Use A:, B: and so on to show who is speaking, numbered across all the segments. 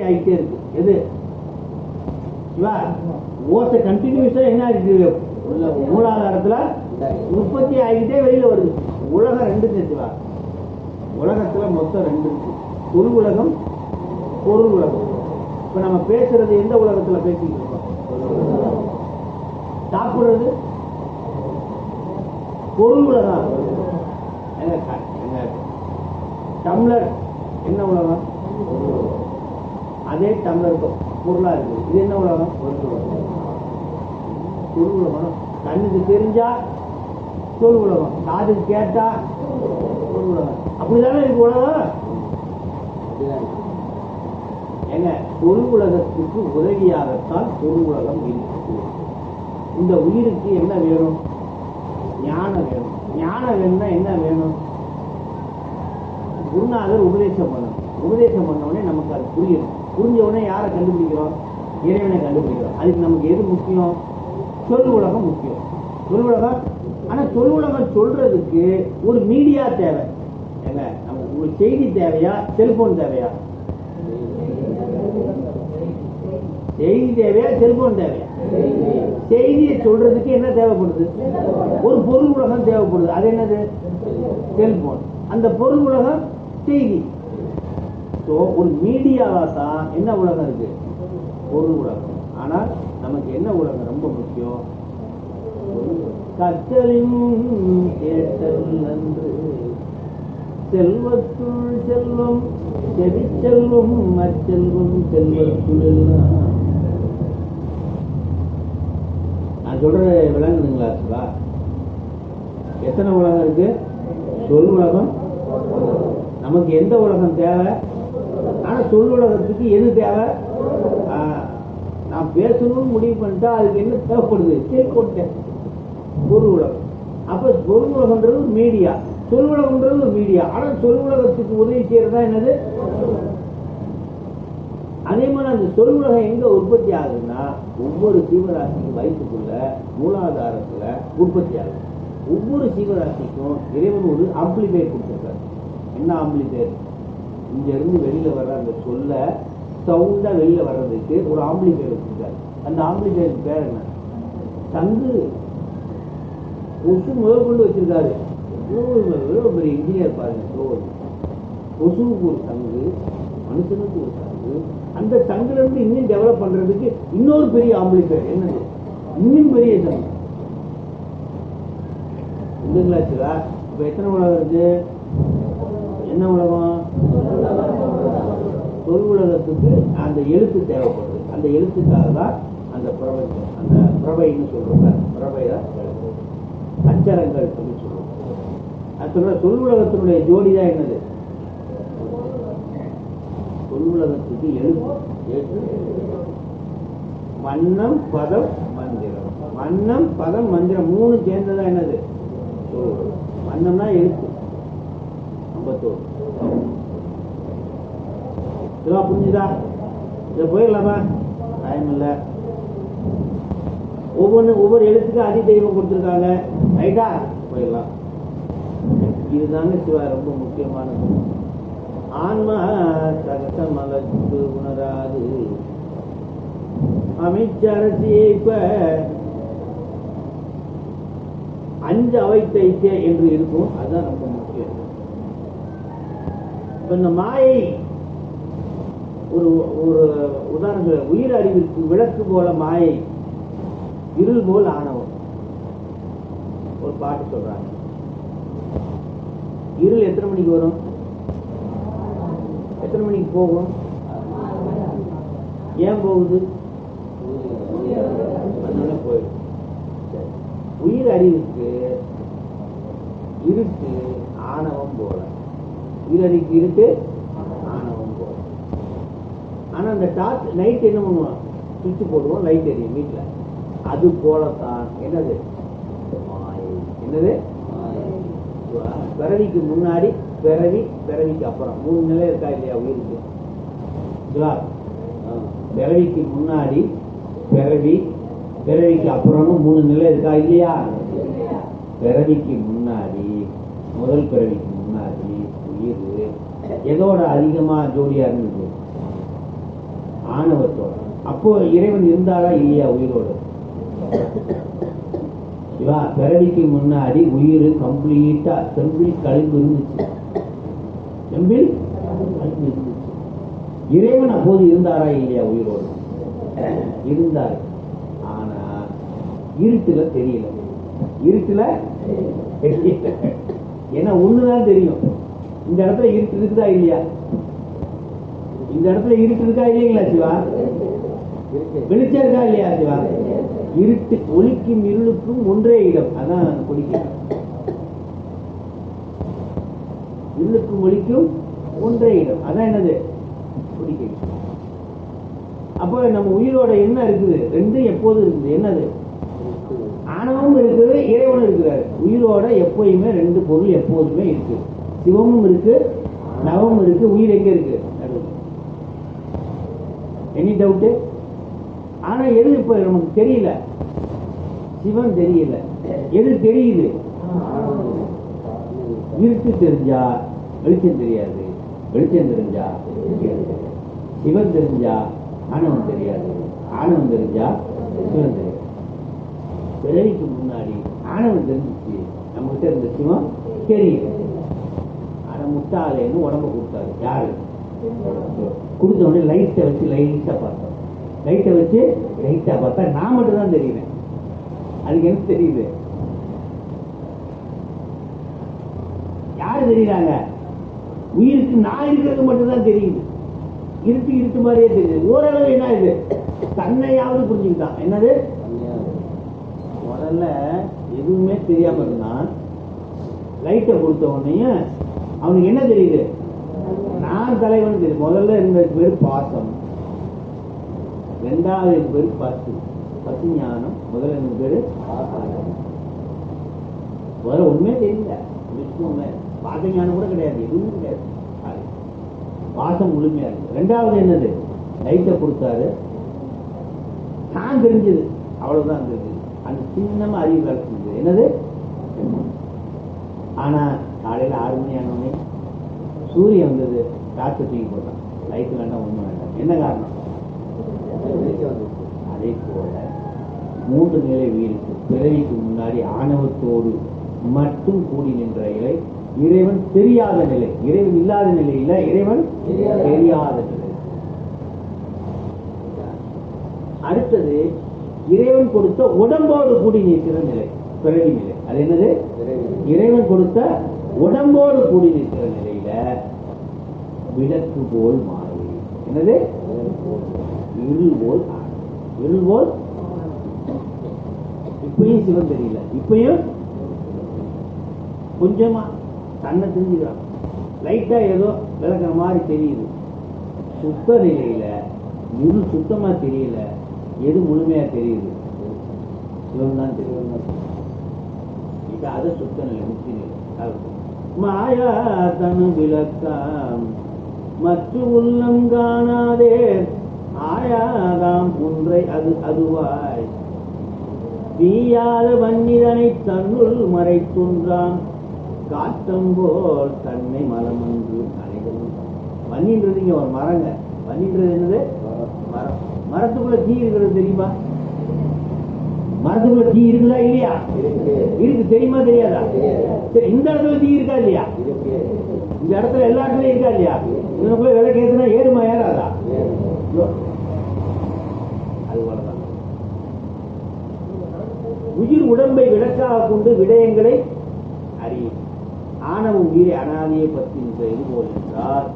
A: ஆகிட்டே இருக்கு. எது ஓசை கண்டினியூஸா என்ன இருக்கு, மூலாதாரத்துல உற்பத்தி ஆகிட்டே வெளியில வருது. உலகம் ரெண்டு சேர்த்துவா, உலகத்துல மொத்தம் ரெண்டு இருக்கு, பொருள் உலகம், பொருள் உலகம். இப்ப நம்ம பேசுறது எந்த உலகத்துல பேசிட்டு இருக்கோம்? சாப்பிடுறது பொருள் உலகம். டம்ளர் என்ன உலகம்? அதே டம்ளர் பொருளா இருக்கு. இது என்ன உலகம்? பொருள் உலகம். கண்ணுக்கு தெரிஞ்சா சொல் உலகம், காதுக்கு கேட்டா பொருள் உலகம். அப்படிதானே இருக்கு உலகம். ஏங்க, பொருள் உலகத்துக்கு உதவியாகத்தான் பொருள் உலகம் இருக்கு. இந்த உயிருக்கு என்ன வேணும்? ஞானம் வேணும். ஞானம் வேணும்னா என்ன வேணும்? குருநாதர் உபதேசம் பண்ணணும். உபதேசம் பண்ண உடனே நமக்கு அது புரியணும். புரிஞ்ச உடனே யாரை கண்டுபிடிக்கிறோம்? இறைவனை கண்டுபிடிக்கிறோம். அதுக்கு நமக்கு எது முக்கியம்? சொல் உலகம் முக்கியம். சொல் உலகம். ஆனா சொல் உலகம் சொல்றதுக்கு ஒரு மீடியா தேவை. ஏங்க, நமக்கு ஒரு செய்தி தேவையா, செல்போன் தேவையா? செய்தி தேவையா, செல்போன் தேவையா? செய்தியை சொல்றதுக்கு என்ன தேவைப்படுது? ஒரு பொருள் உலகம் தேவைப்படுது. அது என்னது? செல்போன். அந்த பொருள் உலகம் செய்தி. ஒரு மீடியாவா தான் என்ன உலகம் இருக்கு? பொருள் உலகம். ஆனால் நமக்கு என்ன உலகம் ரொம்ப முக்கியம்? கற்றலின் கேட்டல் நன்று, செல்வத்துள் செல்வம், செவி செல்வம், அச்செல்வம் செல்வத்துள் எல்லாம். நான் சொல்ற விளங்குதுங்களா? சிவா, எத்தனை உலகம் இருக்கு? சொல் உலகம். நமக்கு எந்த உலகம் தேவை? ஆனா சொல் உலகத்துக்கு எது தேவை? நான் பேசணும்னு முடிவு பண்ணிட்டா அதுக்கு என்ன தேவைப்படுது? செல்போன் தேவை. பொருள் உலகம். அப்ப பொருள் உலகம்ன்றது மீடியா, சொல் உலகம்ன்றது ஒரு மீடியா. ஆனா சொல் உலகத்துக்கு உதவி செய்யறதா என்னது? அதே மாதிரி அந்த சொல் உலகம் எங்க உற்பத்தி ஆகுதுன்னா, ஒவ்வொரு ஜீவராசிக்கும் வயிற்றுக்குள்ள மூலாதாரத்துல உற்பத்தி ஆகுது. ஒவ்வொரு ஜீவராசிக்கும் இறைவன் ஒரு ஆம்பிளிஃபையர் கொடுத்திருக்காரு. என்ன ஆம்பிளிஃபையர்? இங்க இருந்து வெளியில வர்ற அந்த சொல்ல சவுண்டா வெளியில வர்றதுக்கு ஒரு ஆம்பிளிஃபையர் வச்சிருக்காரு. அந்த ஆம்பிளிஃபையருக்கு பேர் என்ன? சங்கு. கொசு முதல் கொண்டு வச்சிருக்காரு. எவ்வளவு பெரிய இன்ஜினியர் பாருங்க. கொசுவுக்கு ஒரு சங்கு, மனுஷனுக்கு ஒரு சங்கு. அந்த சங்குல இருந்து இன்னும் டெவலப் பண்றதுக்கு இன்னொரு பெரிய ஆம்பிளிஃபையர். என்னது? இன்னும் பெரிய சங்கு. இல்லைங்களா? இப்ப எத்தனை உலகம் இருக்கு? என்ன உலகம்? சொல் உலகத்துக்கு அந்த எழுத்து தேவைப்படுது. அந்த எழுத்துக்காக தான் அந்த பிரபஞ்சம், அந்த பிரபைன்னு சொல்றாங்க. பிரபைதான் அச்சரங்கள் அப்படின்னு சொல்லுவோம். அது சொல்ற சொல் உலகத்தினுடைய ஜோடி தான் என்னது? சொல் உலகத்துக்கு எழுத்து, வண்ணம், பதம், மந்திரம். வண்ணம், பதம், மந்திரம் மூணு சேர்ந்ததான் என்னது? வண்ணம்னா எழுத்து. 51 புரிஞ்சுதா? இதை போயிடலாமா? டைம் இல்லை. ஒவ்வொரு எழுத்துக்கும் அதி தெய்வம் கொடுத்துருக்காங்க. ரைட்டா? போயிடலாம். இதுதாங்க சிவா ரொம்ப முக்கியமானது. ஆன்மா சகசமலத்து உணராது அமைச்சரசியை இப்ப 5 அவைத்தைத்தே என்று இருக்கும். அதுதான் ரொம்ப முக்கியம். இப்ப இந்த மாயை ஒரு உதாரணம், உயிர் அறிவிற்கு விளக்கு போல மாயை, இருள் போல் ஆணவம். ஒரு பாட்டு சொல்றாங்க. இருள் எத்தனை மணிக்கு வரும்? எத்தனை மணிக்கு போகும்? ஏன் போகுது? போயிடும். உயிர் அறிவுக்கு இருட்டு ஆணவம் போல. உயிர் அறிவுக்கு இருட்டு ஆணவம் போல. ஆனா அந்த டார்ச் லைட் என்ன பண்ணுவோம்? சுவிட்ச் போடுவோம், லைட் எரியும் வீட்டுல. அது போலத்தான் என்னது? மாயை. என்னது? பிறவிக்கு முன்னாடி, பிறவி, பிறவிக்கு அப்புறம் 3 நிலை இருக்கா இல்லையா உயிருக்கு? பிறவிக்கு முன்னாடி, பிறவி, பிறவிக்கு அப்புறம் 3 நிலை இருக்கா இல்லையா? பிறவிக்கு முன்னாடி, முதல் பிறவிக்கு முன்னாடி உயிர் எதோட அதிகமா ஜோடியா இருந்தது? ஆணவத்தோட. அப்போ இறைவன் இருந்தாரா இல்லையா உயிரோடு? பிறவிக்கு முன்னாடி உயிர் கம்ப்ளீட்டா செம்பில் கழிவு இருந்துச்சு. செம்பில் கழிவு இருந்துச்சு. இறைவன் அப்போது இருந்தாரா இல்லையா உயிரோடு? இருந்தார். ஆனா இருட்டுல தெரியல. இருட்டுல ஏன்னா ஒண்ணுதான் தெரியும். இந்த இடத்துல இருட்டு இருக்குதா இல்லையா? இந்த இடத்துல இருட்டு இருக்கா இல்லைங்களா சிவா? வெளிச்சம் இருக்கா இல்லையா சிவா? இருட்டு ஒளிக்கும் இருளுக்கும் ஒன்றே இடம். அதான் கொடிக்க. இருளுக்கும் ஒளிக்கும் ஒன்றே இடம். அதான் என்னது கொடிக்க. அப்போ நம்ம உயிரோட என்ன இருக்குது? ரெண்டும் எப்போதும் இருக்குது. என்னது? ஆணவமும் இருக்குது, இறைவனும் இருக்கிறாரு. உயிரோட எப்போயுமே ரெண்டு பொருள் எப்போதுமே இருக்கு. சிவமும் இருக்கு, நவமும் இருக்கு. உயிர் எங்க இருக்கு? Any doubt? ஆனா எது இப்ப நமக்கு தெரியல? சிவன் தெரியல. எது தெரியுது? இருட்டு தெரிஞ்சா வெளிச்சம் தெரியாது. வெளிச்சம் தெரிஞ்சா சிவன் தெரிஞ்சா ஆணவம் தெரியாது. ஆணவம் தெரிஞ்சா சிவன் தெரியாது. பிறவிக்கு முன்னாடி ஆணவம் தெரிஞ்சிச்சு, நம்ம கிட்ட இருந்த சிவம் தெரியுது. ஆனா முட்டாளேன்னு உடம்பு கொடுத்தாரு. யாரு கொடுத்த உடனே லைட்டை வச்சு லைட்டா பார்த்தோம். லைட்டை வச்சு லைட்டா பார்த்தா நான் மட்டும் தான் தெரியுறேன். அதுக்கு என்ன தெரியுது? யாரு தெரியுறாங்க? உயிருக்கு நான் இருக்கிறது மட்டும் தான் தெரியுது. இருட்டு இருட்டு மாதிரியே தெரியுது. ஓரளவு என்ன இது? தன்னையாவது புரிஞ்சுக்கிட்டான். என்னது? முதல்ல எதுவுமே தெரியாம இருந்தான். லைட்டை கொடுத்த உடனே அவனுக்கு என்ன தெரியுது? நான் தலைவன் தெரியும். முதல்ல இருந்த பேர் பாசம், ரெண்டாவது பேர் பசு, பசு ஞானம். முதல்ல இருந்த பேரு முதல்ல ஒண்ணுமே தெரியல. பாச ஞானம் கூட கிடையாது, எதுவுமே கிடையாது. பாசம் முழுமையா இருக்கு. ரெண்டாவது என்னது? லைட்டை கொடுத்தாரு, நான் தெரிஞ்சது. அவ்வளவுதான் தெரிஞ்சது. அந்த சின்னமா அறிவு வளர்த்துது. என்னது? ஆனா காலையில 6 மணி ஆனோடனே சூரியன் வந்தது, காற்று தூக்கி போட்டான். லைட் வேண்டாம், ஒண்ணும் வேண்டாம். என்ன காரணம்? அதே போல 3 நிலை உயிருக்கு பிறவிக்கு முன்னாடி ஆணவத்தோடு மட்டும் கூடி நின்ற இலை இறைவன் தெரியாத நிலை. இறைவன் இல்லாத நிலை இல்ல, இறைவன் தெரியாத நிலை. அடுத்தது இறைவன் கொடுத்த உடம்போடு கூடி நிற்கிற நிலை, பிறவி நிலை. அது என்னது? இறைவன் கொடுத்த உடம்போடு கூடி நிற்கிற நிலையில விளக்கு போல் மாறி. என்னது? இருள் போல். இருள் போல். இப்பயும் சிவன் தெரியல. இப்பயும் கொஞ்சமா தன்னை தெரிஞ்சுக்கிறான். லைட்டா ஏதோ விளக்குற மாதிரி தெரியுது. சுத்த நிலையில இருள் சுத்தமா தெரியல. எது முழுமையா தெரியுது? சிவன் தான் தெரியும். அது சுத்த நிலை, முக்தி நிலை. மாயா தனு விளக்காம் மற்ற உள்ளம் காணாதே ஆயாதாம் ஒன்றை அது அதுவாய் வீயாத வன்னிதனை தன்னுள் மறைத்துன்றான் காற்றம் போல் தன்னை மலமன்று அனைவரும். வன்னின்றது இங்க ஒரு மரங்க. வன்னின்றது என்னது? மரம். மரத்துக்குள்ள தீ இருக்கிறது தெரியுமா? மரத்துக்குள்ள தீ இருக்குதா இல்லையா? இருக்கு. தெரியுமா தெரியாதா? சரி, இந்த இடத்துல தீ இருக்கா இல்லையா? இந்த இடத்துல எல்லா இடத்துலயும் இருக்கா இல்லையா? இதனுக்குள்ள விளக்கு ஏத்துனா ஏறுமா ஏறாதா? அது போலதான் உயிர் உடம்பை விளக்காக கொண்டு விடயங்களை அறியும். ஆணவம் உயிரை அனாதியை பற்றி இது போல் என்றால்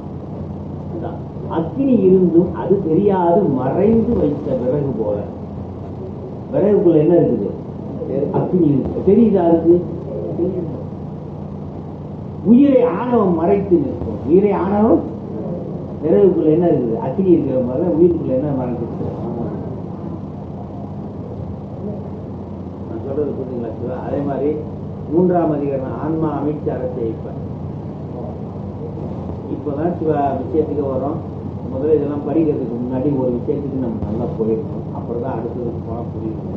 A: அக்கினி இருந்தும் அது தெரியாது மறைந்து வைத்த விறகு போல. விறகுக்குள்ள என்ன இருக்குது? அக்கினி இருக்கு. தெரியுதா? இருக்கு. உயிரை ஆணவம் மறைத்து நிற்கும். உயிரை ஆணவம் விறகுக்குள்ள என்ன இருக்குது? அக்கினி இருக்கிற மாதிரி உயிருக்குள்ள என்ன மறைஞ்சிருக்கு? நான் சொல்றது புரியுதுங்களா? அதே மாதிரி 3ஆம் அதிகாரம் ஆன்மா அமைச்சு அரசை இப்பதான் விஷயத்துக்கு வரும். முதல்ல இதெல்லாம் படிக்கிறதுக்கு முன்னாடி ஒரு விஷயத்துக்கு நம்ம நல்லா போயிருக்கோம். அப்புறம் தான் அடுத்ததுக்கு போனா புரியும்.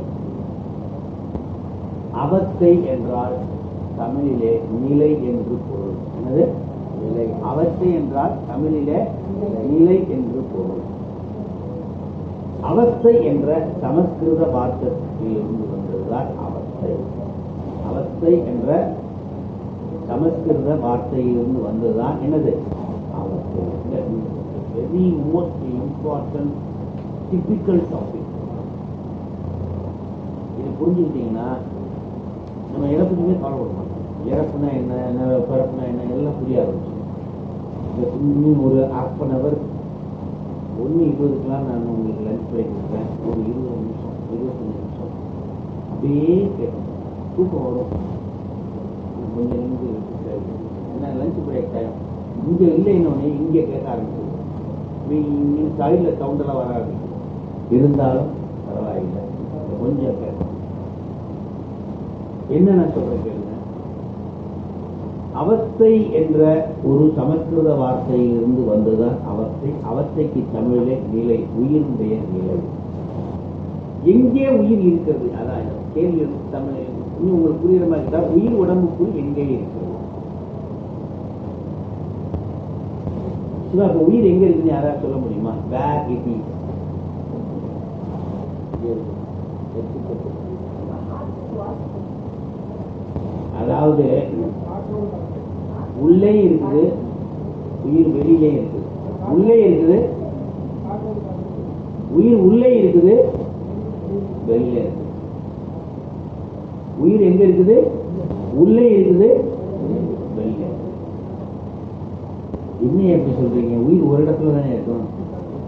A: அவஸ்தை என்றால் தமிழிலே நிலை என்று பொருள். என்னது? நிலை. அவஸ்தை என்றால் தமிழிலே நிலை என்று பொருள். அவஸ்தை என்ற சமஸ்கிருத வார்த்தையிலிருந்து வந்ததுதான் அவஸ்தை. அவஸ்தை என்ற சமஸ்கிருத வார்த்தையிலிருந்து வந்ததுதான் என்னது அவஸ்தை. Very most important typical topic. இது புரிஞ்சுக்கிட்டீங்கன்னா நம்ம இறப்புக்குமே கவலைப்பட மாட்டோம். இறப்புனா என்ன, பிறப்புனா என்ன, எல்லாம் புரிய ஆரம்பிச்சு. இன்னும் ஒரு ½ mn 1:20 நான் உங்களுக்கு லஞ்ச் பிரேக் கொடுக்குறேன். ஒரு 20 நிமிஷம் 25 நிமிஷம் அப்படியே கேட்கணும். தூக்கம் வரும். கொஞ்சம் நிமிஷம் ஏன்னா லஞ்ச் பிரேக் டைம் இங்கே இல்லைன்னொன்னே இங்கே கேட்க ஆரம்பிச்சு சைடில் சவுண்டெல்லாம் வர ஆரம்பிச்சு. இருந்தாலும் பரவாயில்லை, கொஞ்சம் கேட்கணும். என்ன நான் சொல்றேன் கேளுங்க. அவஸ்தை என்ற ஒரு சமஸ்கிருத வார்த்தையிலிருந்து வந்ததுதான் அவஸ்தை. அவஸ்தைக்கு தமிழிலே நிலை, உயிருடைய நிலை. எங்கே உயிர் இருக்கிறது? அதான் கேள்வி. தமிழ் இன்னும் உங்களுக்கு புரியுற மாதிரி இருந்தா, உயிர் உடம்புக்குள் எங்கே இருக்கிறது? இப்ப உயிர் எங்க இருக்குன்னு யாராவது சொல்ல முடியுமா? வேர் இட் இஸ். அதாவது உள்ளே இருக்குது உயிர், வெளியிலே இருக்குது. உள்ளே இருக்குது உயிர், உள்ளே இருக்குது வெளியிலே இருக்குது. உயிர் எங்க இருக்குது? உள்ளே இருக்குது வெளியிலே. இன்னும் எப்படி சொல்றீங்க? உயிர் ஒரு இடத்துல தானே இருக்கும்.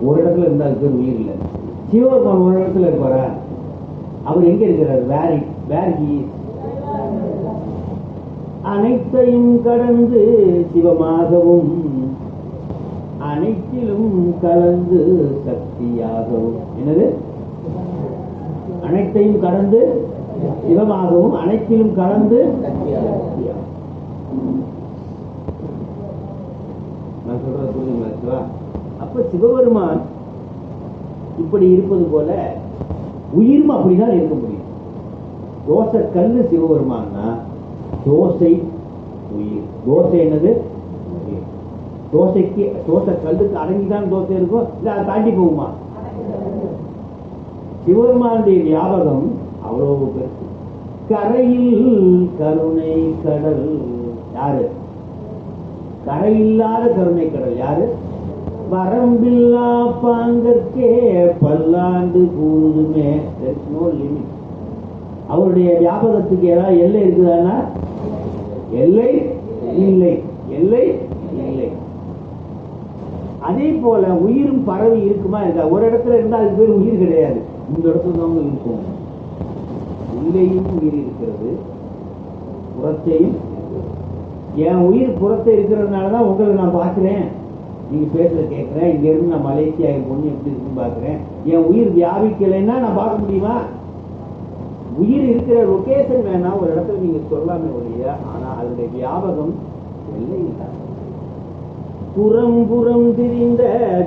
A: ஒரு இடத்துல இருந்தா அது பேர் உயிர் இல்லை. சிவபெருமான் ஒரு இடத்துல இருப்பாரா? அவர் எங்க இருக்கிறார்? Where he is. அனைத்தையும் கடந்து சிவமாகவும் அனைத்திலும் கலந்து சக்தியாகவும். என்னது? அனைத்தையும் கடந்து சிவமாகவும் அனைத்திலும் கலந்து சக்தியாகவும். நான் சொல்றது புரியுதுங்களா? அப்ப சிவபெருமான் இப்படி இருப்பது போல உயிரும் அப்படிதான் இருக்க முடியும். தோசை கல்லு சிவபெருமான்னா தோசை உயிர். தோசை என்னது? உயிர். தோசைக்கு தோசை கல்லுக்கு அடங்கிதான் தோசை இருக்கும், இல்ல அதை தாண்டி போகுமா? சிவபெருமானுடைய வியாபகம் அவ்வளவு பெருசு. கரையில் கருணை கடல். யாரு? கரையில்லாத கருணை கடல் யாரு? வரம்பில்லா பாங்கற்கே பல்லாண்டு கூடுமே. No limit. அவருடைய வியாபகத்துக்கு ஏதாவது எல்லை இருக்குதானா? எல்லை இல்லை, எல்லை இல்லை. அதே போல உயிரும் பரவி இருக்குமா இருக்கா? ஒரு இடத்துல இருந்தா அது பேர் உயிர் கிடையாது. இந்த இடத்துல தான் இருக்கும். உள்ளேயும் உயிர் இருக்கிறது, புறத்தையும். என் உயிர் புறத்தை இருக்கிறதுனாலதான் உங்களை நான் பார்க்கிறேன், நீங்க பேசுறத கேட்கிறேன். இங்க இருந்து நான் மலேசியா பொண்ணு எப்படி இருக்குன்னு பாக்குறேன். என் உயிர் வியாபிக்கலைன்னா நான் பார்க்க முடியுமா? உயிர் இருக்கிற லொகேஷன் வேணா ஒரு இடத்துல நீங்க சொல்லாமே ஒழிய, ஆனா அதனுடைய வியாபகம் எல்லை இல்லை. புறம் திரிந்த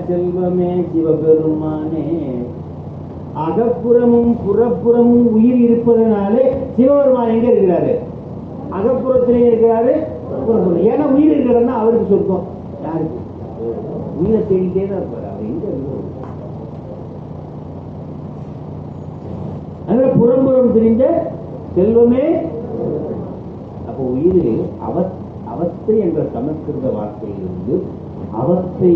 A: செல்வமே சிவபெருமானே. அகப்புறமும் புறப்புறமும் உயிர் இருப்பதனாலே சிவபெருமான் எங்க இருக்கிறாரு? அகப்புறத்திலே இருக்கிறாரு. ஏன்னா உயிர் இருக்கிறன்னா அவருக்கு சொர்க்கம். யாருக்கு? உயிரை தேடிட்டே தான் இருப்பாரு. அவர் எங்க இருக்கிறார்? அதனால புறம்புறம் தெரிந்த செல்வமே. அப்போ உயிர் அவஸ்தை என்ற சமஸ்கிருத வார்த்தையிலிருந்து அவஸ்தை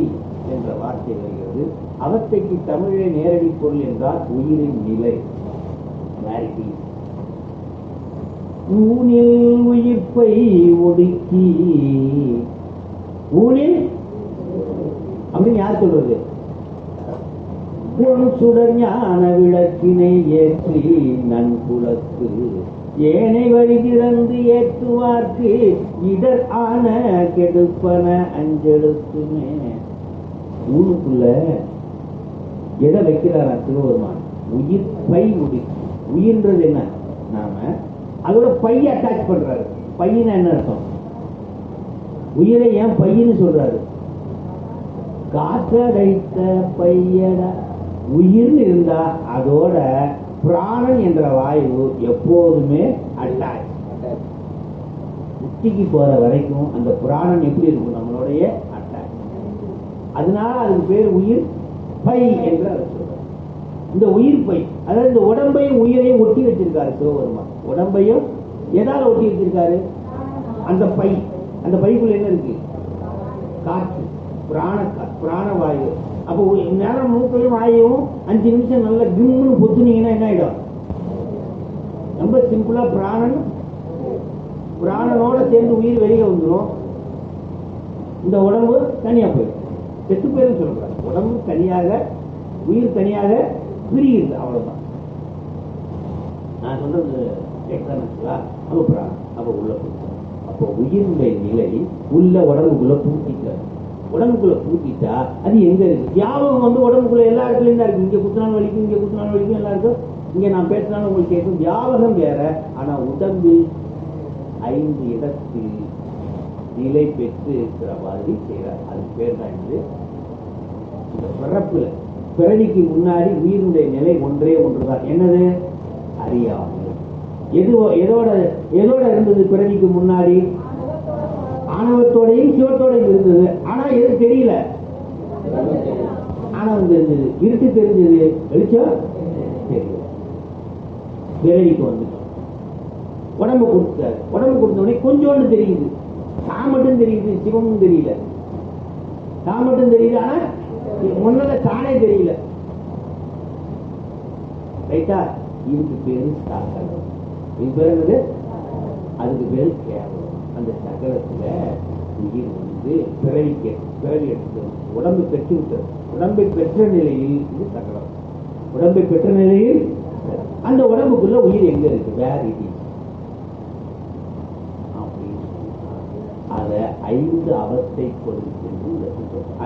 A: என்ற வார்த்தை வருகிறது. அவஸ்தைக்கு தமிழே நேரடி பொருள் என்றால் உயிரின் நிலை. ஊனில் உயிர்ப்பை ஒடுக்கி. ஊனில் அப்படின்னு யார் சொல்றது? பொன் சுடர் ஞான விளக்கினை ஏற்றி நன்குலத்து ஏனை வழி திறந்து ஏற்றுவார்க்கு இடர் ஆன கெடுப்பன அஞ்செழுத்துமே. ஊனுக்குள்ள எதை வைக்கிறாரா சிவபெருமான்? உயிர் பை உடி. உயிர்ன்றது என்ன? நாம அதோட பைய அட்டாச் பண்றாரு. பையனா என்ன அர்த்தம்? உயிரை ஏன் பையன்னு சொல்றாரு? காற்றடைத்த பையடா. உயிர்னு இருந்தா அதோட பிராணன் என்ற வாயு எப்போதுமே அட்டாச். உச்சிக்கு போற வரைக்கும் அந்த பிராணன் எப்படி இருக்கும்? நம்மளுடைய அட்டாச். அதனால அதுக்கு பேர் உயிர் பை என்று சொல்றார். இந்த உயிர் பை, அதாவது இந்த உடம்பையும் உயிரையும் ஒட்டி வச்சிருக்காரு சிவபெருமான். உடம்பையும் எதால ஒட்டி வச்சிருக்காரு? அந்த பை. அந்த பைக்குள்ள என்ன இருக்கு? காற்று, பிராணவாயு. அப்போ நேரம் மூக்கையும் வாயும் 5 நிமிஷம் நல்லா கிம்னு பொத்துனீங்கன்னா என்ன ஆயிடும்? ரொம்ப சிம்பிளா பிராணனோட சேர்ந்து உயிர் வெளியே வந்துடும். இந்த உடம்பு தனியா போயிடும், செத்து போயிடும் சொல்லக்கூடாது. உடம்பு தனியாக, உயிர் தனியாக பிரியுது, அவ்வளவுதான். நான் சொல்றது அப்ப பிராணம் அப்ப உள்ள போயிடும். அப்போ உயிருடைய நிலை உள்ள உடம்புக்குள்ள பூட்டிட்டாரு. உடம்புக்குள்ள பூட்டிட்டா அது எங்க இருக்கு? வியாபகம் வந்து உடம்புக்குள்ள எல்லா இடத்துலயும் தான் இருக்கு. இங்க குத்தினாலும் வலிக்கும், இங்க குத்தினாலும் வலிக்கும், எல்லாருக்கும். இங்க நான் பேசினாலும் உங்களுக்கு கேட்கும். வியாபகம் வேற. ஆனா உடம்பில் 5 இடத்தில் நிலை பெற்று இருக்கிற மாதிரி செய்யறார். அது பேர் தான் இந்த பிறப்புல. பிறவிக்கு முன்னாடி உயிருடைய நிலை ஒன்றே ஒன்றுதான். என்னது? அறியாமல். எதோட இருந்தது பிறவிக்கு முன்னாடி? ஆணவத்தோடையும் சிவத்தோடையும் இருந்தது. ஆனா எது தெரியல? ஆணவம் தெரிஞ்சது, இருட்டு தெரிஞ்சது, வெளிச்சம் தெரியல. பிறவிக்கு வந்துட்டோம். உடம்பு கொடுத்தாரு. உடம்பு கொடுத்தோடனே கொஞ்சோண்டு தெரியுது. தான் மட்டும் தெரியுது, சிவமும் தெரியல. தான் மட்டும் தெரியுது, ஆனா முன்னத தானே தெரியல. ரைட்டா? இதுக்கு பேரு சகலம். இது பேரு, அதுக்கு பேரு கேவலம். அந்த சகலத்துல உயிர் வந்து பிறவி எடுத்து உடம்பு பெற்று விட்டது. உடம்பை பெற்ற நிலையில் இது சகலம். உடம்பை பெற்ற நிலையில் அந்த உடம்புக்குள்ள உயிர் எங்க இருக்கு? வேற இது. அத 5 அவஸ்தை கொடுத்து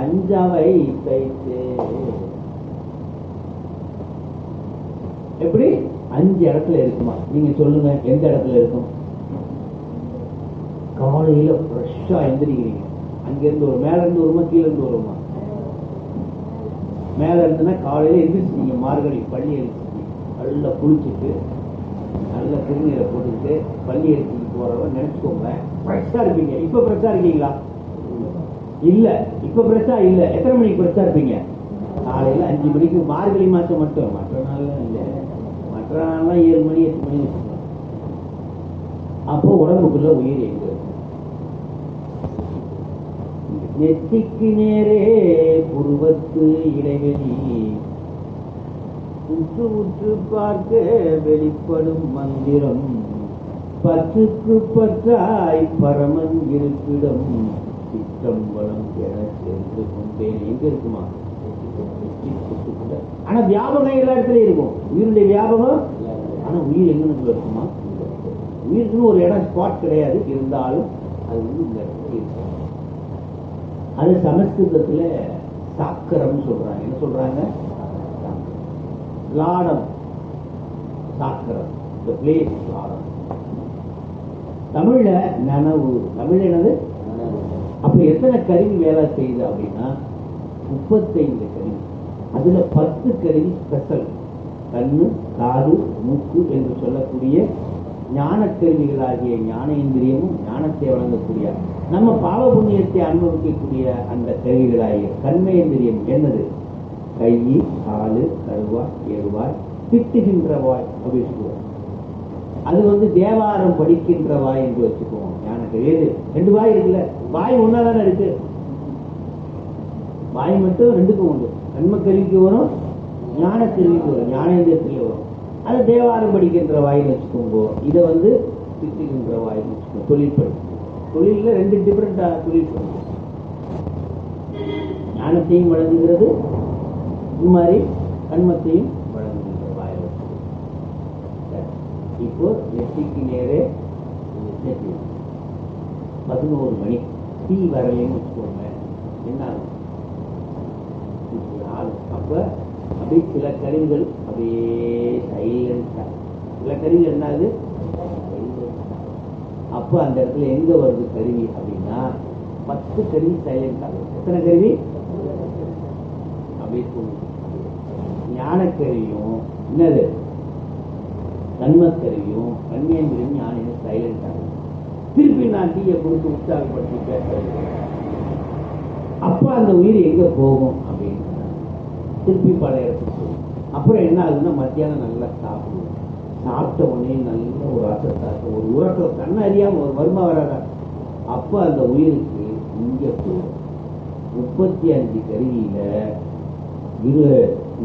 A: 5 அவை தைத்து எப்படி 5 இடத்துல இருக்குமா? நீங்க சொல்லுங்க, எந்த இடத்துல இருக்கும்? காலையில ஃப்ரெஷ்ஷா எந்திரிக்கிறீங்க. அங்கிருந்து ஒரு மேல இருந்து வருமா, கீழே இருந்து வருமா? மேல இருந்துன்னா காலையில எந்திரிச்சிங்க, மார்கழி பள்ளி அடிச்சு நல்லா குளிச்சுட்டு நல்ல திருநீரை போட்டுக்கிட்டு பள்ளி அடிச்சுட்டு போறவங்க நினைச்சுக்கோங்க, ஃப்ரெஷ்ஷா இருப்பீங்க. இப்ப ஃப்ரெஷ்ஷா இருக்கீங்களா? இல்ல, இப்ப ஃப்ரெஷ்ஷா இல்ல. எத்தனை மணிக்கு ஃப்ரெஷ்ஷா இருப்பீங்க? காலையில 5 மணிக்கு. மார்கழி மாசம் மட்டும், மற்ற நாள்லாம் இல்ல. மற்ற நாள்லாம் 7 மணி 8 மணி வச்சுக்கலாம். அப்போ உடம்புக்குள்ள உயிர் எங்க இருக்கு? நெத்திக்கு நேரே புருவத்து இடைவெளி உற்று உற்று பார்க்க வெளிப்படும் மந்திரம் பற்றுக்கு பற்றாய் பரமன் இருப்பிடம் சிற்றம்பலம் என சென்று கொண்டேன். எங்க இருக்குமா? ஆனா வியாபகம் எல்லா இடத்துலயும் இருக்கும். உயிருடைய வியாபகம். ஆனா உயிர் எங்கன்னு இருக்குமா? உயிருக்குன்னு ஒரு இடம் ஸ்பாட் கிடையாது. இருந்தாலும் அது வந்து இந்த இடத்துல இருக்கும். அது சமஸ்கிருதத்துல சாக்கரம் சொல்றாங்க. என்ன சொல்றாங்க? லாடம், சாக்கரம், the place லாடம். தமிழ்ல நனவு. தமிழ் என்னது? அப்ப எத்தனை கருவி வேலை செய்யுது அப்படின்னா 35 கருவி. அதுல 10 கருவி ஸ்பெஷல். கண்ணு, காது, மூக்கு என்று சொல்லக்கூடிய ஞான கருவிகளாகிய ஞானேந்திரியமும் ஞானத்தை வழங்கக்கூடிய நம்ம பாவ புண்ணியத்தை அனுபவிக்கக்கூடிய அந்த கருவிகளாகிய கர்மேந்திரியம் என்னது? கை, காலு, கருவாய், ஏறுவாய், திட்டுகின்ற வாய் அப்படின்னு சொல்லுவோம். அது வந்து தேவாரம் படிக்கின்ற வாய் என்று வச்சுக்குவோம். ஞான கருவி. எது? 2 வாய் இருக்குல்ல. வாய் ஒன்னாதானே இருக்கு. வாய் மட்டும் 2க்கும் உண்டு. கண்ம கருவிக்கு வரும், ஞான கருவிக்கு வரும், ஞானேந்திரத்திலே வரும். அது தேவாரம் படிக்கின்ற வாயின்னு வச்சுக்கோங்க. இதை வந்து திட்டுகின்ற வாயின்னு வச்சுக்கோங்க. தொழில்படி. தொழில 2 டிஃபரெண்டா தொழில் பண்ணும். ஞானத்தையும் வழங்குகிறது, இது மாதிரி கண்மத்தையும் வழங்குகின்ற வாயை வச்சு. இப்போ நெற்றிக்கு நேரே 11 மணி டீ வரலைன்னு வச்சுக்கோங்க. என்ன ஆகும்? அப்ப அப்படியே சில கருவிகள் அப்படியே சைலண்டா, சில கருவிகள் என்னது? அப்ப அந்த இடத்துல எங்க வருது கருவி அப்படின்னா 10 கருவி சைலண்ட் ஆகும். எத்தனை கருவி? அப்படியே தோணும். ஞான கருவியும் என்னது? கண்மக்கருவியும் கண்மேந்திரியும் ஞானம் சைலண்ட் ஆகும். திருப்பி நான் டீயை கொடுத்து உற்சாகப்படுத்தி பேசுறேன். அப்ப அந்த உயிர் எங்க போகும் அப்படின்னா திருப்பி பல இடத்துக்கு போகும். அப்புறம் என்ன ஆகுதுன்னா மத்தியானம் நல்லா சாப்பிடுவோம். சாப்பிட்ட உடனே நல்ல ஒரு அசத்தாக்க ஒரு உறக்கம் கண்ண அறியாம ஒரு வருமா வராதா. அப்ப அந்த உயிருக்கு இங்க 35 கருவியில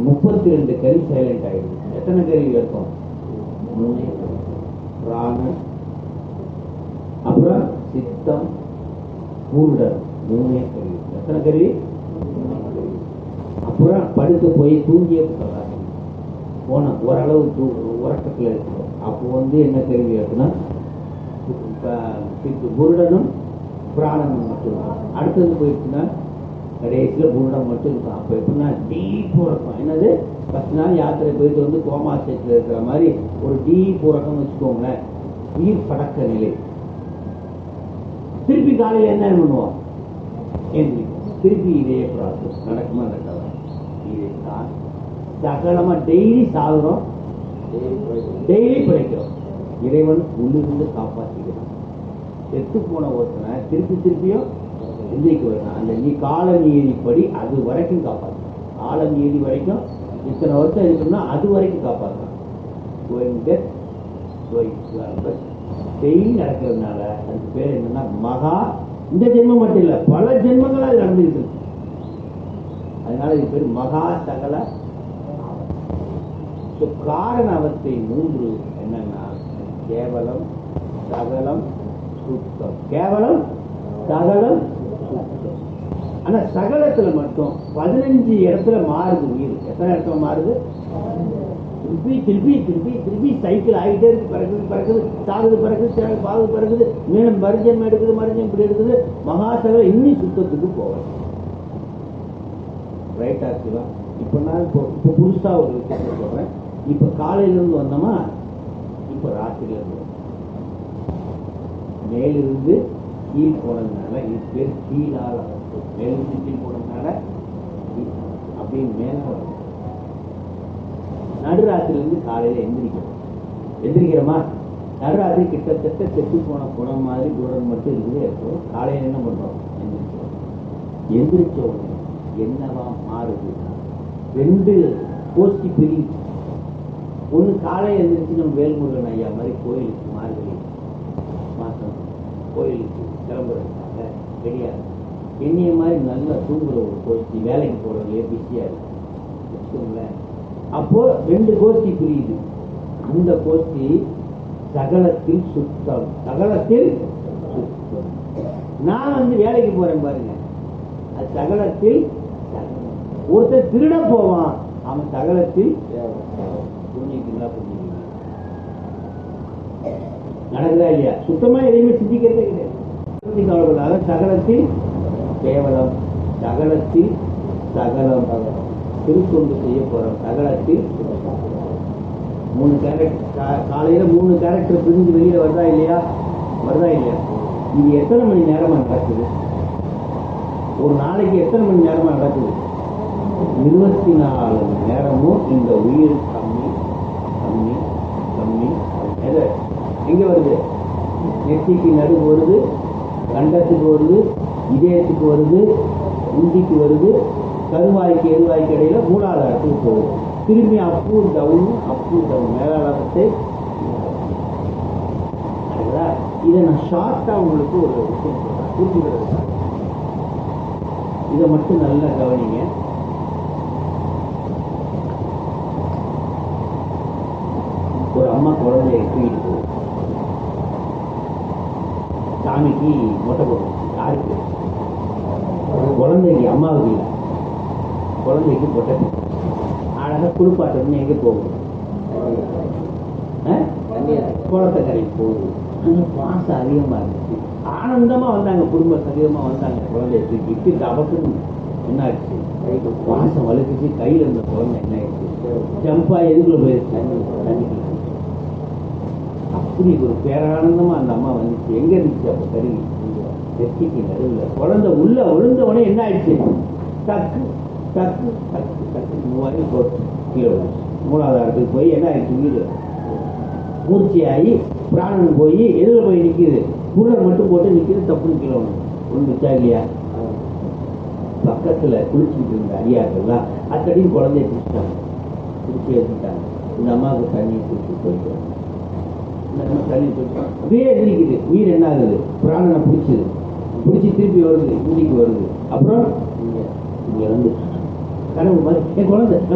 A: 32 கருவி சைலண்ட் ஆயிடுது. எத்தனை கருவி இருக்கும்? 3 பிராணன், அப்புறம் சித்தம், பூண்டம், 3 கருவி. எத்தனை கருவி? அப்புறம் படுக்க போய் தூங்கியே போன ஓரளவு உறக்கத்தில் இருக்கிறோம். அப்போ என்ன கருவி இருக்குன்னா புருடனும் பிராணனும் மட்டும்தான். அடுத்தது போயிடுச்சுன்னா கடைசியில் புருடம் மட்டும் இருக்கும். அப்போ எப்படின்னா டீப் உறக்கம். என்னது 10 நாள் யாத்திரை போயிட்டு வந்து கோமா ஸ்டேட்டில் இருக்கிற மாதிரி ஒரு டீப் உறக்கம் வச்சுக்கோங்களேன். உயிர் படக்க நிலை. திருப்பி காலையில் என்ன பண்ணுவோம்? திருப்பி இதே ப்ராசஸ் நடக்குமா நடக்காதா? இதைத்தான் சகலமா டெய்லி சாகுறோம், டெய்லி பிழைக்கிறோம். இறைவன் உள்ளிருந்து காப்பாற்றிக்கிறான். செத்து போன ஒருத்தனை திருப்பியும் எந்திரிக்க வரணும். அந்த கால நீதிப்படி அது வரைக்கும் காப்பாற்றணும். கால நீதி வரைக்கும் இத்தனை வருஷம் இருக்குன்னா அது வரைக்கும் காப்பாற்றணும். டெய்லி நடக்கிறதுனால அதுக்கு பேர் என்னன்னா மகா. இந்த ஜென்மம் மட்டும் இல்லை, பல ஜென்மங்களா அது நடந்துகிட்டு இருக்கு. அதனால இது பேர் மகா சகல. காரண அவஸ்தை 3 என்னன்னா கேவலம், சகலம், சுத்தம். கேவலம், சகலம், சுத்தம். ஆனா சகலத்துல மட்டும் 15 இடத்துல மாறுது உயிர். எத்தனை இடத்துல மாறுது? திருப்பி சைக்கிள் ஆகிட்டே இருக்கு. பறக்குது, சாகுது, பறக்குது, பாகுது, பறக்குது, மேலும் மருஞ்சம் எடுக்குது, மருஞ்சம் இப்படி எடுக்குது. மகாசகல இன்னும் சுத்தத்துக்கு போவேன். ரைட்டா இருக்குதா? இப்ப நான் இப்போ புதுசா ஒரு விஷயத்த சொல்றேன். இப்ப காலையில இருந்து வந்தோமா, இப்ப ராத்திரில இருந்து மேலிருந்து கீழ் போனதுனால இது பேர் கீழால. மேலிருந்து கீழ் போனதுனால அப்படியே மேல வரும். நடுராத்திரிலிருந்து காலையில எந்திரிக்கிறோமா? நடுராத்திரி கிட்டத்தட்ட செத்து போன குணம் மாதிரி தூரம் மட்டும் இருக்குதே இருக்கும். காலையில என்ன பண்றோம்? எந்திரிச்ச உடனே என்னவா மாறுது? 2 கோஷ்டி பிரிவு. ஒண்ணு காலையில் எழுந்திரிச்சு நம்ம வேல்முருகன் ஐயா மாதிரி கோயிலுக்கு மார்கழி மாசம் கோயிலுக்கு கிளம்புறதுக்காக ரெடியா இருக்கு. என்னைய மாதிரி நல்லா தூங்குற ஒரு கோஷ்டி, வேலைக்கு போறதுலயே பிஸியா இருக்கு வச்சுக்கோங்களேன். அப்போ 2 கோஷ்டி பிரியுது. அந்த கோஷ்டி சகலத்தில் சுத்தம், சகலத்தில் சுத்தம். நான் வேலைக்கு போறேன் பாருங்க, அது சகலத்தில். ஒருத்தர் திருட போவான், அவன் சகலத்தில். புரிஞ்சுக்கிங்களா? நடக்குதா இல்லையா? சுத்தமா எதையுமே சிந்திக்கிறதே கிடையாது. சகலத்தில் கேவலம், சகலத்தில் சகலம். திருத்தொண்டு செய்ய போறோம். சகலத்தில் 3 கேரக்டர். காலையில 3 கேரக்டர் பிரிஞ்சு வெளியில வருதா இல்லையா? இது எத்தனை மணி நேரமா நடக்குது? ஒரு நாளைக்கு எத்தனை மணி நேரமா நடக்குது? 24 மணி நேரமும் இந்த உயிர் கம்மி கம்மி கம்மி. எங்க வருது? நெற்றிக்கு நடுவு வருது, கண்டத்துக்கு வருது, இதயத்துக்கு வருது, உந்திக்கு வருது, கருவாய்க்கு எருவாய்க்கு இடையில மூலாதாரத்துக்கு போகுது. திரும்பி அப்பு டவுன் மேலாளத்தை. இதை நான் ஷார்ட்டா உங்களுக்கு ஒரு விஷயம் சொல்றேன், புரிஞ்சுக்கிறதுக்காக. இதை மட்டும் நல்லா கவனிங்க. ஒரு அம்மா குழந்தைய தூக்கிட்டு போகுது. சாமிக்கு மொட்டை போடுறது. யாருக்கு? குழந்தைக்கு, அம்மாவுக்கு இல்லை. குழந்தைக்கு மொட்டை அழகா குளிப்பாட்டணும்னு எங்க போகுது? குளத்தை கரைக்கு போகுது. அந்த பாசம் அதிகமா இருந்துச்சு. ஆனந்தமா வந்தாங்க, குடும்ப சதீகமா வந்தாங்க. குழந்தைய தூக்கிட்டு டபக்குன்னு என்ன ஆயிடுச்சு? பாசம் வலுக்குச்சு. கையில இருந்த குழந்தை என்ன ஆயிடுச்சு? ஜம்பா எதுக்குள்ள போயிடுச்சு? தண்ணிக்கு. அப்படி ஒரு பேரானந்தமா அந்த அம்மா வந்துச்சு. எங்க இருந்துச்சு அப்ப கருவி? நெத்திக்கு நடுவில். குழந்தை உள்ள விழுந்த உடனே என்ன ஆயிடுச்சு? டக்கு டக்கு டக்கு டக்கு மூவாயிரம் போட்டு கீழே மூலாதாரத்துக்கு போய் என்ன ஆயிடுச்சு? வீடு மூர்ச்சியாகி பிராணன் போய் எதுல போய் நிக்குது? புல்லர் மட்டும் போட்டு நிக்குது. தப்புன்னு கீழே ஒன்றுச்சா இல்லையா? பக்கத்துல குளிச்சுக்கிட்டு இருந்த அடியார்கள்லாம் அத்தடியும் குழந்தைய பிடிச்சிட்டாங்க. பிடிச்சி எடுத்துட்டாங்க. இந்த அம்மாவுக்கு தண்ணியை பிடிச்சி போயிட்டு இந்த அம்மா தண்ணி போயிட்டு அப்படியே எதிரிக்குது. உயிர் என்ன ஆகுது? பிராணனை பிடிச்சிது. பிடிச்சி திருப்பி வருது, இந்திக்கு வருது. அப்புறம் இங்கே வந்து கனவு மாதிரி என்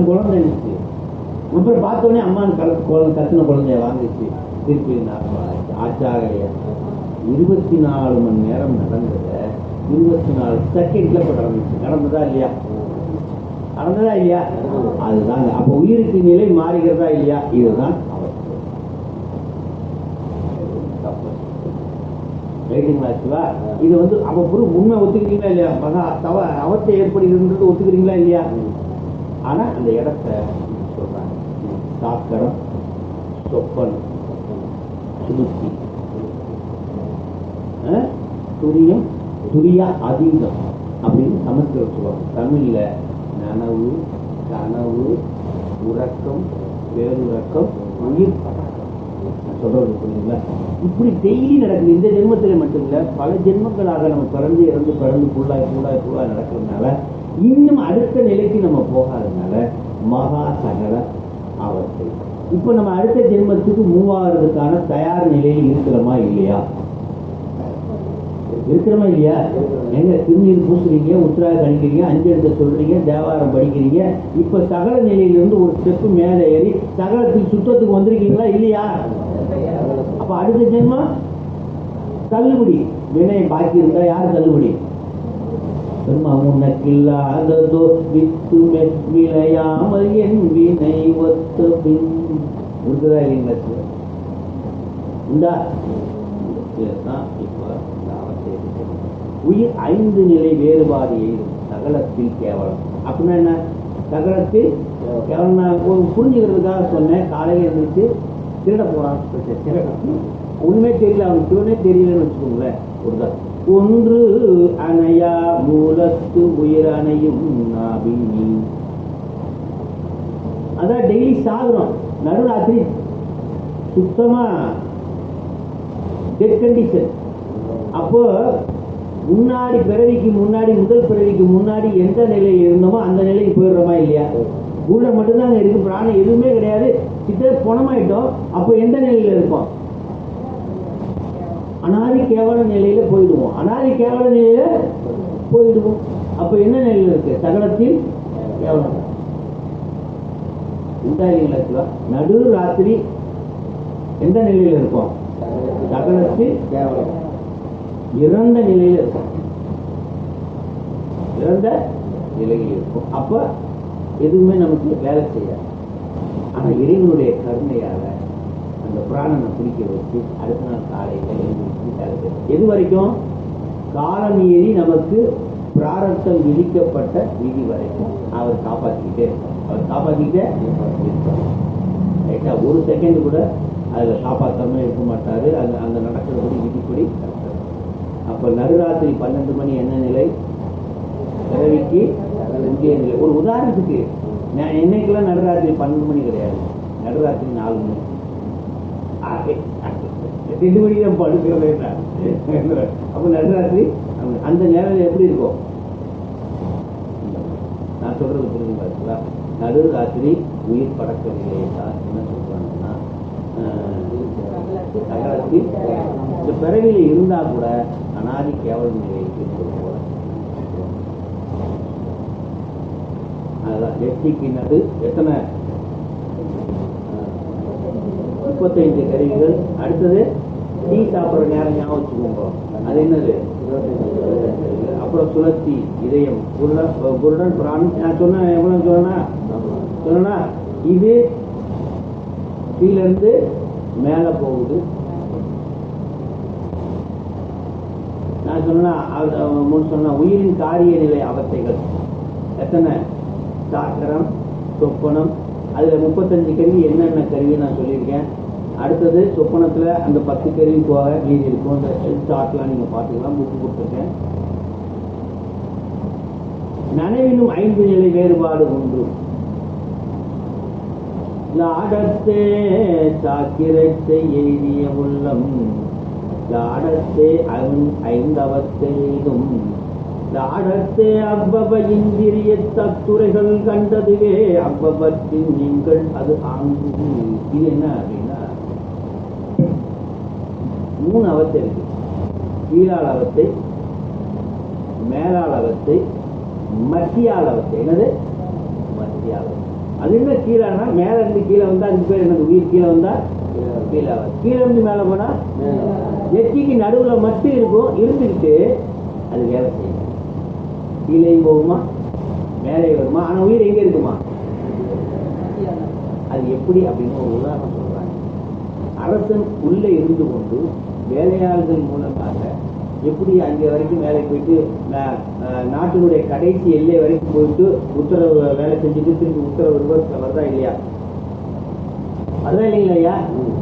A: குழந்தை இருந்துச்சு. அப்புறம் பார்த்தோன்னே அம்மான்னு கத்துன குழந்தைய வாங்கிச்சு. திருப்பி ஆச்சாரையா 24 மணி நேரம் நடந்ததை 24 செகண்ட்ல இப்போ நடந்துச்சு. நடந்ததா இல்லையா? நடந்ததா இல்லையா? அதுதாங்க. அப்போ உயிருக்கு நிலை மாறுகிறதா இல்லையா? இதுதான் ரைட்டுங்களா? இது வந்து அப்ப உண்மை ஒத்துக்கிறீங்களா இல்லையா? மகா அவத்தை ஏற்படுகிறது ஒத்துக்கிறீங்களா இல்லையா? ஆனா அந்த இடத்த சொல்றாங்க. சாக்கரம், சொப்பனம், சுருத்தி, துரியம், துரியா அதீதம் அப்படின்னு சமஸ்கிருதம் சொல்லுவாங்க. தமிழ்ல நனவு, கனவு, உறக்கம், பேருறக்கம், உயிர் சொல்றது புரியுங்களா? இப்படி டெய்லி நடக்குது. இந்த ஜென்மத்தில் மட்டும் இல்ல, பல ஜென்மங்களாக நம்ம பிறந்து இறந்து பிறந்து புள்ளாய் நடக்கிறதுனால இன்னும் அடுத்த நிலைக்கு நம்ம போகாததுனால மகா சகல அவஸ்தை. இப்ப நம்ம அடுத்த ஜென்மத்துக்கு மூவ் ஆகிறதுக்கான தயார் நிலையில் இருக்கிறோமா இல்லையா? இருக்கிறோமா இல்லையா? எங்க திருநீர் பூசுறீங்க, உத்தராக கணிக்கிறீங்க, 5 எழுத்த சொல்றீங்க, தேவாரம் படிக்கிறீங்க. இப்ப சகல நிலையிலிருந்து ஒரு ஸ்டெப்பு மேலே ஏறி சகலத்தில் சுத்தத்துக்கு வந்திருக்கீங்களா இல்லையா? அப்ப அடுத்த ஜென்மம் தள்ளுபடி. வினை பாக்கி இருந்தா யார் தள்ளுபடி? உனக்கில்லாததோ வித்து விளையாமல் என் வினை ஒத்த பின் இருக்குதா இல்லைங்களா? உண்டா? உயிர் 5 நிலை வேறுபாடு எய்தும் சகலத்தில் கேவலம். அப்படின்னா என்ன? சகலத்தில் கேவலம் நான் புரிஞ்சுக்கிறதுக்காக சொன்னேன். காலையில் இருந்துச்சு திருட போறான், ஒண்ணுமே தெரியல, அவனுக்கு சிவனே தெரியலன்னு வச்சுக்கோங்களேன். ஒருதான் ஒன்று அணையா மூலத்து உயிர் அணையும் நாபினி. அதான் டெய்லி சாகுறோம். நடுராத்திரி சுத்தமா டெட் கண்டிஷன். அப்போ முன்னாடி பிறவிக்கு முன்னாடி, முதல் பிறவிக்கு முன்னாடி எந்த நிலையில் இருந்தோமோ அந்த நிலைக்கு போயிடுறோமா இல்லையா? உள்ள மட்டும்தான் அங்க இருக்கு, பிராணம் எதுவுமே கிடையாது. சித்த பணமாயிட்டோம். அப்போ எந்த நிலையில இருப்போம்? அனாதி கேவல நிலையில போயிடுவோம். அனாதி கேவல நிலையில போயிடுவோம். அப்ப என்ன நிலையில இருக்கு? சகலத்தில் கேவலம். நடு ராத்திரி எந்த நிலையில இருக்கும்? சகலத்தில் கேவலம். இறந்த நிலையில இருக்கும். இறந்த நிலையில் இருக்கும். அப்ப எதுவுமே நமக்கு வேலை செய்யாது. ஆனா இறைவனுடைய கருணையால அந்த பிராணனை பிடிக்க வச்சு அடுத்த நாள் காலையில எழுந்திருச்சு எது வரைக்கும்? காலம் மீறி நமக்கு பிராரத்தம் விதிக்கப்பட்ட விதி வரைக்கும் அவர் காப்பாற்றிக்கிட்டே இருப்பார். அவர் காப்பாற்றிக்கிட்டே இருப்பார். ரைட்டா? ஒரு செகண்ட் கூட அதுல காப்பாற்றாம இருக்க மாட்டாரு. அந்த நடக்கிறபடி விதிப்படி. அப்ப நடுராத்திரி 12 மணி என்ன நிலை? பிறவிக்கு முக்கிய நிலை. ஒரு உதாரணத்துக்கு என்னைக்கெல்லாம் நடுராத்திரி 12 மணி கிடையாது. நடுராத்திரி 4 மணி 2 மணிக்கு தான் படுக்கிறேன். அப்ப நடுராத்திரி அந்த நேரம் எப்படி இருக்கும்? நான் சொல்றது புரியுங்களா? நடுராத்திரி உயிர் படக்க நிலையை தான் என்ன சொல்றாங்கன்னா, சகலத்தில் இந்த பிறவில இருந்தா கூட அனாதி கேவல நிலைக்கு போல. அதுதான் வெற்றிக்கு நடு. எத்தனை? 35 கருவிகள். அடுத்தது டீ சாப்பிட்ற நேரம் ஞாபகம் வச்சுக்கோங்க. அது என்னது? அப்புறம் சுழற்சி, இதயம், குருடன், பிராணம். நான் சொன்ன எவ்வளவு சொன்னா இது கீழ இருந்து மேல போகுது. நான் சொன்ன உயிரின் காரிய நிலை அவஸ்தைகள் எத்தனை? சாக்கரம், சொப்பனம். அதுல 35 கருவி. என்னென்ன கருவி நான் சொல்லியிருக்கேன். அடுத்தது சொப்பனத்துல அந்த 10 கருவி போக மீதி இருக்கும். இந்த சார்ட்லாம் நீங்க பார்த்துக்கலாம், புக்கு கொடுத்துருக்கேன். நனவிலும் 5 நிலை வேறுபாடு உண்டு. லாடத்தே சாக்கிரத்தை எய்திய உள்ளம் லாடத்தே 5 அவத்தையிலும் நாடத்தே அவ்வவ இந்திரிய தத்துறைகள் கண்டதுவே அவ்வவற்றின் நீங்கள் அது ஆங்கு. இது என்ன அப்படின்னா 3 அவத்தை இருக்கு. கீழாள் அவத்தை, மேலாள் அவத்தை, மத்தியாள் அவத்தை. என்னது மத்தியாள்? அது என்ன கீழானா மேல இருந்து கீழே வந்தா அதுக்கு பேர் என்னது? உயிர் கீழே வந்தா கீழே, கீழே இருந்து மேல போனா நெற்றிக்கு நடுவுல மட்டும் இருக்கும், இருந்துக்கிட்டு அது வேலை செய்யும். கீழே போகுமா மேலே வருமா, ஆனா உயிர் எங்க இருக்குமா? அது எப்படி அப்படின்னு ஒரு உதாரணம் சொல்றாங்க. அரசன் உள்ள இருந்து கொண்டு வேலையாளர்கள் மூலமாக எப்படி அங்கே வரைக்கும் வேலைக்கு போயிட்டு நாட்டினுடைய கடைசி எல்லை வரைக்கும் போயிட்டு உத்தரவு வேலை செஞ்சுட்டு திருப்பி உத்தரவு ரிவர்ஸ் வருதா இல்லையா? அதுதான் இல்லைங்களா ஐயா?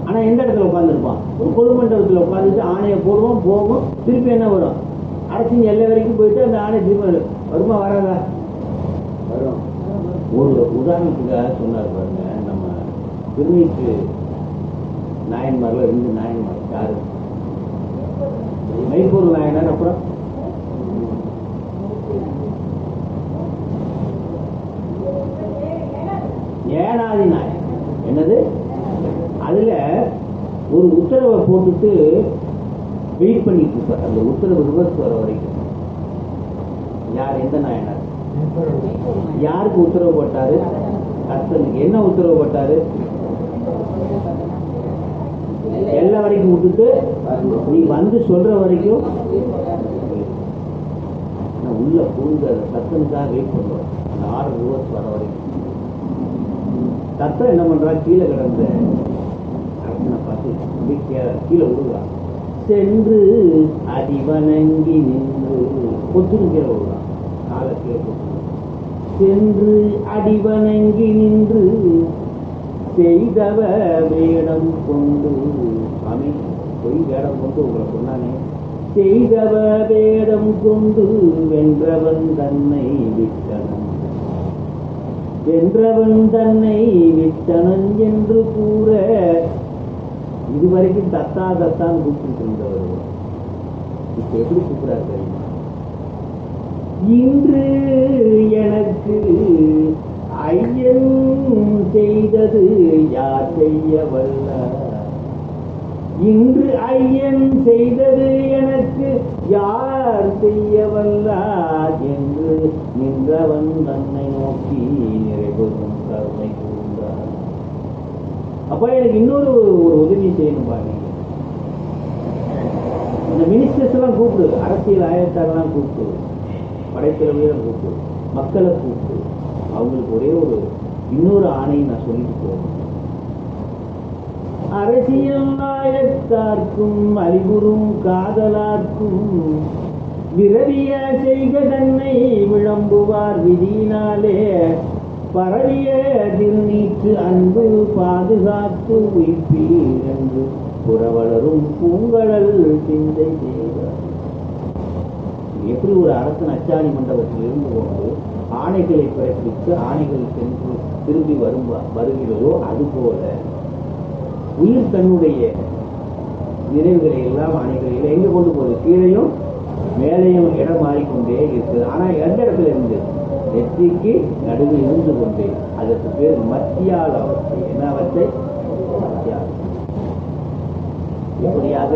A: ஆனா எந்த இடத்துல உட்காந்துருப்பான்? ஒரு பொதுமண்டபத்தில் உட்காந்துட்டு ஆணையை போடுவோம், போகும், திருப்பி என்ன வரும்? அரசின் எல்லை வரைக்கும் போயிட்டு அந்த ஆணை திருப்பி வருமா வராதா? வரும். ஒரு உதாரணத்துக்காக சொன்னார் பாருங்க, நம்ம திருநீற்று நாயன்மார்ல 2 நாயன்மார் யாரு? மைப்பூர் நாயனார், அப்புறம் ஏனாதி நாயன். என்னது? அதுல ஒரு உத்தரவை போட்டுட்டு வெயிட் பண்ணிட்டு இருப்பார், அந்த உத்தரவு ரிவர்ஸ் வர வரைக்கும். யார்? எந்த நாயனார்? யாருக்கு உத்தரவு போட்டாரு? கர்த்தனுக்கு. என்ன உத்தரவு போட்டாரு? எல்லா வரைக்கும் விட்டுட்டு நீ வந்து சொல்ற வரைக்கும் உள்ள பூந்த சத்தனுக்காக வெயிட் பண்றோம். அந்த 6 ரிவர்ஸ் வர வரைக்கும் சத்தம் என்ன பண்றா? கீழே கிடந்த அரசனை பார்த்து கீழே விடுறான். சென்று அடிவணங்கி நின்று கொத்துன்னு கீழே விடுறான். காலை கீழே கொத்து. சென்று அடிவணங்கி நின்று செய்தவ வேடம் கொண்டு. சாமி பொய் வேடம் கொண்டு உங்களை சொன்னானே. செய்தவ வேடம் கொண்டு வென்றவன் தன்னை விட்டனன், வென்றவன் தன்னை விட்டனன் என்று கூற. இதுவரைக்கும் தத்தா தத்தான் கூப்பிட்டு இருந்தவர் இப்ப எப்படி கூப்பிடாரு தெரியுமா? இன்று எனக்கு ஐயன் செய்தது யார் செய்ய வல்ல. இன்று ஐயன் செய்தது எனக்கு யார் செய்ய வல்லார் என்று நின்றவன் தன்னை நோக்கி நிறைவேறும் கருணை கூர்ந்தார். அப்ப எனக்கு இன்னொரு ஒரு உதவி செய்யணும் பாருங்க. இந்த மினிஸ்டர்ஸ் எல்லாம் கூப்பிடு, அரசியல் ஆயத்தாரெல்லாம் கூப்பிட்டு, படைத்தலைவரை கூப்பிடு, மக்களை கூப்பிட்டு, அவங்களுக்கு ஒரே ஒரு இன்னொரு ஆணையை நான் சொல்லிட்டு போகணும். அரசியல் நாயத்தார்க்கும் அறிவுறும் காதலார்க்கும் விரவிய செய்க தன்னை விளம்புவார் விதியினாலே பரவிய திருநீற்று அன்பு பாதுகாத்து உயிர்ப்பீர் என்று புறவளரும் பூங்கடல் சிந்தை செய்வார். எப்படி ஒரு அரசன் அச்சாணி மண்டபத்தில் இருந்து கொண்டு ஆணைகளை பிறப்பித்து ஆணைகள் சென்று திரும்பி வருகிறதோ அதுபோல உயிர் தன்னுடைய நிறைவுகளை எல்லாம் ஆணைகளில் எங்க கொண்டு போகுது? கீழையும் மேலையும் இடம் மாறிக்கொண்டே இருக்குது. ஆனா எந்த இடத்துல இருந்து? நெற்றிக்கு நடுவில் இருந்து கொண்டே. அதற்கு பேர் மத்தியால் அவஸ்தை. என்ன அவஸ்தை? மத்தியால். இப்படியாக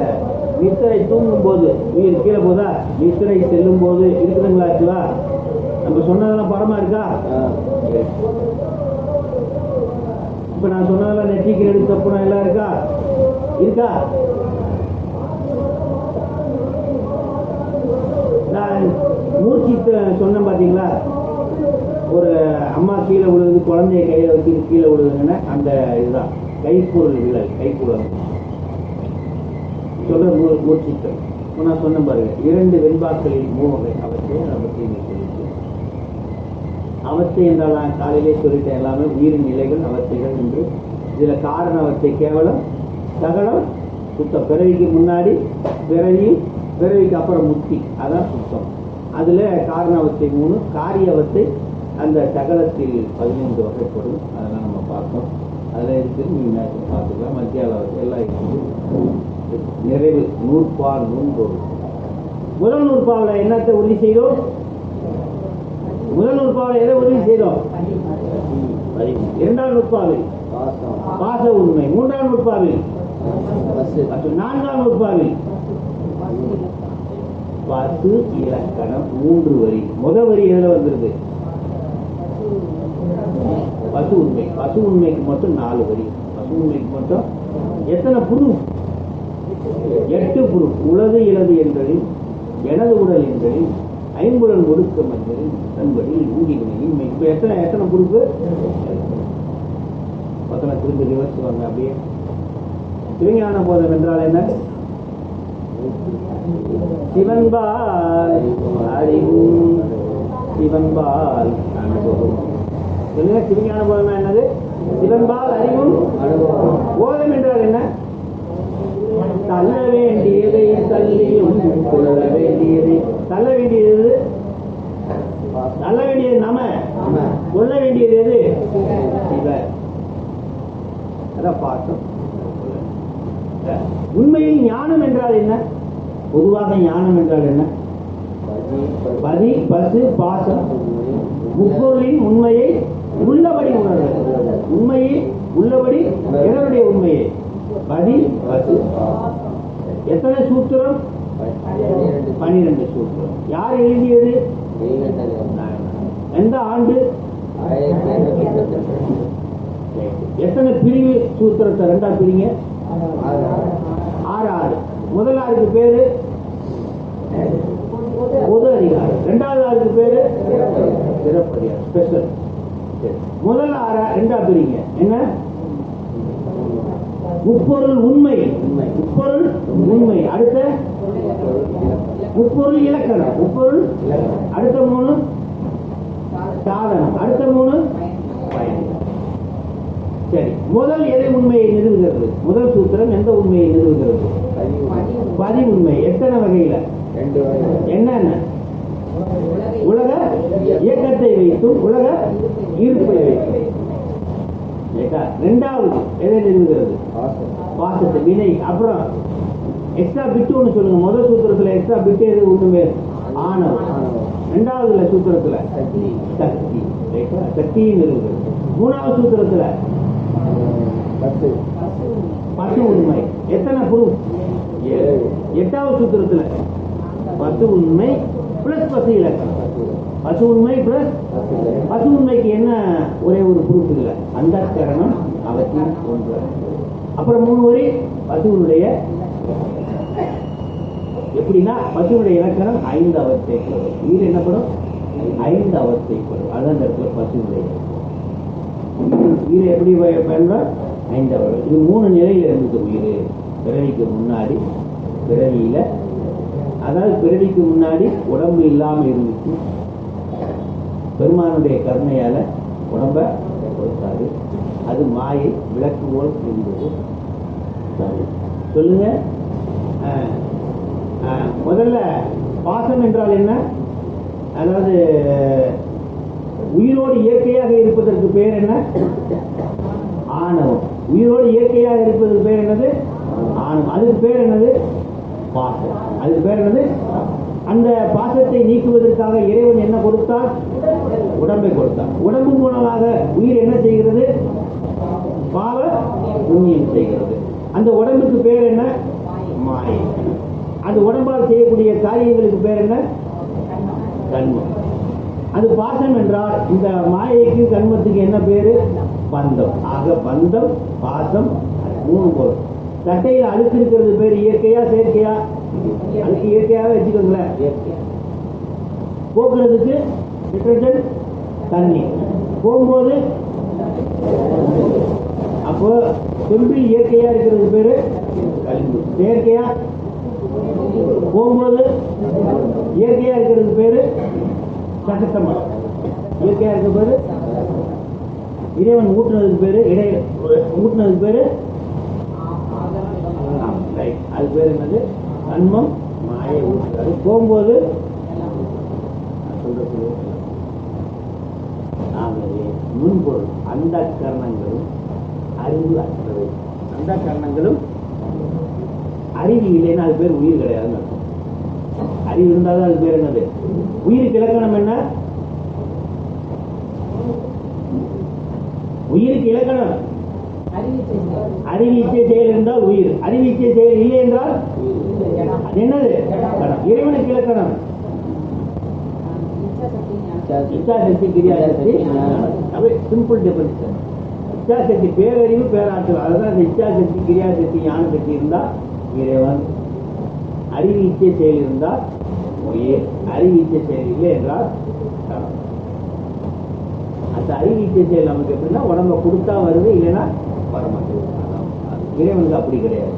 A: நித்திரை தூங்கும் போது உயிர் கீழே போதா? நித்திரை செல்லும் போது இருக்குதுங்களா? இருக்குதா? நம்ம சொன்னதெல்லாம் பரமா இருக்கா? இப்ப நான் சொன்னதெல்லாம் நெற்றிக்கு நடு தப்புனா எல்லாம் இருக்கா? இருக்கா? நான் மூர்ச்சித்த சொன்னேன் பாத்தீங்களா? ஒரு அம்மா கீழே விழுது, குழந்தைய கையில வச்சு கீழே விழுதுங்கன்னா அந்த இதுதான் கைப்பொருள் விழல், கைக்குழல் சொல்ற மூர்ச்சித்தம். நான் சொன்ன பாருங்க, 2 வெண்பாக்களில் 3 வகை அவற்றை சொல்லிட்டு. அவஸ்தை என்றால் நான் காலையிலே சொல்லிட்டேன், எல்லாமே உயிரின் நிலைகள் அவஸ்தைகள் என்று. இதுல காரண அவஸ்தை கேவலம், சகலம் சுத்தம். பிறவிக்கு முன்னாடி பிறவி, பிறவிக்கு அப்புறம் முக்தி, அதான் சுத்தம். அதுல காரண அவஸ்தை 3, காரிய அவஸ்தை அந்த சகலத்தில் 15 வகைப்படும். அதெல்லாம் நம்ம பார்த்தோம். அதில் இருக்குது, நீங்க பார்த்துக்கலாம். மத்தியால அவஸ்தை எல்லாம் இருக்குது. நிறைவு நூற்பால் நூன்பொருள். முதல் நூற்பாவில் என்னத்தை உறுதி செய்தோம்? முதல் நூற்பாவில் எதை உறுதி செய்தோம்? இரண்டாம் நூற்பாவில் பாச உண்மை. மூன்றாம் நூற்பாவில் நான்காம் நூற்பாவில் பசு இலக்கணம் 3 வரி. முதல் வரி எதுல வந்துருது? பசு உண்மை. பசு உண்மைக்கு மட்டும் 4 வரி. பசு உண்மைக்கு மட்டும் எத்தனை புரூஃப்? 8 புரூஃப். உளது இலது என்பதில், எனது உடல் என்பதில், ஐம்புலன் ஒடுக்கம் என்பதில், தன்படி ஊங்கிவினையின். இப்ப எத்தனை புரூஃப்? பத்தனை திரும்பி ரிவர்ஸ் வாங்க. அப்படியே சிவஞான போதம் என்றால் என்ன? சிவன்பால் அறிவும் சிவன்பால் அனுபவம். சொல்லுங்க, சிவஞான போதம் என்னது? சிவன்பால் அறிவும் போதம் என்றால் என்ன? தள்ள வேண்டியதை தள்ளியும் கொள்ள வேண்டியதை. தள்ள வேண்டியது தள்ள வேண்டியது நம, கொள்ள வேண்டியது எது? சிவ. அதான் பார்த்தோம். உண்மையில் ஞானம் என்றால் என்ன? பொதுவாக ஞானம் என்றால் என்ன? பதி பசு பாசம் முப்பொருளின் உண்மையை உள்ளபடி உணர்வது. உண்மையை உள்ளபடி எதனுடைய உண்மையை? பதி பசு. எத்தனை சூத்திரம்? 12 சூத்திரம். யார் எழுதியது? எந்த ஆண்டு? எத்தனை பிரிவு சூத்திரத்தை? 2ஆ பிரிங்க. 6. முதல் ஆறுக்கு பேரு பொது அதிகாரம். 2வது ஆறுக்கு பேரு சிறப்பதிகாரம், ஸ்பெஷல். முதல் 6 2ஆ பிரிங்க. என்ன? முப்பொருள் உண்மை. முப்பொருள் உண்மை. அடுத்த முப்பொருள் இலக்கணம். முப்பொருள் அடுத்த 3 சாதனம். அடுத்த 3 பயன். சரி, முதல் எதை உண்மையை நிறுவுகிறது? முதல் சூத்திரம் எந்த உண்மையை நிறுவுகிறது? பதி உண்மை. எத்தனை வகையில? என்னென்ன? உலக இயக்கத்தை வைத்தும் உலக ஈர்ப்பை வைத்தும். 2வது எதை நிறுவுகிறது? பாசத்தை, வினை. அப்புறம் எக்ஸ்ட்ரா பிட்டு ஒன்று சொல்லுங்க. முதல் சூத்திரத்துல எக்ஸ்ட்ரா பிட்டு எது? ஒண்ணுமே ஆணவம். 2வது சூத்திரத்துல சக்தி. சக்தியும் நிறுவுகிறது. 3வது சூத்திரத்துல பசு உண்மை. எத்தனை புரூஃப்? 8வது சூத்திரத்துல பசு உண்மை பிளஸ் பசு இலக்கணம். பசு உண்மை பிளஸ் பசு உண்மைக்கு என்ன? ஒரே ஒரு புரூஃப் இல்லை. அந்த கரணம் அவற்றின் ஒன்று. அப்புறம் 3 வரி பசுவனுடைய. எப்படின்னா பசுவனுடைய இலக்கணம் 5 அவஸ்தைப்படும். உயிர் என்னப்படும்? 5 அவஸ்தைப்படும். அதான் இந்த இடத்துல பசுவனுடைய உயிர் எப்படி பயன்பட? 5 அவஸ்தை. இது 3 நிலையில இருந்தது உயிர். பிறவிக்கு முன்னாடி, பிறவியில, அதாவது பிறவிக்கு முன்னாடி உடம்பு இல்லாம இருந்துச்சு. பெருமானுடைய கருணையால உடம்ப கொடுத்தாரு. அது மாயை விளக்கு போல் இருந்தது. சொல்லுங்க. முதல்ல பாசம் என்றால் என்ன? அதாவது உயிரோடு இயற்கையாக இருப்பதற்கு பேர் என்ன? ஆணவம். உயிரோடு இயற்கையாக இருப்பதற்கு பேர் என்னது? ஆணவம். அதுக்கு பேர் என்னது? பாசம். அதுக்கு பேர் என்னது? அந்த பாசத்தை நீக்குவதற்காக இறைவன் என்ன கொடுத்தார்? உடம்பை கொடுத்தார். உடம்பு மூலமாக உயிர் என்ன செய்கிறது? பாவ புண்ணியம் செய்கிறது. அந்த உடம்புக்கு பேர் என்ன? மாயை. அந்த உடம்பால் செய்யக்கூடிய காரியங்களுக்கு பேர் என்ன? கண்மம். அது பாசம் என்றால் இந்த மாயைக்கு கண்மத்துக்கு என்ன பேரு? பந்தம். ஆக பந்தம், பாசம், 3 போல். சட்டையில் அழுக்கு இருக்கிறது பேர் இயற்கையா செயற்கையா? அதுக்கு இயற்கையாவே வச்சுக்கோங்களேன். போக்குறதுக்கு டிட்டர்ஜென்ட், தண்ணி. போகும்போது அப்போ செம்பில் இயற்கையா இருக்கிறது பேரு கழிவு. செயற்கையா போகும்போது இயற்கையா இருக்கிறது பேரு சகசமா. இயற்கையா இருக்க பேரு இறைவன் ஊட்டுனதுக்கு பேரு ஊட்டுனதுக்கு பேரு அது பேர் என்னது? கண்மம். மாயை ஊட்டுறாரு. போகும்போது நுண்பொருள். அந்த கரணங்களும் அறிவு அற்றவை. அந்த கரணங்களும் அறிவு இல்லைன்னா அது பேர் உயிர் கிடையாதுன்னு அர்த்தம். அறிவு இருந்தாலும் அது பேர் என்னது? உயிருக்கு இலக்கணம் என்ன? உயிருக்கு இலக்கணம் அறிவிச்சை செயல் என்றால் உயிர், அறிவிச்சை செயல் இல்லை என்றால் என்னது கணம். இறைவனுக்கு இலக்கணம் இச்சாசக்தி கிரியாசக்தி. Simple definition. இச்சாசக்தி பேரறிவு பேராற்றல், அதுதான் அந்த இச்சாசக்தி கிரியாசக்தி ஞானசக்தி இருந்தால் இறைவன். அறிவிச்சை செயல் இருந்தால் உயிர், அறிவிச்சை செயல் இல்லை என்றால் கணம். அந்த அறிவிச்சை செயல் நமக்கு எப்படின்னா உடம்ப கொடுத்தா வருது, இல்லைன்னா வரமாட்டேங்குது. இறைவனுக்கு அப்படி கிடையாது.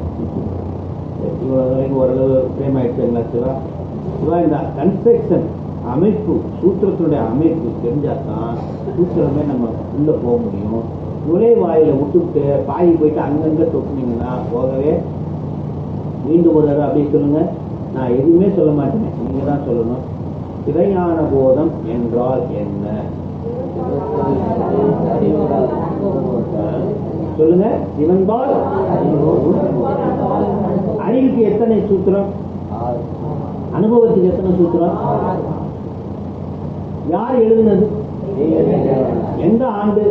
A: இவ்வளவு ஓரளவு பிரேம் ஆயிடுச்சுங்களா சிவா? சிவா இந்த கன்ஸ்ட்ரக்ஷன் அமைப்பு, சூத்திரத்தினுடைய அமைப்பு தெரிஞ்சாதான் சூத்திரமே நம்ம உள்ள போக முடியும். நுழைவாயில விட்டுவிட்டு பாய் போயிட்டு அங்கங்க தொட்டினீங்கன்னா போகவே. மீண்டும் ஒரு தடவை அப்படியே சொல்லுங்க. நான் எதுவுமே சொல்ல மாட்டேன், நீங்க தான் சொல்லணும். சிவஞான போதம் என்றால் என்ன சொல்லுங்க. சிவன்பால் அறிவுக்கு எத்தனை சூத்திரம், அனுபவத்துக்கு எத்தனை சூத்திரம், யார் எழுதினது, எந்த ஆண்டு,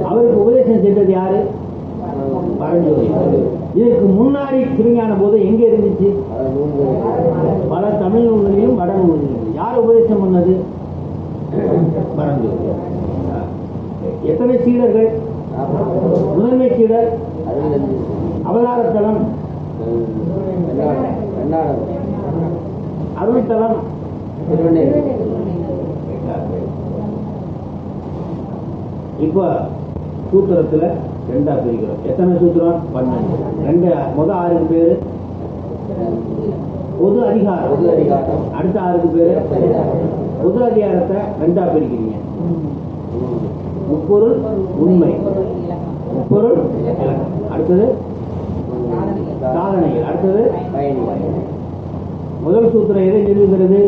A: அவருக்கு உபதேசம் செய்தது யாரு, பரஞ்சோதி. இதற்கு முன்னாடி சிவஞான போது எங்க இருந்துச்சு, பல தமிழ் நூல்களிலும் வட நூல்களிலும். யார் உபதேசம் பண்ணது, பரஞ்சோதி. எத்தனை சீடர்கள், முதன்மை சீடர் அவதாரத்தலம், அருள்தலம், இப்ப சூத்திரத்துல ரெண்டா பிரிக்கிறோம். எத்தனை சூத்திரம், 12. ரெண்டு முதல் 6 பேரு பொது அதிகாரம், அடுத்த 6 பேரு பொது அதிகாரத்தை ரெண்டா பிரிக்கிறீங்க. முப்பொருள் உண்மை, முப்பொருள் இலக்கணம், அடுத்தது சாதனைகள், அடுத்தது முதல் சூத்திரம் எதை நிறுவுகிறது,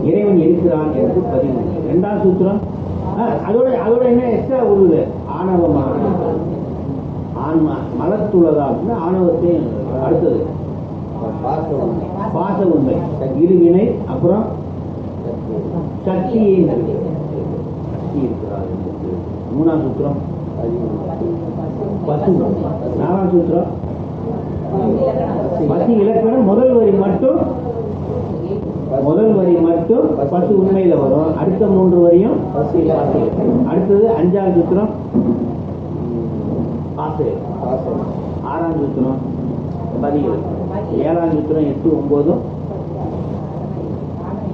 A: இறைவன் இருக்கிறான் என்று பதிவு. இரண்டாம் சூத்திரம் அதோட என்ன எக்ஸ்ட்ரா உருது, ஆணவமான ஆன்மா மலத்துள்ளதால் ஆணவத்தையும். அடுத்தது பாச உண்மை, இருவினை, அப்புறம் சக்தியை இருக்கிறார். மூணாம் சூத்திரம் பசு. 4ஆம் சூத்திரம் பசு இலக்கணம். முதல் வரி மட்டும் பசு உண்மையில வரும், அடுத்த 3 வரியும் அடுத்தது. 5ஆம் சூத்திரம் பாசு. 6ஆம் சூத்திரம் பதிகள். 7ஆம் சூத்திரம் 8, 9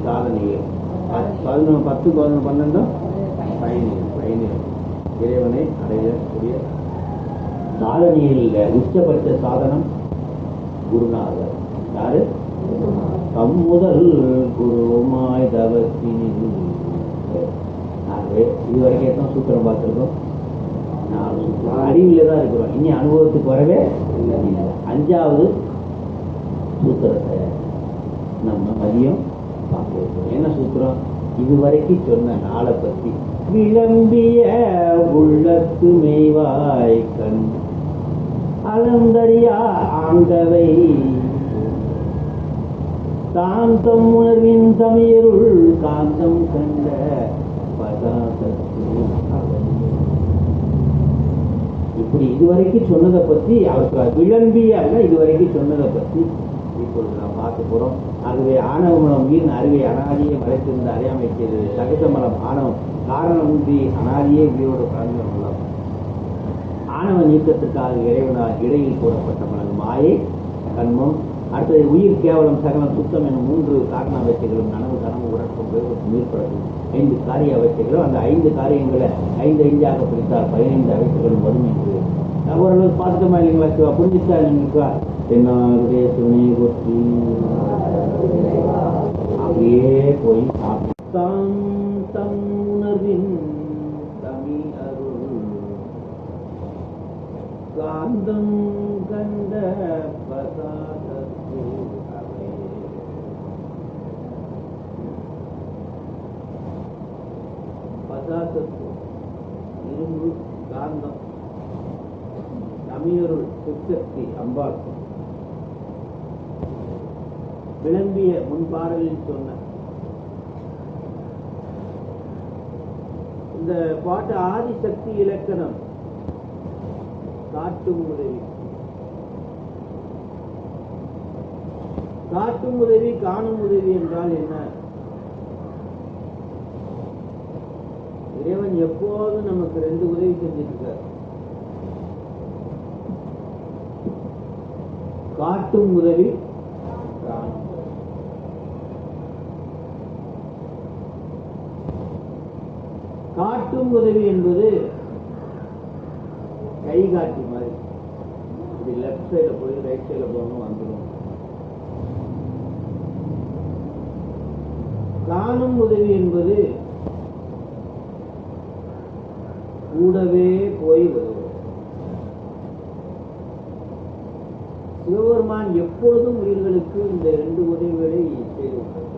A: சாதனைகள். 11, 10, 11, 12 பயணிகள். இறைவனை அடையக்கூடிய சாதனையில் உச்சபட்ச சாதனம் குருநாதர். யாரு, தம்முதல் குருமாய் தவத்தினில். இதுவரைக்கும் எத்தனை சூத்திரம் பார்த்துருக்கோம், 4 சூத்திரம். அறிவில தான் இருக்கிறோம், இனி அனுபவத்துக்கு வரவே இல்லை. 5ஆவது சூத்திரத்தை நம்ம மதியம் பார்க்க. என்ன சூத்திரம், இதுவரைக்கும் சொன்ன நாளை பற்றி. விளம்பிய உள்ளத்து மெய்வாய் கண் அலந்தறியா ஆண்டவை சாந்தம் உணர்வின் சமையருள் காந்தம் கண்ட பதாசத்து. இப்படி இதுவரைக்கும் சொன்னதை பற்றி அவர் விளம்பிய இதுவரைக்கும் சொன்னதை பற்றி இப்பொழுது நாம் பார்க்க போறோம். ஆகவே ஆணவமலம் உயிரின் அறிவை அனாதியை மறைத்திருந்த அறியாமை செய்தது. சகசமலம் ஆணவம் காரணமின்றி அனாதியே உயிரோடு கலந்தமலம். ஆணவ நீக்கத்திற்காக இறைவனால் இடையில் கூறப்பட்ட மலம் மாயை கண்மம். அடுத்தது உயிர் கேவலம் சகலம் சுத்தம் என 3 காரண அவச்சைகளும் நனவு கனவு உறக்கம் நீர்ப்படக்கும் 5 காரிய அவச்சைகளும். அந்த 5 காரியங்களை 5 பிரித்தால் 15 அவச்சைகளும் வரும் என்று ஓரளவு பார்த்துட்டோமா இல்லைங்களா? புரிஞ்சுட்டா இல்லைங்களா? தென்னாருடைய துணை கொட்டி அப்படியே போய் தம் தம் உணர்வின் தமி அருள் காந்தம் கண்ட பதாசத்து அவை. பதாசத்து இரும்பு காந்தம், தமிழருள் சிற்சக்தி அம்பாள். விளம்பிய முன்பாடலில் சொன்ன இந்த பாட்டு ஆதிசக்தி இலக்கணம். காட்டும் உதவி. காட்டும் உதவி காணும் உதவி என்றால் என்ன? இறைவன் எப்போதும் நமக்கு 2 உதவி செஞ்சிட்டு இருக்கார். காட்டும் உதவி, காணும். காட்டும் உதவி என்பது கை காட்டி மாதிரி, இப்படி லெப்ட் சைட்ல போய் ரைட் சைட்ல போகணும் வந்துடும். காணும் உதவி என்பது கூடவே போய் வருவது. சிவபெருமான் எப்பொழுதும் உயிர்களுக்கு இந்த 2 உதவிகளை செய்து கொண்டிருக்கிறார்.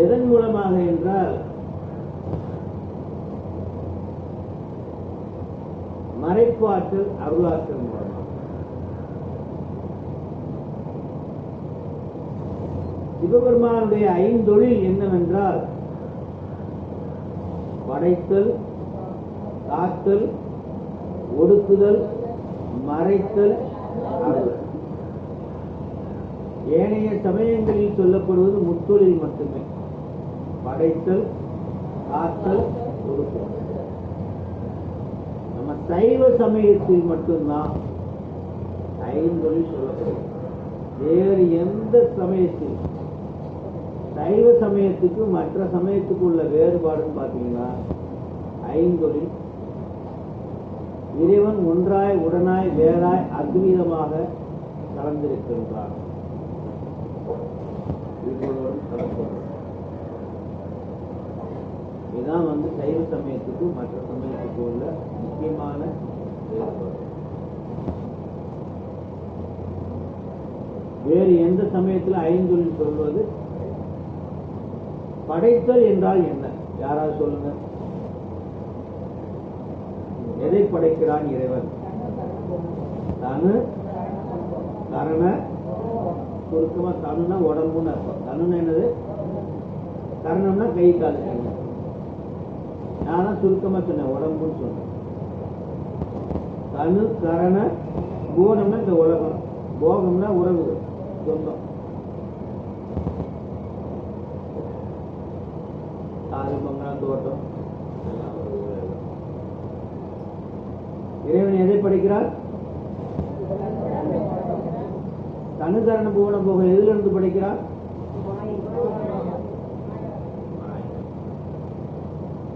A: எதன் மூலமாக என்றால் மறைப்பாற்றல் அருளாற்றல் மூலமாக. சிவபெருமானுடைய 5 தொழில் என்னவென்றால் படைத்தல், காத்தல், ஒடுக்குதல், மறைத்தல், அருள். ஏனைய சமயங்களில் சொல்லப்படுவது முத்தொழில் மட்டுமே. படைத்தல், காத்தல், ஒடுக்குதல். நம்ம சைவ சமயத்தில் மட்டும்தான் 5 தொழில் சொல்லப்படுது. வேறு எந்த சமயத்தில், சைவ சமயத்துக்கு மற்ற சமயத்துக்கு உள்ள வேறுபாடுன்னு பார்த்தீங்கன்னா 5 தொழில். இறைவன் ஒன்றாய் உடனாய் வேறாய் அத்வீதமாக கலந்திருக்கின்றான். இதுதான் சைவ சமயத்துக்கு மற்ற சமயத்துக்கு உள்ள முக்கியமான வேறுபாடு. வேறு எந்த சமயத்தில் 5 தொழில் சொல்வது? படைத்தல் என்றால் என்ன? யாராவது சொல்லுங்க. எதை படைக்கிறான் இறைவன்? தனு, கரண, சுருக்கமா தனுனா உடம்புன்னு அர்த்தம். தனுன்னா என்னது? கரணம்னா கை கால். நான் சுருக்கமா சொன்னேன், உடம்புன்னு சொன்னேன். தனு, கரண, போனம்னா இந்த உலகம், போகம்னா உறவுகள், சொந்தம். ஆரம்பம்னா தோட்டம். இறைவன் எதை படைக்கிறார்? தனுகரண போன போக எதுல இருந்து படைக்கிறார்?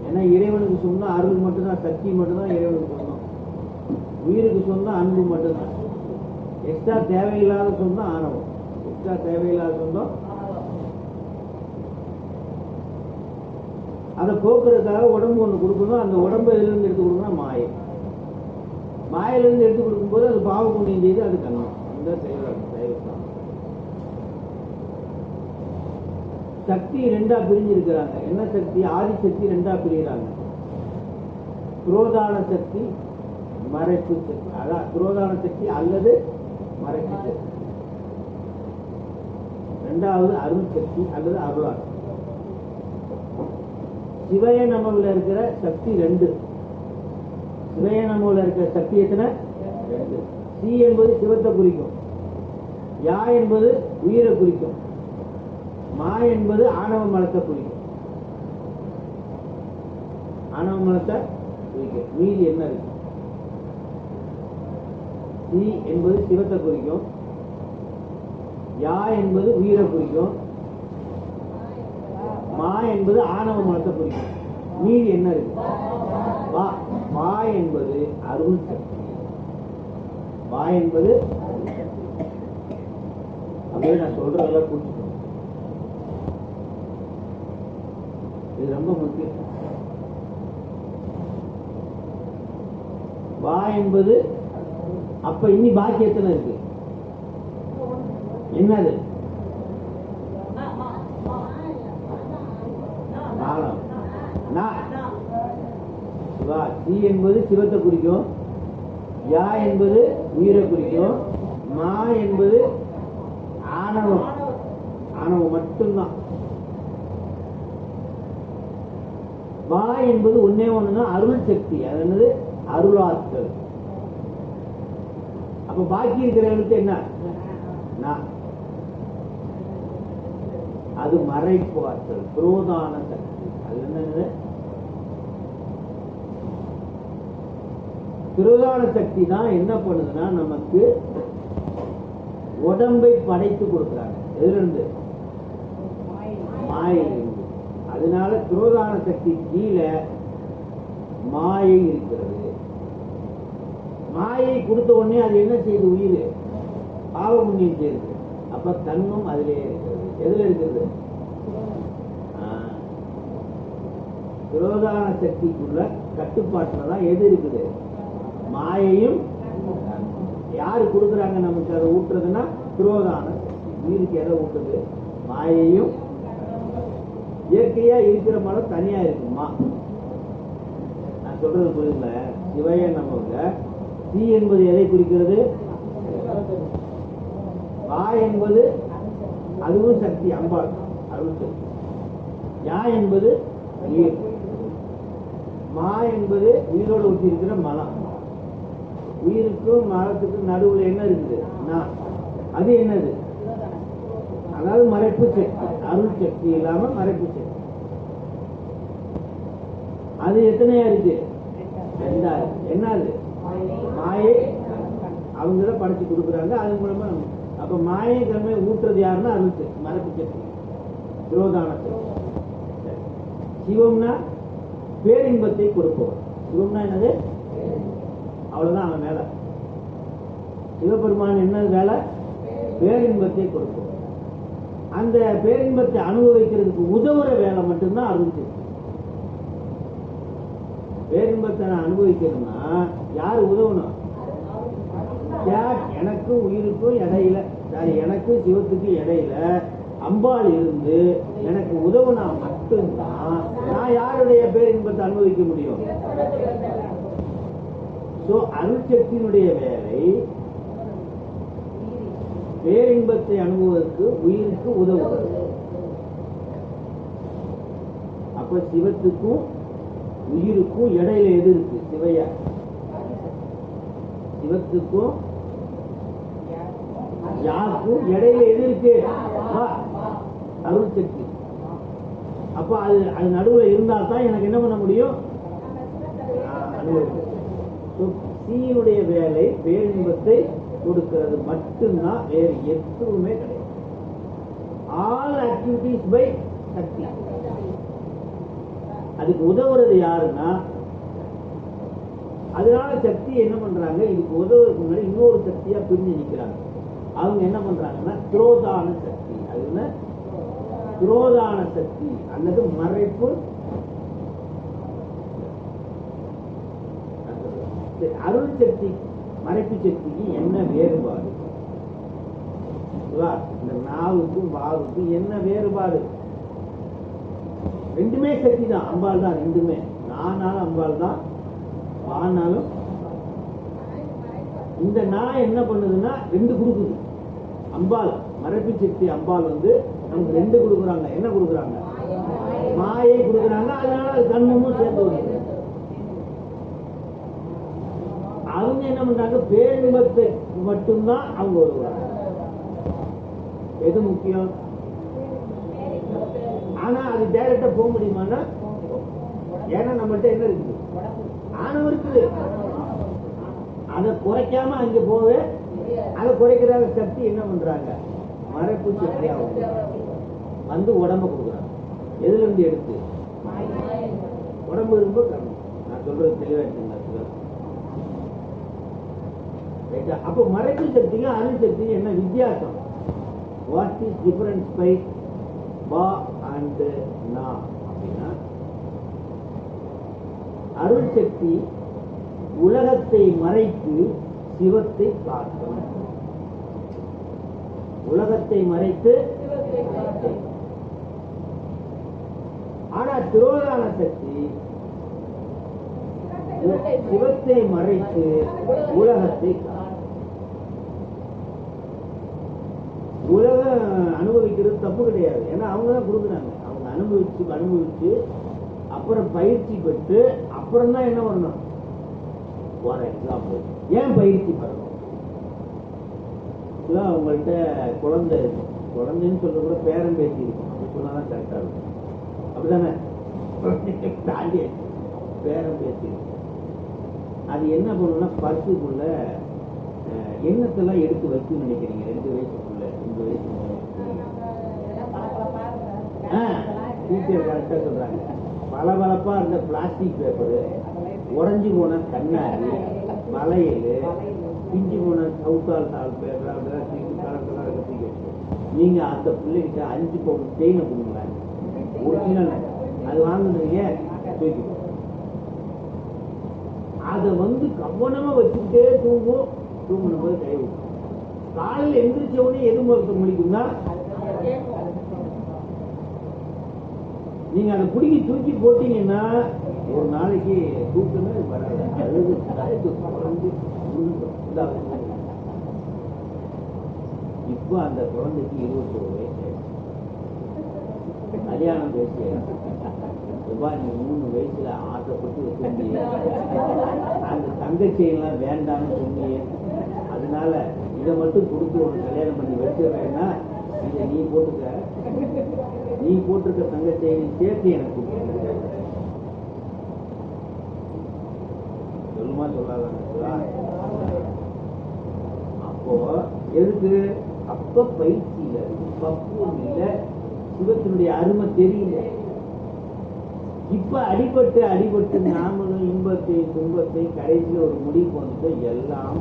A: ஏன்னா இறைவனுக்கு சொந்தம் அருள் மட்டும்தான், சக்தி மட்டும்தான் இறைவனுக்கு சொந்தம். உயிருக்கு சொந்தம் அன்பு மட்டும்தான். எக்ஸ்ட்ரா தேவையில்லாத சொந்தம் ஆணவம். எக்ஸ்ட்ரா தேவையில்லாத சொந்தம். அதை போக்குறதுக்காக உடம்பு ஒண்ணு கொடுக்கணும். அந்த உடம்பு எதுல இருந்து எடுத்து கொடுக்கணும்? மாயை. மாயிலிருந்து எடுத்து கொடுக்கும்போது அது பாவ புண்ணியம் செய்து அது கண்ணம். இந்த சைவம். சக்தி 2ஆ பிரிஞ்சிருக்கிறாங்க. என்ன சக்தி? ஆதிசக்தி 2ஆ பிரிகிறாங்க. துரோதான சக்தி, மறைப்பு சக்தி. அதான் துரோதான சக்தி அல்லது மறைப்பு சக்தி. 2வது அருள் சக்தி அல்லது அருளார். சிவய நமவுல இருக்கிற சக்தி 2. சிவய நமவுல இருக்கிற சக்தி எத்தனை? 2. சி என்பது சிவத்தை குறிக்கும். யா என்பது உயிரை குறிக்கும். மா என்பது ஆணவ மலத்தை குறிக்கும். ஆணவ மலத்தை குறிக்கும். மீதி என்ன இருக்கு? சி என்பது சிவத்தை குறிக்கும். யா என்பது உயிரை குறிக்கும். மா என்பது ஆணவ மலத்தை குறிக்கும். மீதி என்ன இருக்கு? வா. வா என்பது அருள் சக்தி. வா என்பது அப்படியே நான் சொல்றதெல்லாம் புரிஞ்சுக்கணும். இது ரொம்ப முக்கியம். வா என்பது அப்ப இனி பாக்கி எத்தனை இருக்கு? என்னது? சி என்பது சிவத்தை குறிக்கும். யா என்பது உயிரை குறிக்கும். மா என்பது ஆணவம். ஆணவம் மட்டும்தான். வா என்பது ஒன்னே ஒண்ணுதான், அருள் சக்தி. அது என்னது? அருளாற்றல். அப்ப பாக்கி இருக்கிற எழுத்து என்ன? அது மறைப்பு ஆற்றல், புரோதான சக்தி. அது என்னது? புரோதான சக்தி தான் என்ன பண்ணுதுன்னா நமக்கு உடம்பை படைத்து கொடுக்குறாங்க. எதுல இருந்து? மாயிலிருந்து. அதனால புரோதான சக்தி கீழே மாயை இருக்கிறது. மாயை கொடுத்த உடனே அது என்ன செய்யுது? உயிர் பாவ புண்ணியம் செய்யுது. அப்ப தன்னும் அதிலே இருக்கிறது. எதுல இருக்கிறது? புரோதான சக்திக்குள்ள கட்டுப்பாட்டுல தான் எது இருக்குது? மாயையும். யாரு கொடுக்குறாங்க நமக்கு அதை ஊட்டுறதுன்னா? புரோதான சக்தி. உயிருக்கு எதை ஊட்டுது? மாயையும். இயற்கையா இருக்கிற மரம் தனியா இருக்குமா? நான் சொல்றது புரியுதுல? சிவைய நம்ம தீ என்பது எதை குறிக்கிறது? வா என்பது அதுவும் சக்தி, அம்பாள் அருள் சக்தி. யா என்பது உயிர். மா என்பது உயிரோடு ஒட்டி இருக்கிற மலம். உயிருக்கும் மரத்துக்கும் நடுவுல என்ன இருக்குது? அது என்னது? அதாவது மறைப்பு சக்தி. அருள் சக்தி இல்லாம மறைப்பு சக்தி. அது எத்தனையா இருக்கு? ரெண்டாயிரம். என்னது? மாயை. அவங்கதான் படைச்சு கொடுக்குறாங்க. அது மூலமா அப்ப மாயை தன்மை ஊட்டுறது யாருன்னா அருள் சக்தி, மறைப்பு சக்தி, புரோதான சக்தி. சிவம்னா பேரின்பத்தை கொடுப்பவர். சிவம்னா என்னது? அவ்வளவுதான் அவன் வேலை. சிவபெருமான் என்ன வேலை? பேரின்பத்தை கொடுப்பவர். அந்த பேரின்பத்தை அனுபவிக்கிறதுக்கு உதவுற வேலை மட்டும்தான் அருள் சக்தி. பேரின்பத்தை நான் அனுபவிக்கணும்னா யாரு உதவணும்? எனக்கும் உயிருக்கும் இடையில, சாரி, எனக்கு சிவத்துக்கு இடையில அம்பாள் இருந்து எனக்கு உதவுனா மட்டும்தான் நான் யாருடைய பேரின்பத்தை அனுபவிக்க முடியும். அருள் சக்தியினுடைய வேலை பேரின்பத்தை அனுபவத்துக்கு உயிருக்கு உதவுவது. அப்ப சிவத்துக்கும் உயிருக்கும் இடையில எது இருக்கு? சிவையா. சிவத்துக்கும் யாருக்கும் இடையில எது இருக்கு? அருள் சக்தி. அப்ப அது நடுவுல இருந்தா தான் எனக்கு என்ன பண்ண முடியும்? சீனுடைய வேலை பேரின்பத்தை கொடுக்கிறது மட்டும்தான், வேறு எதுவுமே கிடையாது. ஆல் ஆக்டிவிட்டிஸ் பை சக்தி. அதுக்கு உதவுறது யாருன்னா, அதனால சக்தி என்ன பண்றாங்க? இதுக்கு உதவுறதுக்கு முன்னாடி இன்னொரு சக்தியா பிரிஞ்சு நிக்கிறாங்க. அவங்க என்ன பண்றாங்கன்னா புரோதான சக்தி. அது என்ன? புரோதான சக்தி அல்லது மறைப்பு. அருள் சக்தி மறைப்பு சக்திக்கு என்ன வேறுபாடு? இந்த நாவுக்கும் வாவுக்கும் என்ன வேறுபாடு? ரெண்டுமே சக்தி தான், அம்பாள் தான். ரெண்டுமே நானாலும் அம்பாள் தான், வானாலும். இந்த நான் என்ன பண்ணுதுன்னா ரெண்டு கொடுக்குது. அம்பாள் மறைப்பு சக்தி அம்பாள் நமக்கு ரெண்டு கொடுக்குறாங்க. என்ன கொடுக்குறாங்க? மாயை கொடுக்குறாங்க. அதனால அது கண்மமும் சேர்ந்து வருது. அவங்க என்ன பண்றாங்க? பேரின்பத்தை மட்டும்தான் அவங்க வருவாங்க. எது முக்கியம்? ஆனா அது டைரக்டா போக முடியுமான்னா, ஏன்னா நம்மள்ட்ட என்ன இருக்குது? ஆணவம் இருக்குது. அதை குறைக்காம அங்க போவே. அதை குறைக்கிற சக்தி என்ன பண்றாங்க? மறைப்பு சக்தியா உடம்ப கொடுக்குறாங்க. எதுல இருந்து எடுத்து? உடம்பு ரொம்ப கம்மி. நான் சொல்றது தெளிவா இருக்குங்க. அப்ப மறைப்பு சக்திக்கும் அருள் சக்திக்கும் என்ன வித்தியாசம்? வாட் இஸ் டிஃபரன்ஸ் பை வா அண்ட் நா அப்படின்னா, அருள் சக்தி உலகத்தை மறைத்து சிவத்தை காட்டும். உலகத்தை மறைத்து. ஆனா புரோதான சக்தி சிவத்தை மறைத்து உலகத்தை காட்டும். உலகம் அனுபவிக்கிறது தப்பு கிடையாது. ஏன்னா அவங்க தான் கொடுக்குறாங்க. அவங்க அனுபவிச்சு அப்புறம் பயிற்சி பெற்று அப்புறம் தான் என்ன பண்ணணும்? ஃபார் எக்ஸாம்பிள், ஏன் பயிற்சி பெறணும்? உங்கள்கிட்ட குழந்தை இருக்கும், குழந்தைன்னு சொல்ற கூட பேரம் பேசி இருக்கும், அப்படி சொன்னாதான் கரெக்டா இருக்கும். அப்படிதானே? தாண்டி பேரம் பேசி இருக்கும். அது என்ன பண்ணுன்னா பர்சுக்குள்ள எண்ணத்தெல்லாம் எடுத்து வச்சு நினைக்கிறீங்க. 2 வயசுக்குள்ள 2 வயசு டீச்சர் கரெக்டா சொல்றாங்க. பளபளப்பா இருந்த பிளாஸ்டிக் பேப்பரு, உடஞ்சி போன கண்ணாடி, வளையல், பிஞ்சு போன சவுத்தால் தாள் பேப்பர், அதெல்லாம் தூக்கி கலர் தூக்கி வச்சு நீங்க அந்த பிள்ளைகிட்ட 5 பவுன் செயினை கொடுங்களேன், ஒரிஜினல் அது வாங்குறீங்க, தூக்கி அதை கவனமா வச்சுக்கிட்டே தூங்கும். தூங்கணும் போது கை விடும். காலையில் எந்திரிச்ச உடனே எது முகத்தை முடிக்கும்னா நீங்க அதை பிடிக்கி தூக்கி போட்டீங்கன்னா ஒரு நாளைக்கு தூக்கமே வராது. அழுது குறைஞ்சு இப்போ அந்த குழந்தைக்கு 21 வயசு கல்யாணம் பேசிய நீ 3 வயசுல ஆசைப்பட்டு வச்சிருந்தீங்க, அந்த தங்கச்சியெல்லாம் வேண்டாம்னு சொன்னீங்க, அதனால இதை மட்டும் கொடுத்து உனக்கு கல்யாணம் பண்ணி வச்சிடுறேன்னா இதை நீ போட்டுக்க, நீ போட்டிருக்க தங்கச்சியை சேர்த்து எனக்கு கொடுக்க சொல்லுமா சொல்லாத. அப்போ எதுக்கு? அப்ப பயிற்சியில பக்குவம் இல்லை, சிவத்தினுடைய அருமை தெரியல. இப்ப அடிபட்டு நாமளும் இன்பத்தை துன்பத்தை கடைசியில் ஒரு முடிவு வந்து எல்லாம்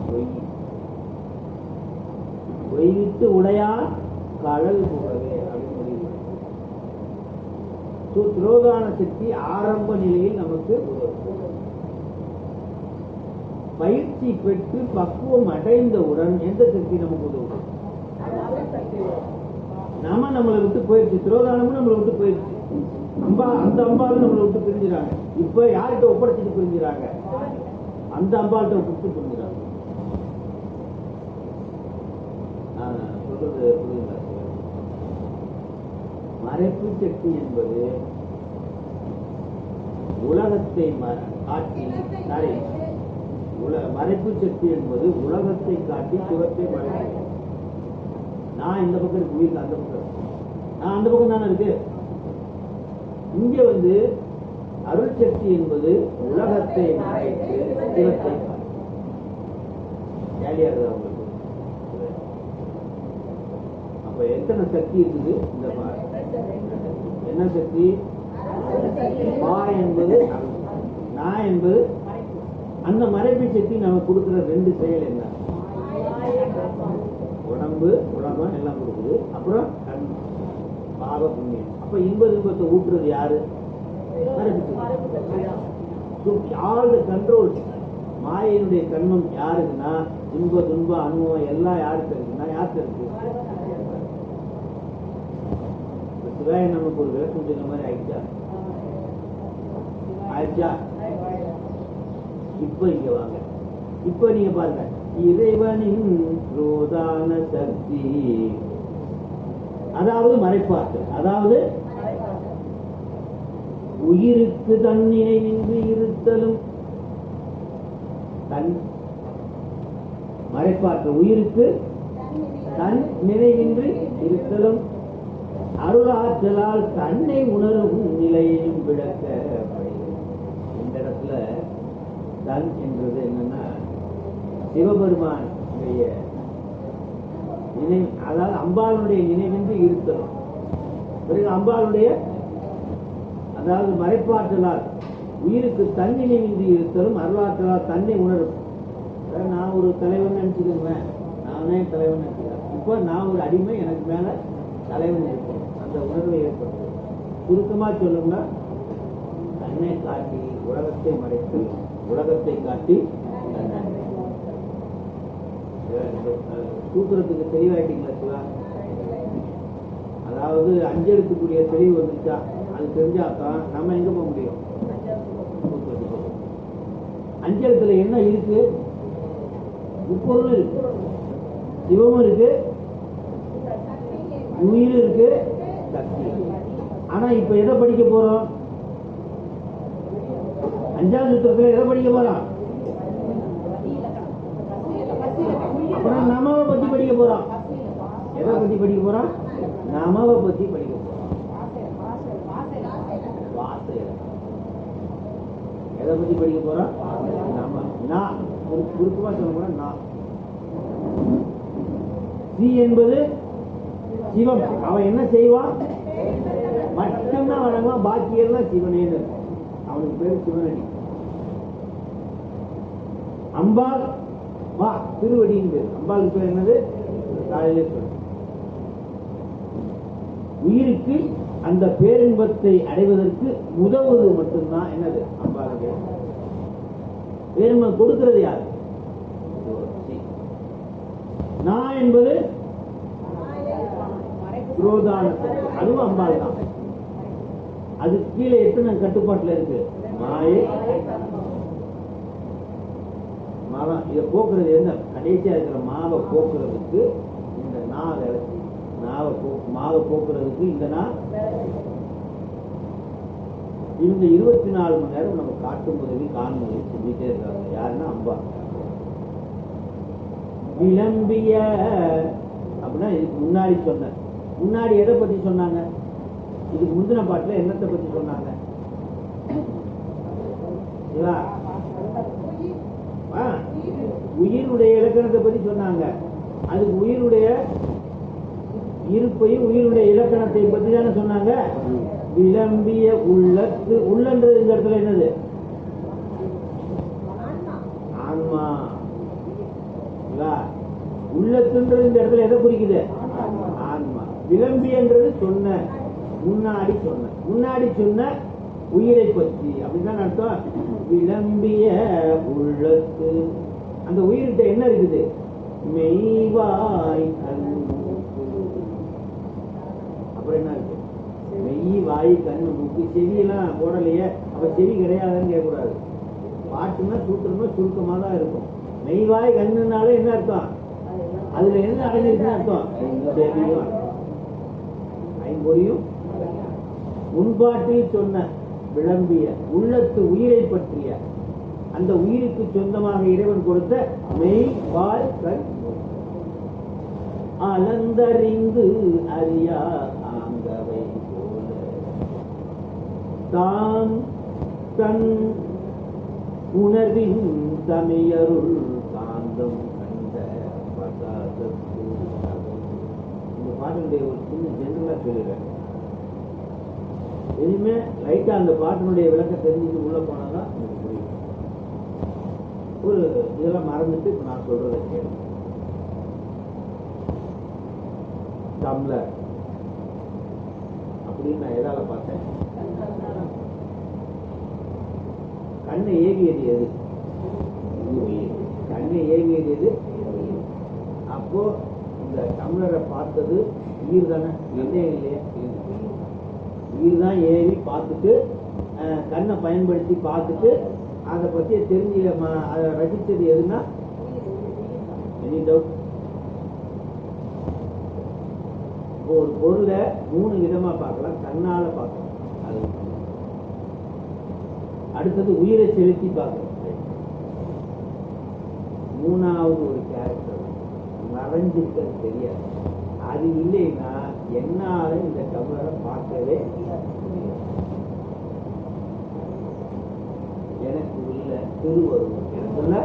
A: பொய்விட்டு உடையா கடல் போகவே அப்படின்னு முடிவு. துரோகான சக்தி ஆரம்ப நிலையில் நமக்கு உதவும். பயிற்சி பெற்று பக்குவம் அடைந்தவுடன் எந்த சக்தி நமக்கு உதவும்? நம்மளை விட்டு போயிடுச்சு, துரோகானமும் நம்மளை விட்டு போயிடுச்சு. அந்த அம்பாலும் நம்மளை விட்டு பிரிஞ்சுறாங்க. இப்ப யார்கிட்ட ஒப்படைச்சிட்டு பிரிஞ்சுறாங்க? அந்த அம்பாள்கிட்ட விட்டு பிரிஞ்சுறாங்க. சொல்றது புரியுதா? மறைப்பு சக்தி என்பது உலகத்தை காட்டி, மறைப்பு சக்தி என்பது உலகத்தை காட்டி சிவத்தை மறைப்பு. நான் இந்த பக்கம் இருக்கு, உயிர் அந்த பக்கம், நான் அந்த பக்கம் தானே இருக்கு. இங்க அருள் சக்தி என்பது உலகத்தை மறைத்து சிவத்தை காட்டி. அப்ப எத்தனை சக்தி இருக்குது? இந்த என்ன சக்தி? மா என்பது, நான் என்பது அந்த மறைப்பு சக்தி நம்ம கொடுக்கிற 2 செயல் என்ன? உடம்பு உலகம் எல்லாம் கொடுக்குது, அப்புறம் கண் பாவ புண்ணியம். அப்ப இன்பத்தை ஊற்றுறது யாரு? All the control. மாயினுடைய கண்மம் யாருக்குன்னா இன்ப துன்ப அனுபவம் எல்லாம் யாருக்கு இருக்குன்னா யாருக்கு இருக்கு? சிவாய நமக்கு ஒரு விளக்கம் சொன்ன மாதிரி ஆயிடுச்சா? இப்ப இங்க வாங்க, இப்ப நீங்க பாருங்க, இறைவனின் ரோதான சக்தி, அதாவது மறைப்பாற்றல், அதாவது உயிருக்கு தன்னினை நின்று இருத்தலும், தன் மறைப்பாற்றல் உயிருக்கு தன் நினைவின்றி இருத்தலும், அருளாற்றலால் தன்னை உணரும் நிலையையும் விளக்க. இந்த இடத்துல தன் என்றது என்னன்னா சிவபெருமானுடைய நினைவு, அதாவது அம்பாளுடைய நினைவின்றி இருத்தலும். பிறகு அம்பாளுடைய அதாவது மறைப்பாற்றலால் உயிருக்கு தன் நினைவின்றி இருத்தலும், அருளாற்றலால் தன்னை உணரும். நான் ஒரு தலைவன் நினைச்சுக்கிறேன், நானே தலைவன் நினைச்சுக்கிறேன். இப்போ நான் ஒரு அடிமை, எனக்கு மேல தலைவன் இருக்கணும், அந்த உணர்வை ஏற்படுத்தும். சுருக்கமா சொல்லணும்னா தன்னை காட்டி உலகத்தை மறைத்து, உலகத்தை காட்டி சூத்திரத்துக்கு தெளிவாயிட்டீங்களா சிவா? அதாவது அஞ்செழுத்துக்குரிய தெளிவு வந்துச்சா? அது தெரிஞ்சாதான் நம்ம எங்க போக முடியும்? அஞ்செழுத்துல என்ன இருக்கு? முப்பொருளும் இருக்கு, சிவமும் இருக்கு, உயிர் இருக்கு, சக்தி. ஆனா இப்ப எதை படிக்க போறோம்? 5ஆம் சூத்திரத்துல எதை படிக்க போறான்? அப்புறம் நமவை பத்தி படிக்க போறான். எதை பத்தி படிக்க போறான்? நமவை பத்தி படிக்க போறான். வாச எதை பத்தி படிக்க போறான்? நம. நான் குறுக்குமா சொல்ல போறேன். நான் சி என்பது சிவம். அவன் என்ன செய்வான்? மட்டும்தான் வணங்குவான், பாக்கி எல்லாம் சிவனேன்னு. அவனுக்கு பேரு சிவனடி. அம்பாள் வா திருவடின்னு பேர். அம்பாளுக்கு பேர் என்னது? காலையிலே சொல்லு. உயிருக்கு அந்த பேரின்பத்தை அடைவதற்கு உதவுவது மட்டும்தான் என்னது? அம்பாளுக்கு பேருமை கொடுக்கிறது யாரு? நான் என்பது அதுவும் அம்பாள் தான். அது கீழே எத்தனை கட்டுப்பாட்டுல இருக்கு? மாயை மரம். இதை போக்குறது என்ன? கடைசியா இருக்கிற மாவை போக்குறதுக்கு இந்த நா வேலை. மாவை போக்குறதுக்கு இந்த நா. இவங்க 24 மணி நேரம் நம்ம காட்டும் உதவி காணும் உதவி செஞ்சுட்டே இருக்காங்க. யாருன்னா அம்பா. விளம்பிய அப்படின்னா இதுக்கு முன்னாடி சொன்ன. முன்னாடி எதை பத்தி சொன்னாங்க? இதுக்கு முந்தின பாட்டுல என்னத்தை பத்தி சொன்னாங்க? உயிருடைய இலக்கணத்தை பத்தி சொன்னாங்க. அதுக்கு உயிருடைய இருப்பையும் உயிருடைய இலக்கணத்தை பத்தி தானே சொன்னாங்க. விளம்பிய உள்ளத்து. உள்ளன்றது இந்த இடத்துல என்னது? ஆன்மா. உள்ளத்துன்றது இந்த இடத்துல எதை குறிக்குது? ஆன்மா. விளம்பியன்றது சொன்ன முன்னாடி சொன்ன உயிரை பற்றி. அப்படிதான் அர்த்தம். விளம்பிய உள்ளத்து. அந்த உயிர்கிட்ட என்ன இருக்குது? மெய்வாய் கண். அப்புறம் என்ன இருக்கு? மெய் வாய் கண்ணு மூக்கு. செவியெல்லாம் போடலையே, அப்ப செவி கிடையாதுன்னு கேட்கக்கூடாது. பாட்டுன்னா சூத்திரமா சுருக்கமா தான் இருக்கும். மெய்வாய் கண்ணுனால என்ன அர்த்தம்? அதுல என்ன அடைஞ்சிருக்குன்னு அர்த்தம்? செவியும் ஐம்பொறியும். முன்பாட்டில் சொன்ன விளம்பிய உள்ளத்து உயிரை பற்றிய அந்த உயிருக்கு சொந்தமாக இறைவன் கொடுத்த மெய் வாய் கண் அலந்தறிந்து அறியா ஆங்கவை போல தாம் தன் உணர்வின் சமையருள் காந்தம் கண்ட பசாதத்து. இந்த பாட்டினுடைய ஒரு சின்ன ஜெனரலா சொல்லிடுறேன். எதுவுமே லைட்டா அந்த பாட்டினுடைய விளக்கம் தெரிஞ்சுட்டு உள்ள போனாதான் எனக்கு புரியும். ஒரு இதெல்லாம் மறந்துட்டு இப்ப நான் சொல்றதை கேளு. டம்ளர் அப்படின்னு நான் எதால பார்த்தேன்? கண்ணை ஏவியது எது? கண்ணை ஏவியது எது? அப்போ இந்த டம்ளரை பார்த்தது உயிர் தானே? என்ன இல்லையா? உயிர் தான் ஏவி பார்த்துட்டு கண்ணை பயன்படுத்தி பார்த்துட்டு அதை பத்தி தெரிஞ்சு அதை ரசிச்சது எதுன்னா? Any doubt? இப்போ ஒரு பொருளை 3 விதமா பார்க்கலாம். கண்ணால பார்க்கலாம். அது அடுத்தது உயிரை செலுத்தி பார்க்கலாம். 3வது ஒரு கேரக்டர் மறைஞ்சிருக்கிறது தெரியாது. அது இல்லைன்னா என்னால இந்த டம்ளரை பார்க்கவே எனக்கு உள்ள திருவருள். எனக்குள்ள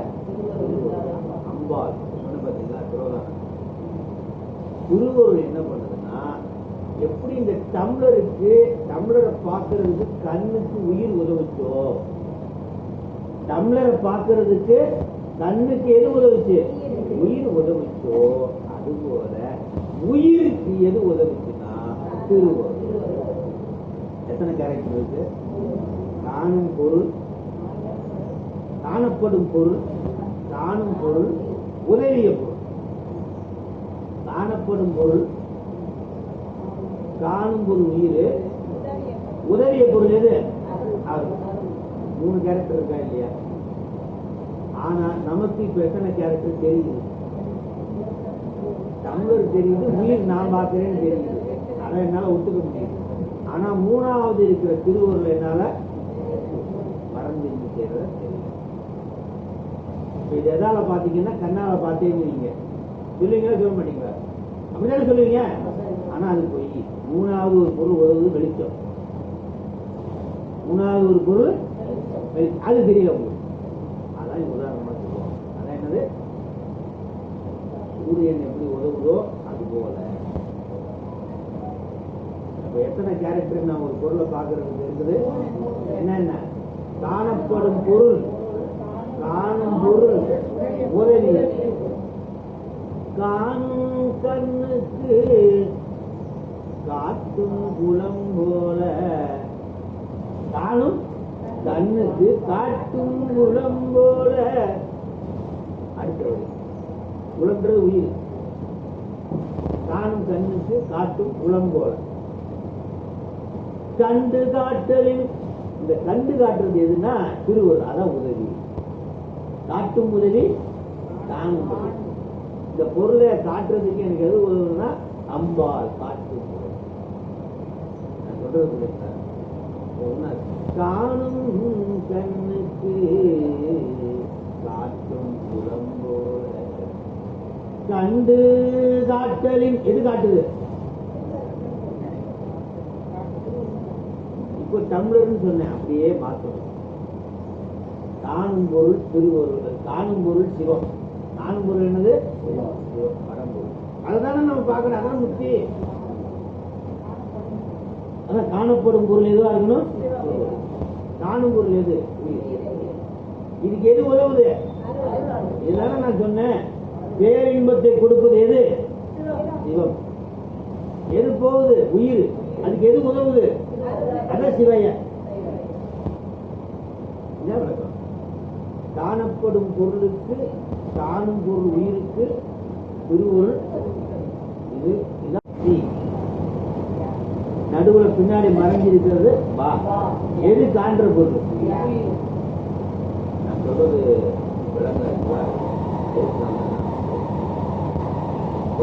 A: அம்பாள் சொன்ன பார்த்தீங்களா? திருவருள் என்ன பண்ணுதுன்னா, எப்படி இந்த டம்ளரை பார்க்கறதுக்கு கண்ணுக்கு உயிர் உதவுச்சோ, டம்ளரை பார்க்கறதுக்கு கண்ணுக்கு எது உதவுச்சு? உயிர் உதவுச்சோ, அதுபோல உயிருக்கு எது உதவுச்சுன்னா திருவருள். எத்தனை கேரக்டர் இருக்கு? காணும் பொருள், காணப்படும் பொருள், காணும் பொருள், உதவிய பொருள். காணப்படும் பொருள், காணும் பொருள் உயிர், உதவிய பொருள் எது? 3 கேரக்டர் இருக்கா இல்லையா? ஆனா நமக்கு இப்ப எத்தனை கேரக்டர் தெரியுது? டம்ளர் தெரியுது, உயிர் நான் பார்க்கிறேன்னு தெரியுது. அதை என்னால ஒத்துக்க முடியுது. ஆனா 3வது இருக்கிற திருவருள் என்னால மறந்து இது எதால பாத்தீங்கன்னா கண்ணால பார்த்தேன்னு சொல்லுவீங்களா சொல்ல மாட்டீங்களா? அப்படித்தானே சொல்லுவீங்க. ஆனா அது பொய். மூணாவது ஒரு பொருள் உதவுது வெளிச்சம். மூணாவது ஒரு பொருள் அது தெரியல உங்களுக்கு. அதான் உதாரணமா சொல்லுவோம். அதான் என்னது, சூரியன் எப்படி உதவுதோ அது போல. அப்ப எத்தனை கேரக்டர் நான் ஒரு பொருளை பார்க்கறதுக்கு இருக்குது? என்னென்ன காணப்படும் பொருள், காணும் பொருள், உதவி. காணும் கண்ணுக்கு காட்டும் குலம் போல, காணும் கண்ணுக்கு காட்டும் குலம் போல. அடுத்தது குலம்ன்றது உயிர். காணும் கண்ணுக்கு காட்டும் குலம் போல. கண்டு காட்டலின், இந்த கண்டு காட்டுறது எதுன்னா திருவள்ளுவர். அதான் உதவி. காட்டும் உதவி, காணும் உதவி. இந்த பொருளை காட்டுறதுக்கு எனக்கு எது உதவுனா அம்பாள் காட்டும் உதவி. நான் சொல்றது காணும் கண்ணுக்கு காட்டும் குலம் போல. கண்டு காட்டலின் எது காட்டுது? இப்போ தமிழர்னு சொன்னேன், அப்படியே மாற்றணும். காணும் பொருள் திருவள்ளுவர், காணும் பொருள் சிவம். காணும் பொருள் என்னது? சிவம், பரம்பொருள். அதுதானே நம்ம பார்க்கணும். அதான் முக்கிய. அதான் காணப்படும் பொருள் எதுவா இருக்கணும்? காணும் பொருள் எது? இதுக்கு எது உதவுது? இதுதானே நான் சொன்னேன். பேரின்பத்தை கொடுப்பது எது? சிவம். எது போகுது? உயிர். அதுக்கு எது உதவுது? அதான் சிவைய. விளக்கம். காணப்படும் பொருளுக்கு, காணும் பொருள் உயிருக்கு திருவருள். இது நடுவுல பின்னாடி மறைஞ்சிருக்கிறது வா. எது காண்ற பொருள்? நான் சொல்றது விளங்க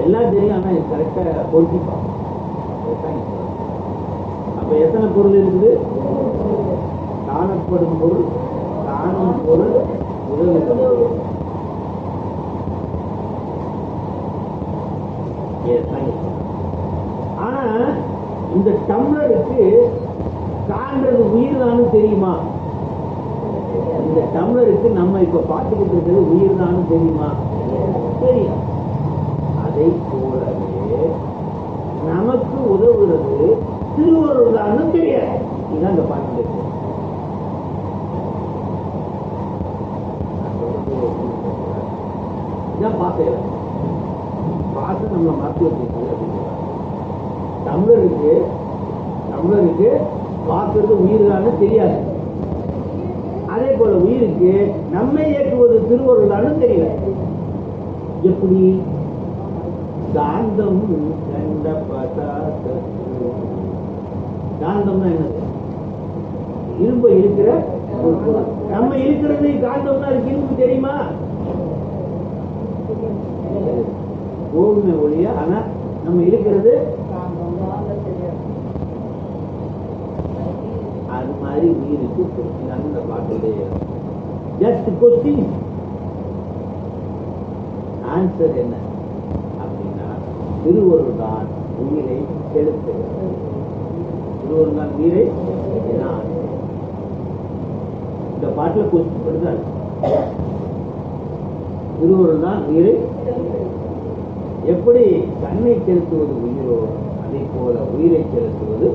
A: எல்லாம் தெரியும். ஆனா இது கரெக்டா பொருத்திப்பாங்க. அப்ப எத்தனை பொருள் இருக்குது? காணப்படும் பொருள், காணும் பொருள், உதவி. ஆனா இந்த டம்ளருக்கு காண்றது உயிர் தானு தெரியுமா? இந்த டம்ளருக்கு நம்ம இப்ப பார்த்துக்கிட்டு இருக்கிறது உயிர் தானு தெரியுமா? தெரியும். அதை போலவே நமக்கு உதவுறது திருவருள் தான் தெரியாது. இதுதான் இந்த பாட்டு. இதான் பாசையில பாசை நம்மளை மாற்றி வச்சிருக்கு அப்படின்னு. தமிழருக்கு பார்க்கறது உயிர் தான் தெரியாது. அதே போல உயிருக்கு நம்மை இயக்குவது திருவருள் தான் தெரியல. எப்படி? காந்தம் கண்ட பதார்த்த. காந்தம்னா என்னது? இரும்பு இருக்கிற நம்ம இருக்கிறது காந்தம்னா இருக்கு. இரும்பு தெரியுமா? போகுமே ஒழிய. ஆனா நம்ம இருக்கிறது அது மாதிரி உயிருக்கு இந்த பாட்டுடைய ஜஸ்ட் கொஸ்டின் ஆன்சர் என்ன அப்படின்னா திருவருள் தான் உயிரை செலுத்துகிறது. திருவருள் தான் உயிரை. இந்த பாட்டுல கொஸ்டின் படுத்தாரு. திருவருள் தான் உயிரை. எப்படி கண்ணை செலுத்துவது உயிரோ அதே போல உயிரை செலுத்துவது.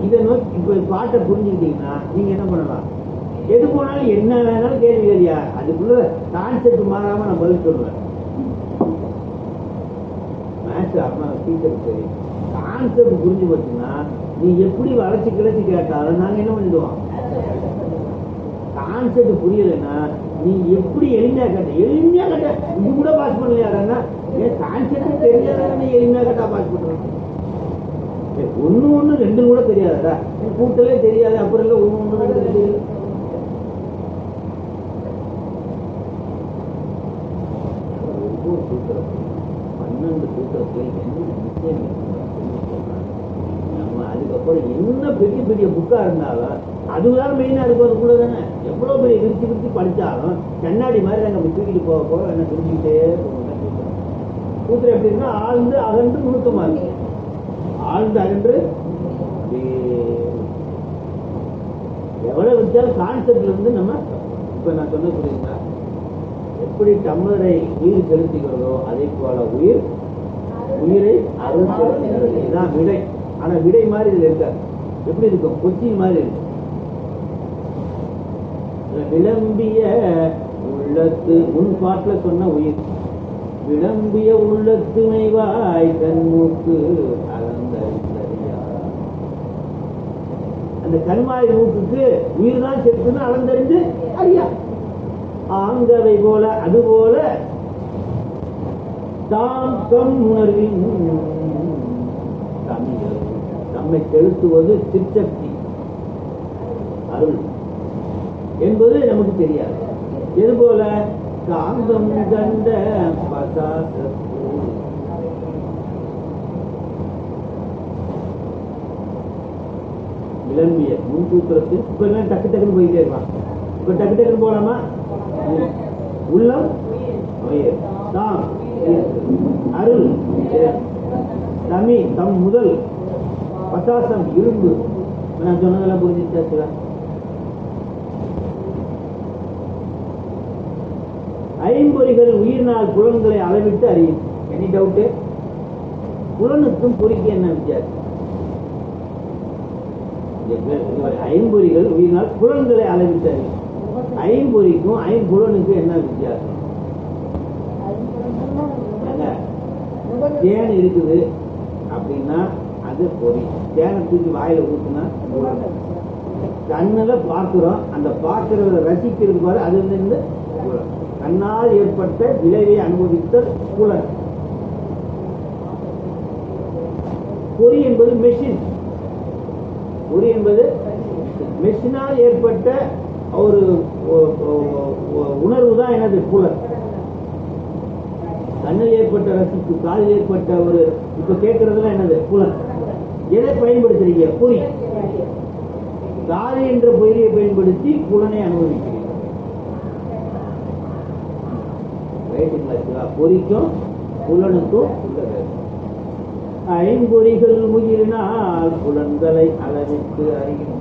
A: இதை நோக்கி இப்ப பாட்டை புரிஞ்சுக்கிட்டீங்கன்னா நீங்க என்ன பண்ணலாம்? எது போனாலும் என்ன வேணாலும் கேள்வி கேள்வியா, அதுக்குள்ள கான்செப்ட் மாறாம நான் பதில் சொல்லுவேன். மேட்ச் அம்மா டீச்சர் சரி கான்செப்ட் புரிஞ்சு போச்சுன்னா நீ எப்படி வளைச்சு கிளச்சி கேட்டாலும் நாங்க என்ன பண்ணிடுவோம். கான்செப்ட் புரியலைன்னா நீ எப்படி எளிமையா கேட்ட இது கூட பாஸ் பண்ணலையாடா? கான்செப்ட் தெரியாத நீ எளிமையா கேட்டா பாஸ் பண்ற. ஒண்ணு ரெண்டு கூட தெரியாதடா, கூட்டலே தெரியாது. அப்புறம் இல்ல ஒண்ணு ரெண்டு தெரியாது. ஒவ்வொரு சூத்திரத்தையும் 12 சூத்திரத்தில் என்ன விஷயம் நம்ம அதுக்கப்புறம் என்ன பெரிய பெரிய புக்கா இருந்தாலும் அதுதான் மெயினா இருக்கும். அதுக்குள்ள தானே எவ்வளவு பெரிய விரிச்சு விரிச்சு படிச்சாலும் கண்ணாடி மாதிரி நாங்க தூக்கிட்டு போக போக என்ன தெரிஞ்சுக்கிட்டே சூத்திரம் எப்படி இருக்குன்னா ஆழ்ந்து அகன்று நுணுக்கமா இருக்கு. ஆழ்ந்து அகன்று எவ்வளவு வச்சாலும் கான்செப்ட்ல இருந்து நம்ம இப்ப நான் சொன்ன புரியுங்களா, எப்படி டம்ளரை உயிர் செலுத்துகிறதோ அதே போல உயிரை அருள் செலுத்துகிறது. இதுதான் விடை. ஆனா விடை மாதிரி இதுல இருக்காது. எப்படி இருக்கும்? கொச்சின் மாதிரி இருக்கும். விளம்பிய உள்ளத்து உன் பாட்டுல சொன்ன உயிர் விளம்பிய உள்ளத்து மைவாய் கண்மூக்கு அளந்தறியா. அந்த கண்மாய் மூக்குக்கு உயிர் தான் செலுத்துன்னு அளந்தறிந்து அறியா. ஆங்கவை போல அதுபோல தாம் தம் உணர்வின் நம்மை செலுத்துவது சிற்சக்தி அருள் என்பது நமக்கு தெரியாது. எது போல காந்தம் கண்ட விளம்பிய முன்கூத்திரத்தில் இப்ப எல்லாம் டக்கு டக்குன்னு போயிட்டே இருக்கலாம். இப்ப டக்கு டக்குன்னு போலாமா? உள்ளம் தாம் அருள் தமி தம் முதல் பசாசம் இரும்பு. நான் சொன்னதெல்லாம் புரிஞ்சுச்சா? ஐம்பொறிகள் உயிரினால் புலன்களை அளவிட்டு அறியும். Any doubt? புலனுக்கும் பொறிக்கு என்ன வித்தியாசம்? ஐம்பொறிகள் உயிரினால் புலன்களை அளவிட்டு அறியும். ஐம்பொறிக்கும் ஐம்புலனுக்கும் என்ன வித்தியாசம்? தேன் இருக்குது அப்படின்னா அது பொறி. தேனை தூக்கி வாயில ஊத்துனா கண்ணுல பார்க்கிறோம். அந்த பார்க்கிறத ரசிக்கிறது பாரு, அது வந்து கண்ணால் ஏற்பட்ட விளைவை அனுபவித்தல் புலன். பொறி என்பது மெஷின். பொறி என்பது மெஷினால் ஏற்பட்ட ஒரு உணர்வு தான் எனது புலன். கண்ணில் ஏற்பட்ட ரசிப்பு, காலில் ஏற்பட்ட ஒரு இப்ப கேட்கறதுலாம் என்னது புலன். எதை பயன்படுத்துறீங்க? பொறி. காது என்ற பொறியை பயன்படுத்தி புலனை அனுபவிக்கிறீங்க. பொறிக்கும் புலனுக்கும் ஐம்பொறிகள் முகிலினால் புலன்களை அளவிட்டு அறியும்.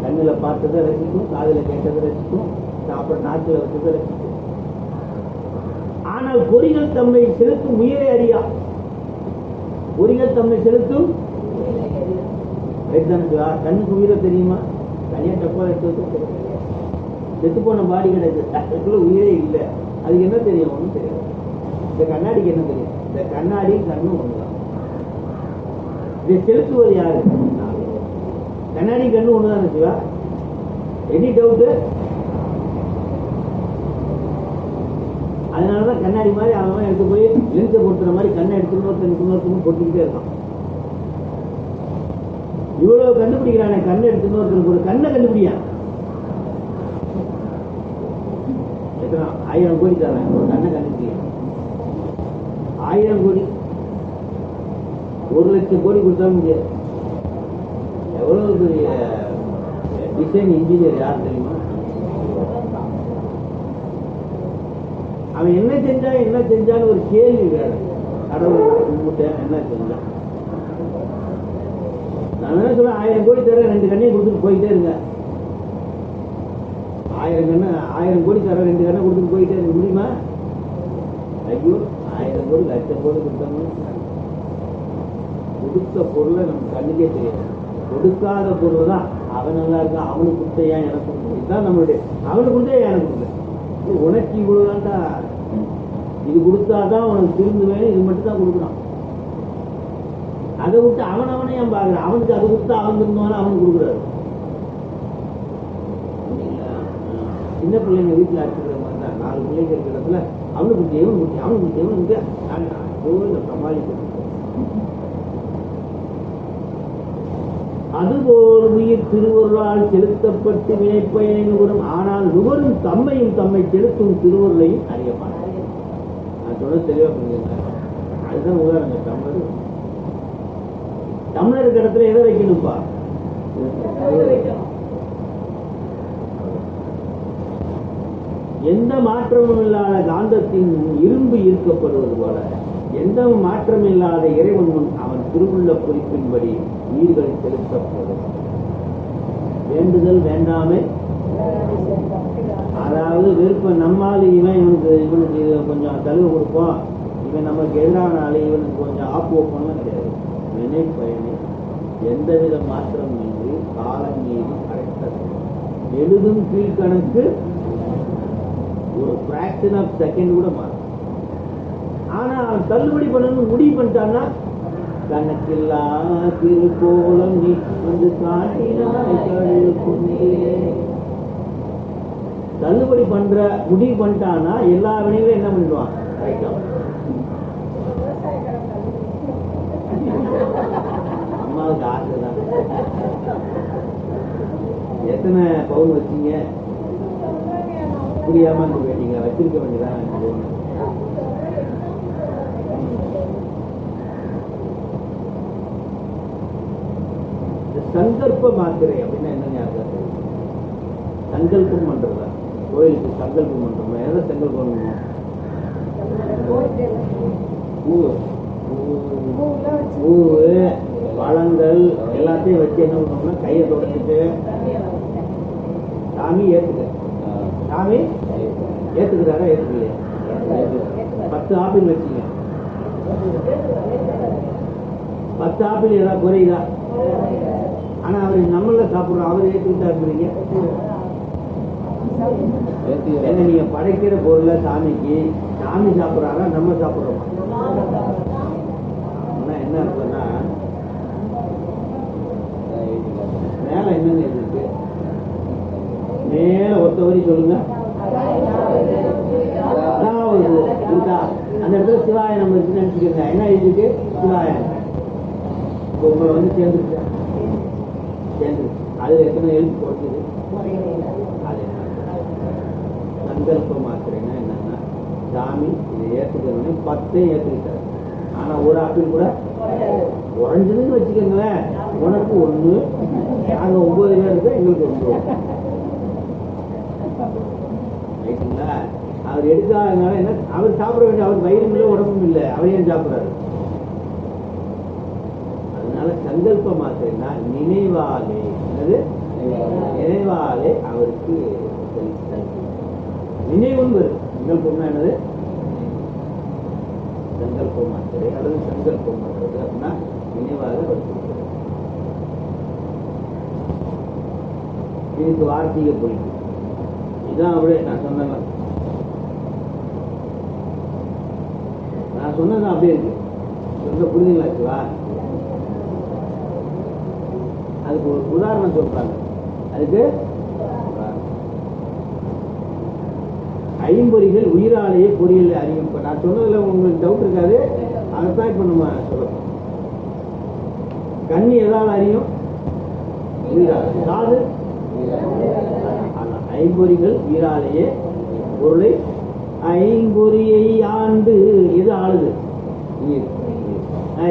A: கண்ணுல பார்த்ததை ரசிக்கும், காதுல கேட்டதை ரசிக்கும், சாப்பிட நாட்டுல வச்சதை ரசிக்கும். ஆனால் பொறிகள் தம்மை செலுத்தும் உயிரை அறியா. பொறிகள் தம்மை செலுத்தும் கண்ணுக்கு உயிரை தெரியுமா? தனியா டப்பா எடுத்து செத்து போன பாடி கிடையாது, அதுக்குள்ள உயிரே இல்லை. அதுக்கு என்ன தெரியும்? ஒன்றும் தெரியாது. இந்த கண்ணாடிக்கு என்ன தெரியும்? இந்த கண்ணாடி கண்ணு ஒண்ணுதான். இதை செலுத்துவது யாரு? கண்ணாடி கண்ணு ஒண்ணுதான். Shiva, any doubt? அதனாலதான் கண்ணாடி மாதிரி அவன் எடுத்து போய் லென்ஸை பொறுத்துற மாதிரி கண்ணை எடுத்துன்னு பொறுத்துக்கிட்டே இருக்கான். இவ்வளவு கண்டுபிடிக்கிறானே, கண்ணை எடுத்துன்னு ஒருத்தர் ஒரு கண்ணை கண்டுபிடியான். 1000 கோடி தரேன் ஒரு கண்ணை கண்டுபிடிக்க. 1000 கோடி 1 லட்சம் கோடி கொடுத்தாலும் முடியாது. எவ்வளவு பெரிய டிசைன் இன்ஜினியர் யார் தெரியுமா? அவன் என்ன செஞ்சான்னு ஒரு கேள்வி வேணும். கடவுள் என்ன செஞ்சான்? நான் என்ன சொல்ல, 1000 கோடி தர 2 கண்ணையும் கொடுத்துட்டு போயிட்டே இருங்க. 1000 கோடி தர 2 கண்ணை கொடுத்துட்டு போயிட்டே இருக்க முடியுமா? ஐயோ, 1000 கோடி 1,00,000 கோடி கொடுத்தாங்க. கொடுத்த பொருளை நம்ம கண்ணுக்கே தெரியாது. கொடுக்காத பொருள் தான் அவன் நல்லா இருக்கான், அவனுக்கு கொடுத்த ஏன் எனக்கு கொடுக்கணும்? இதுதான் நம்மளுடைய. அவனுக்கு கொடுத்தா எனக்கு கொடுக்கல. உனக்கு இவ்வளவுதான்டா, இது கொடுத்தாதான் உனக்கு திருந்து வேணும், இது மட்டும் தான் கொடுக்குறான். அதை விட்டு அவனை ஏன் பாக்குறான்? அவனுக்கு அதை கொடுத்தா அவன் திருந்தவன அவனுக்கு கொடுக்குறாரு. சின்ன பிள்ளைங்க வீட்டுல அடிச்சுக்கிற மாதிரி தான். 4 பிள்ளைங்க இருக்கிற இடத்துல அவனுக்கு தேவன் குட்டி, அவனுக்கு தேவன் இந்த சமாளிக்க. அதுபோல் உயிர் திருவருளால் செலுத்தப்பட்டு வினைப்பயனை நுகரும். ஆனால் நுகரும் தம்மையும் தம்மை செலுத்தும் திருவருளையும் அறிய மாட்டார். நான் சொல்ல தெளிவா புரிஞ்சுக்கிறேன். அதுதான் உதாரணம். டம்ளர் இருக்கிற இடத்துல எதை வைக்கணும்ப்பா? எந்த மாற்றமும் இல்லாத காந்தத்தின் இரும்பு ஈர்க்கப்படுவது போல எந்த மாற்றம் இல்லாத இறைவன் முன் அவன் திருவுள்ள குறிப்பின்படி உயிர்கள் செலுத்தப்படும். வேண்டுதல் வேண்டாமை, அதாவது விருப்பம். நம்மால் இவனுக்கு கொஞ்சம் தழுவு கொடுப்போம், இவன் நமக்கு எதிரான ஆளு, இவனுக்கு கொஞ்சம் ஆப்பு வைப்போம்லாம் கிடையாது. வினை பயனை எந்தவித மாற்றம் இன்றி காலம் மீது கரெக்டாக எழுதும் கீழ்கணக்கு ஒரு பிராக்ஷன் ஆஃப் செகண்ட் கூட மாறும். ஆனா அவன் தள்ளுபடி பண்ணணும்னு முடிவு பண்ணிட்டான்னா கணக்கில்லா திருக்கோலம் நீ வந்து காட்டினாய். தள்ளுபடி பண்ற முடிவு பண்ணிட்டான்னா எல்லா வினைகளும் என்ன பண்ணிடுவான்? அம்மாவுக்கு ஆசைதான். எத்தனை பவுன் வச்சீங்க? புரியாம போயிட்டீங்க, வச்சிருக்க வேண்டியதான். சங்கல்ப மாத்திரை அப்படின்னா என்ன? சங்கல்பம் பண்றதா? கோயிலுக்கு சங்கல்பம் பண்றோம். எதை சங்கல்பம் பண்ணணும்? பூவு பழங்கள் எல்லாத்தையும் வச்சு என்ன பண்ணோம்னா கையை தொடச்சிட்டு சாமி ஏத்துக்க. சாமி ஏத்துக்கிறாரா? ஏத்துக்கலையா? 10 ஆப்பிள் வச்சுங்க. 10 ஆப்பிள் ஏதாவது குறையுதா? ஆனா அவர் நம்மள சாப்பிடுறோம், அவர் ஏற்றுக்கிட்டா இருக்கிறீங்க. என்ன நீங்க படைக்கிற பொருளை சாமிக்கு சாமி சாப்பிடுறாரா நம்ம சாப்பிடுறோமா? என்ன இருக்குன்னா மேல என்னன்னு இருக்கு? மேல ஒத்த வரி சொல்லுங்க. அதாவது இருக்கா அந்த இடத்துல சிவாய நம்ம இருக்கு நினைச்சுக்கோங்க. என்ன இருக்கு? சிவாயம். உங்களை வந்து சேர்ந்துருக்கு. அதுல எத்தனை எழுத்து போடுறது? அது சங்கல்ப மாத்திரைன்னா என்னன்னா சாமி இதை ஏத்துக்கணும்னு 10 ஏத்துக்கிட்டாரு. ஆனா ஒரு ஆப்பிள் கூட உறைஞ்சதுன்னு வச்சுக்கோங்களேன். உனக்கு 1, நாங்க 9 பேர் இருக்கோம், எங்களுக்கு 1. ரைட்டுங்களா? அவர் எடுக்காதனால என்ன? அவர் சாப்பிட வேண்டிய அவர் வயிறும் இல்லை உடம்பும் இல்லை, அவர் ஏன் சாப்பிடுறாரு? அதனால சங்கல்ப மாத்திரைன்னா நினைவாலே, நினைவாலே அவருக்கு நினைவுன்னு வரும். சங்கல்பம்னா என்னது? சங்கல்ப மாத்திரை அல்லது சங்கல்பம் பண்றது அப்படின்னா நினைவாக வருது. இதுக்கு வார்த்தையை போயிட்டு இதுதான் அப்படியே நான் சொன்னேன். நான் சொன்னதான் அப்படியே இருக்கு. சொல்ல புரிஞ்சுங்களாச்சுவா? அதுக்கு ஒரு உதாரணம் சொல்றாங்க. அதுக்கு ஐம்பொறிகள் உயிராலேயே பொறியியல் அறியும். நான் சொன்னதுல உங்களுக்கு டவுட் இருக்காது, அதைத்தான் இப்ப நம்ம சொல்லணும். கண்ணி எதாவது அறியும்? உயிரால். காது ஐம்பொறிகள் உயிராலேயே பொருளை ஐம்பொறியை ஆண்டு எது ஆளுது?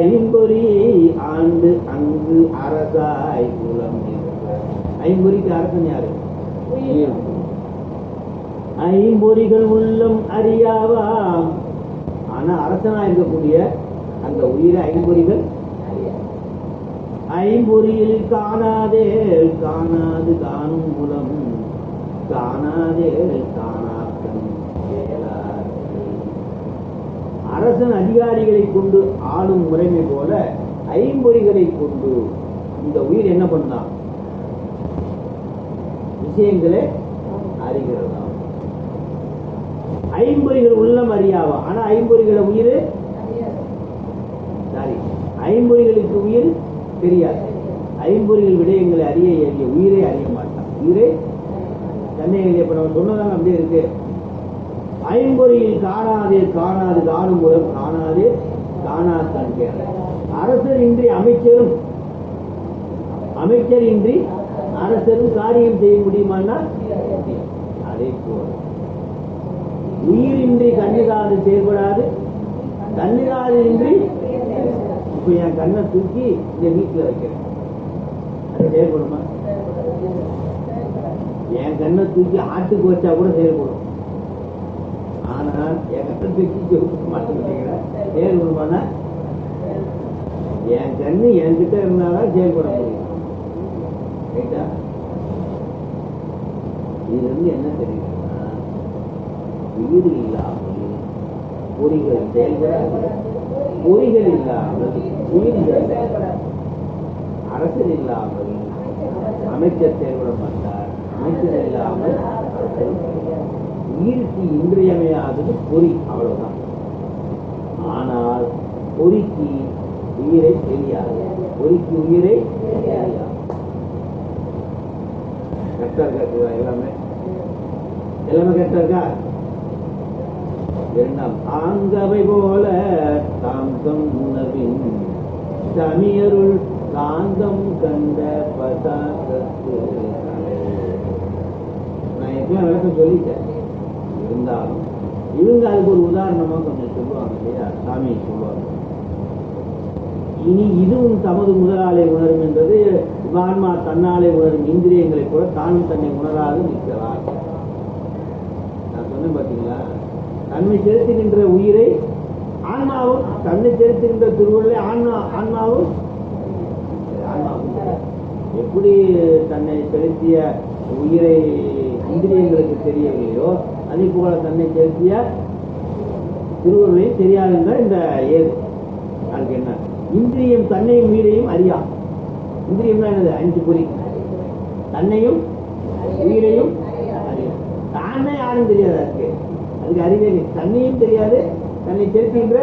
A: ஐம்பொறியை ஆண்டு அங்கு அரசாய் குலம். ஐம்பொறிக்கு அரசன் யாரு? ஐம்பொறிகள் உள்ளம் அறியாவாம். ஆனா அரசனா இருக்கக்கூடிய அந்த உயிரை ஐம்பொறிகள் ஐம்பொறியில் காணாதே காணாது காணும் குலம் காணாதே காணாக்கன். அரசன் அதிகாரிகளை கொண்டு ஆளும் முறைமை போல ஐம்பொறிகளை கொண்டு இந்த உயிர் என்ன பண்ணலாம்? விஷயங்களே அறிகிறதா. ஐம்பொறிகள் உள்ளம் அறியாவா. ஆனா ஐம்பொறிகளை உயிர் சாரி ஐம்பொறிகளுக்கு உயிர் தெரியாது. ஐம்பொறிகள் விடயங்களை அறிய எறிய உயிரை அறிய மாட்டான். உயிரை தன்னை இப்ப நம்ம சொன்னதாங்க அப்படியே இருக்கு. ஐம்பொறியில் காணாதே காணாது காணும் முறம் காணாதே காணாத்தான். அரசர் இன்றி அமைச்சரும் அமைச்சர் இன்றி அரசரும் காரியம் செய்ய முடியுமான்னா அதே போல உயிரின்றி கண்ணிகாது செயல்படாது, கண்ணிகாது இன்றி. இப்ப என் கண்ணை தூக்கி இந்த வீட்டுல வைக்கிறேன், அது செயல்படுமா? என் கண்ணை தூக்கி ஆட்டுக்கு வச்சா கூட செயல்படும். ஆனா என் கண்ணுக்கு கொடுக்க மாட்டேங்கிறீங்க. செயல் குணமானா என் கண்ணு என்கிட்ட இருந்தாதான் செயல்பட முடியும். ரைட்டா? இது வந்து என்ன தெரியுதுன்னா, உயிர் இல்லாமல் பொறிகள் செயல்படாது, பொறிகள் இல்லாமல் உயிர் செயல்படாது, அரசர் இல்லாமல் அமைச்சர் செயல்பட மாட்டார், அமைச்சர் இல்லாமல் உயிருக்கு இன்றியமையாதது பொறி, அவ்வளவுதான். ஆனால் பொறிக்கு உயிரை தெரியாது, பொறிக்கு உயிரை தெரியாது. கரெக்டா இருக்கா? எல்லாமே எல்லாமே கரெக்டா இருக்கா? இரண்டாம் ஆங்கவை போல தாங்கம் நவின் தமியருள் காந்தம் கண்ட பதார்த்தத்து. நான் எப்பலாம் விளக்கம் சொல்லிட்டேன். இருந்தாலும் இவங்க அதுக்கு ஒரு உதாரணமா கொஞ்சம் சொல்லுவாங்க இல்லையா, சாமி சொல்லுவாங்க. இனி இதுவும் தமது முதலாளை உணரும் என்றது, ஆன்மா தன்னாலே உணரும் இந்திரியங்களை கூட தானும் தன்னை உணராது நிற்கலாம். நான் சொன்னேன் பார்த்தீங்களா, தன்னை செலுத்துகின்ற உயிரை ஆன்மாவும், தன்னை செலுத்துகின்ற திருவுருளை ஆன்மாவும் எப்படி தன்னை செலுத்திய உயிரை இந்திரியங்களுக்கு தெரியவில்லையோ, அதே போல தன்னை செலுத்திய திருவுருளையும் தெரியாதுங்க இந்த ஏது. அதுக்கு என்ன, இந்திரியம் தன்னையும் உயிரையும் அறியா. இந்திரியம்னா என்னது? 5 பொறி. தன்னையும் உயிரையும் அறியும். தானே யாரும் தெரியாது, அதுக்கு அறிவே. தன்னையும் தெரியாது, தன்னை செலுத்துகின்ற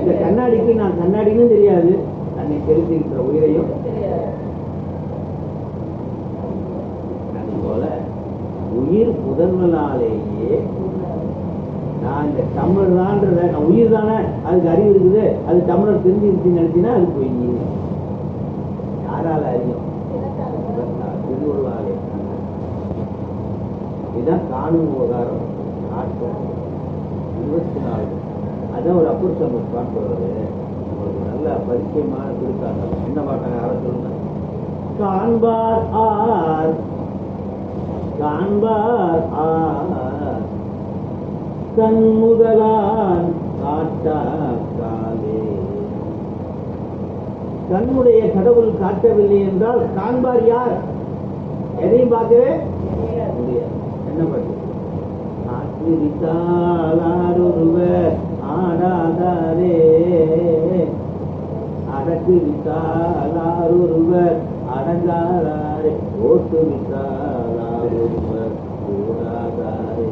A: இந்த கண்ணாடிக்கு நான் கண்ணாடின்னு தெரியாது, தன்னை செலுத்துகின்ற உயிரையும். அதுபோல உயிர் முதன்மனாலேயே நான் இந்த டம்ளர் தான்றத, நான் உயிர் தானே, அதுக்கு அறிவு இருக்குது, அது டம்ளர் தெரிஞ்சிருச்சுன்னு நினைச்சினா அது போய் யாரால அறியும்? திருவள்ளாலே. இதுதான் காணும் உபகாரம் ஆட்டம் 24. அதான் ஒரு அப்பூர் சம்பத் பாட்டு வருது, உங்களுக்கு நல்ல பரிச்சயமான திருக்காட்டம். என்ன பாட்டாங்க? யாரை சொல்லுங்க. காண்பார் ஆர் காண்பார் ஆர் தன் முதலான் காட்டாலே. கண்ணுடைய கடவுள் காட்டவில்லை என்றால் காண்பார் யார்? எதையும் பார்க்கவே முடியாது. என்ன பண்ண ஒருவர் ஆடாதாரே, அடக்கு வித்தாளார் ஒருவர் அடங்காரே, ஓட்டு வித்தாளார் ஒருவர் ஓடாதாரே,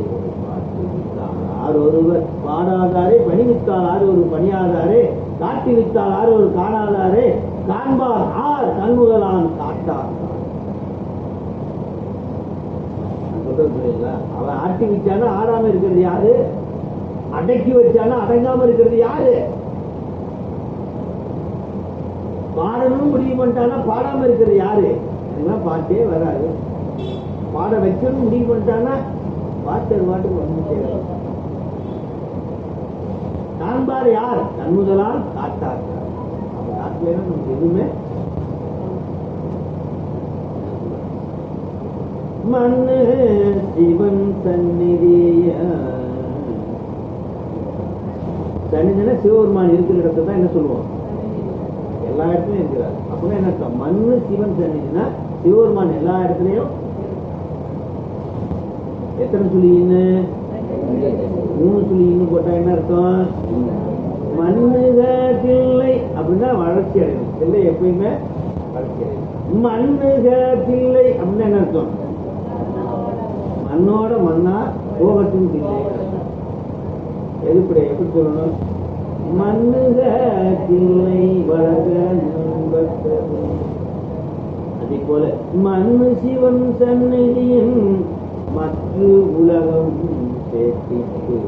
A: ஒருவர் பாடாதாரே, பணிவித்தால் ஆறு ஒரு பணியாதாரே, காட்டி வித்தால் ஆறு ஒரு காணாதாரே, காண்பார் ஆர் கண்முதலான் காட்டார். அவன் ஆட்டி வச்சானா ஆடாம இருக்கிறது யாரு? அடக்கி வச்சானா அடங்காம இருக்கிறது யாரு? பாடணும் முடிவு பண்ணிட்டானா பாடாம இருக்கிறது யாரு? அதெல்லாம் பாட்டே வராது. பாட வைக்கணும் முடிவு பண்ணிட்டானா பாட்டு வந்துட்டே. காண்பார் யார்? கண்முதலால் காட்டார். அவன் காட்டல நமக்கு எதுவுமே. மண்ணு சிவன் சந்நிதிய சன்னிதினா சிவபெருமான் இருக்கிற இடத்துல தான் என்ன சொல்லுவோம்? எல்லா இடத்துலயும் இருக்கிறார். அப்படின்னா என்ன அர்த்தம்? மண்ணு சிவன் சன்னிதினா சிவபெருமான் எல்லா இடத்துலயும். எத்தனை சொல்லி இன்னும் 3 சொல்லி இன்னும் போட்டா என்ன அர்த்தம்? மண்ணுக தில்லை அப்படின்னா வளர்ச்சி அடையும். தில்லை எப்பயுமே வளர்ச்சி அடையும். மண்ணுக தில்லை அப்படின்னா என்ன அர்த்தம்? மண்ணோட மண்ணா போகட்டும் தில்லை. எப்படி சொல்லணும்? மண்ணுக தில்லை வளர்க. அதே போல மண்ணு சிவன் சந்நிதியின் மற்ற உலகம் சேர்த்திட்டு